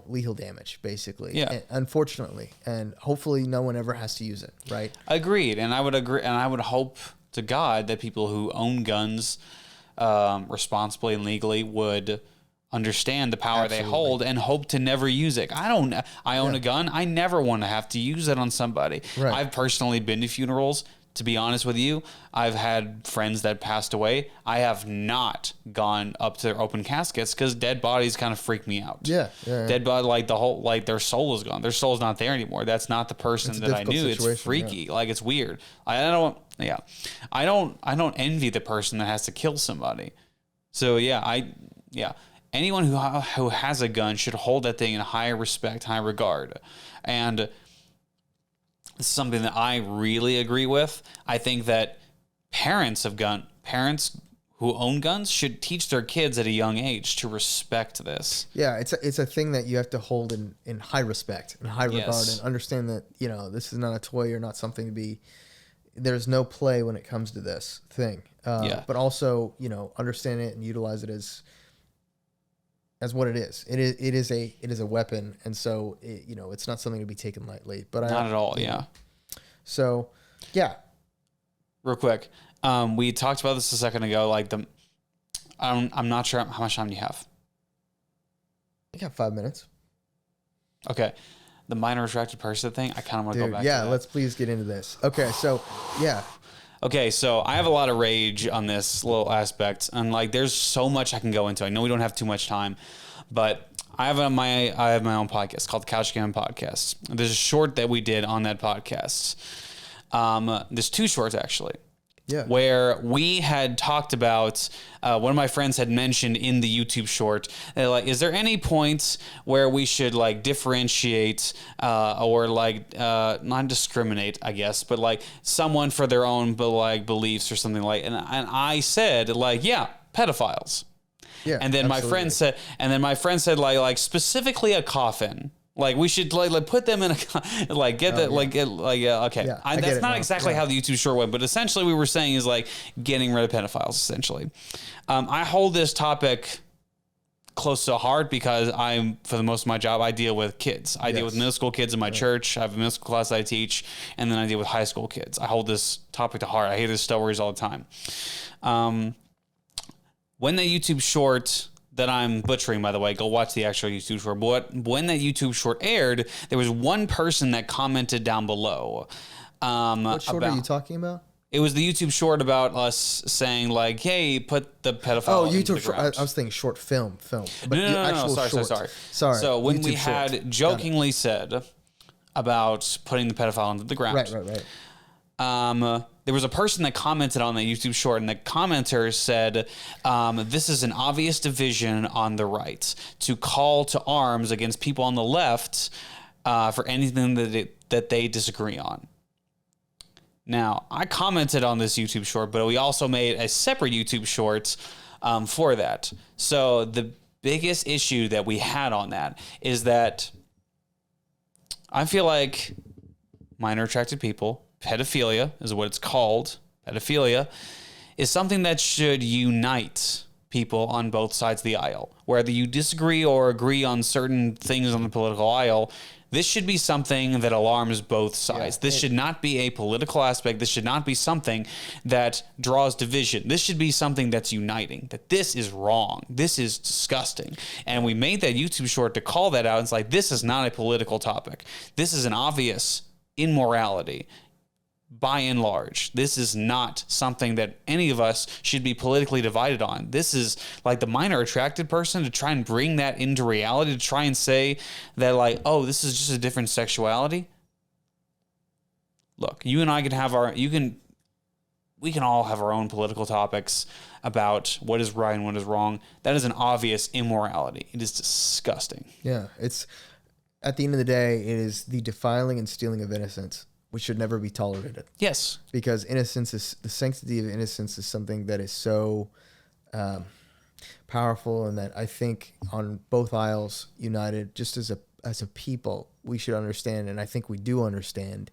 [SPEAKER 1] lethal damage, basically.
[SPEAKER 2] Yeah.
[SPEAKER 1] And unfortunately, and hopefully no one ever has to use it, right?
[SPEAKER 2] Agreed. And I would agree. And I would hope to God that people who own guns responsibly and legally would understand the power they hold and hope to never use it. I own a gun. I never want to have to use it on somebody. Right. I've personally been to funerals. To be honest with you, I've had friends that passed away. I have not gone up to their open caskets because dead bodies kind of freak me out. Yeah. Dead body, like the whole, like their soul is gone. Their soul's not there anymore. That's not the person that I knew. It's freaky. Like it's weird. I don't envy the person that has to kill somebody. So anyone who has a gun should hold that thing in high respect, high regard. And this is something that I really agree with. I think that parents who own guns should teach their kids at a young age to respect this.
[SPEAKER 1] Yeah, it's a thing that you have to hold in high respect and high regard, and understand that, this is not a toy or not something to be, there's no play when it comes to this thing. But also, understand it and utilize it as what it is. It is a weapon, and so it's not something to be taken lightly. But
[SPEAKER 2] not at all. Yeah.
[SPEAKER 1] So, yeah.
[SPEAKER 2] Real quick, we talked about this a second ago. Like I'm not sure how much time do you have.
[SPEAKER 1] I got 5 minutes.
[SPEAKER 2] Okay, the minor attracted person thing. I kind of want to go back.
[SPEAKER 1] Yeah,
[SPEAKER 2] to that.
[SPEAKER 1] Let's please get into this. Okay, so yeah.
[SPEAKER 2] Okay, so I have a lot of rage on this little aspect, and like, there's so much I can go into. I know we don't have too much time, but I have my own podcast called the Couch Game Podcast. There's a short that we did on that podcast. There's 2 shorts actually. Yeah. Where we had talked about, one of my friends had mentioned in the YouTube short, like, is there any points where we should like differentiate or like not discriminate, I guess, but like someone for their own beliefs or something like, and I said like, yeah, pedophiles. Yeah. And then absolutely. my friend said like specifically a coffin. Like we should like put them in a like get that okay. Yeah, that's not exactly how the YouTube short went, but essentially we were saying is like getting rid of pedophiles. Essentially, I hold this topic close to heart because for the most of my job I deal with kids. I deal with middle school kids in my church. I have a middle school class I teach, and then I deal with high school kids. I hold this topic to heart. I hear these stories all the time. When the YouTube short that I'm butchering, by the way, go watch the actual YouTube short. But when that YouTube short aired, there was one person that commented down below.
[SPEAKER 1] What short are you talking about?
[SPEAKER 2] It was the YouTube short about us saying like, "Hey, put the pedophile." Oh, YouTube short.
[SPEAKER 1] I was thinking short film.
[SPEAKER 2] But no. Sorry. So when we had jokingly said about putting the pedophile into the ground, right. There was a person that commented on the YouTube short, and the commenter said, this is an obvious division on the right to call to arms against people on the left for anything that they disagree on. Now, I commented on this YouTube short, but we also made a separate YouTube short for that. So the biggest issue that we had on that is that I feel like minor attracted people, pedophilia is what it's called. Pedophilia is something that should unite people on both sides of the aisle. Whether you disagree or agree on certain things on the political aisle, this should be something that alarms both sides. This should not be a political aspect. This should not be something that draws division. This should be something that's uniting, that this is wrong. This is disgusting. And we made that YouTube short to call that out. It's like, this is not a political topic. This is an obvious immorality. By and large, this is not something that any of us should be politically divided on. This is like the minor attracted person to try and bring that into reality, to try and say that like, oh, this is just a different sexuality. Look, you and I can have we can all have our own political topics about what is right and what is wrong. That is an obvious immorality. It is disgusting.
[SPEAKER 1] Yeah, it's at the end of the day, it is the defiling and stealing of innocence, which should never be tolerated. Yes. Because the sanctity of innocence is something that is so powerful, and that I think on both aisles united, just as a people, we should understand, and I think we do understand,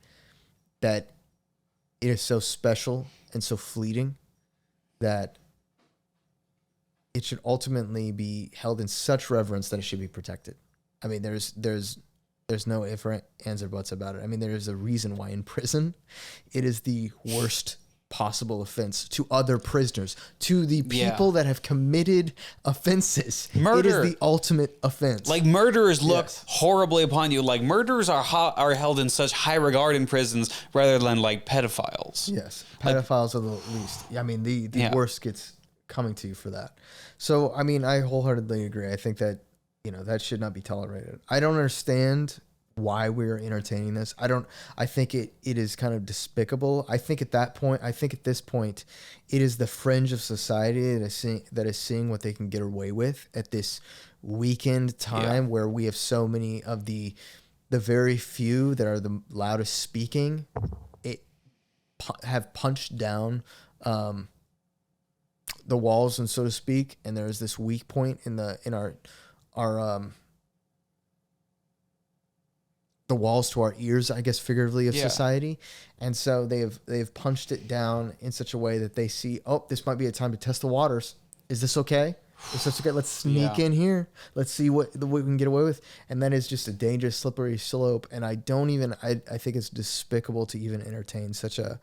[SPEAKER 1] that it is so special and so fleeting that it should ultimately be held in such reverence that it should be protected. I mean, there's no ifs, ands, or buts about it. I mean, there is a reason why in prison it is the worst possible offense to other prisoners, to the people that have committed offenses.
[SPEAKER 2] Murder.
[SPEAKER 1] It is the ultimate offense.
[SPEAKER 2] Like, murderers look horribly upon you. Like, murderers are held in such high regard in prisons rather than like pedophiles.
[SPEAKER 1] Yes, pedophiles are the least. I mean, the worst gets coming to you for that. So, I mean, I wholeheartedly agree. I think that, that should not be tolerated. I don't understand why we're entertaining this. I think it is kind of despicable. I think at this point, it is the fringe of society that is seeing what they can get away with at this weekend time where we have so many of the very few that are the loudest speaking, have punched down the walls, and so to speak, and there's this weak point in our the walls to our ears, I guess, figuratively, of society. And so they've punched it down in such a way that they see, this might be a time to test the waters. Is this okay? Is this okay? Let's sneak in here. Let's see what we can get away with. And that is just a dangerous, slippery slope. And I think it's despicable to even entertain such a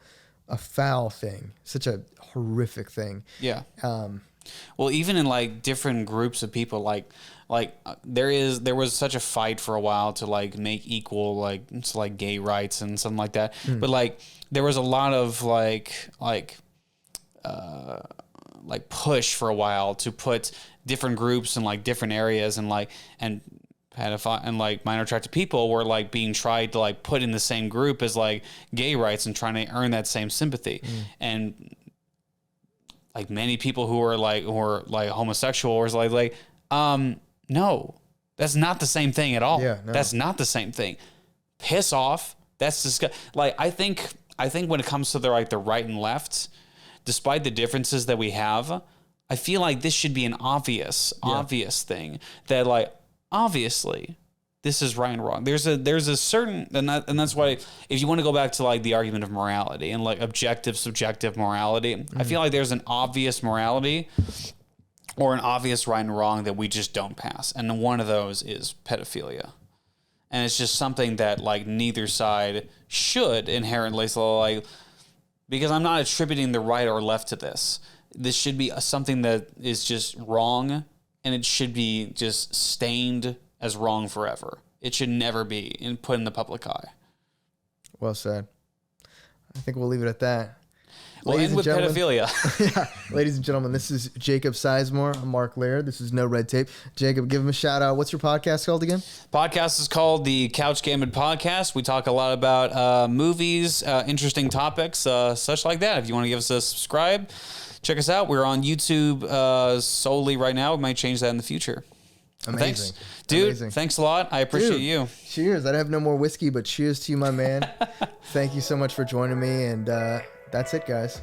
[SPEAKER 1] foul thing, such a horrific thing.
[SPEAKER 2] Yeah. Well, even in like different groups of people, like there was such a fight for a while to like make equal like gay rights and something like that. But like there was a lot of like push for a while to put different groups in like different areas, and pedophile and like minor attracted people were like being tried to like put in the same group as like gay rights and trying to earn that same sympathy. And like many people who are homosexual was like, no, that's not the same thing at all. Yeah, no. That's not the same thing. Piss off. That's disgusting. Like, I think when it comes to the right and left, despite the differences that we have, I feel like this should be an obvious thing that like, obviously this is right and wrong. There's a certain, and that's why if you want to go back to like the argument of morality and like objective, subjective morality, I feel like there's an obvious morality or an obvious right and wrong that we just don't pass. And one of those is pedophilia. And it's just something that like neither side should inherently, so like, because I'm not attributing the right or left to this. This should be something that is just wrong, and it should be just stained as wrong forever. It should never be put in the public eye. Well said. I think we'll leave it at that. We'll end with pedophilia. Ladies and gentlemen, this is Jacob Sizemore. I'm Mark Laird. This is No Red Tape. Jacob, give him a shout out. What's your podcast called again? Podcast is called the Couch Gamut Podcast. We talk a lot about movies, interesting topics, such like that. If you want to give us a subscribe, check us out. We're on YouTube solely right now. We might change that in the future. Amazing. Thanks. Dude, amazing. Thanks a lot. I appreciate you. Cheers. I have no more whiskey, but cheers to you, my man. Thank you so much for joining me, and that's it, guys.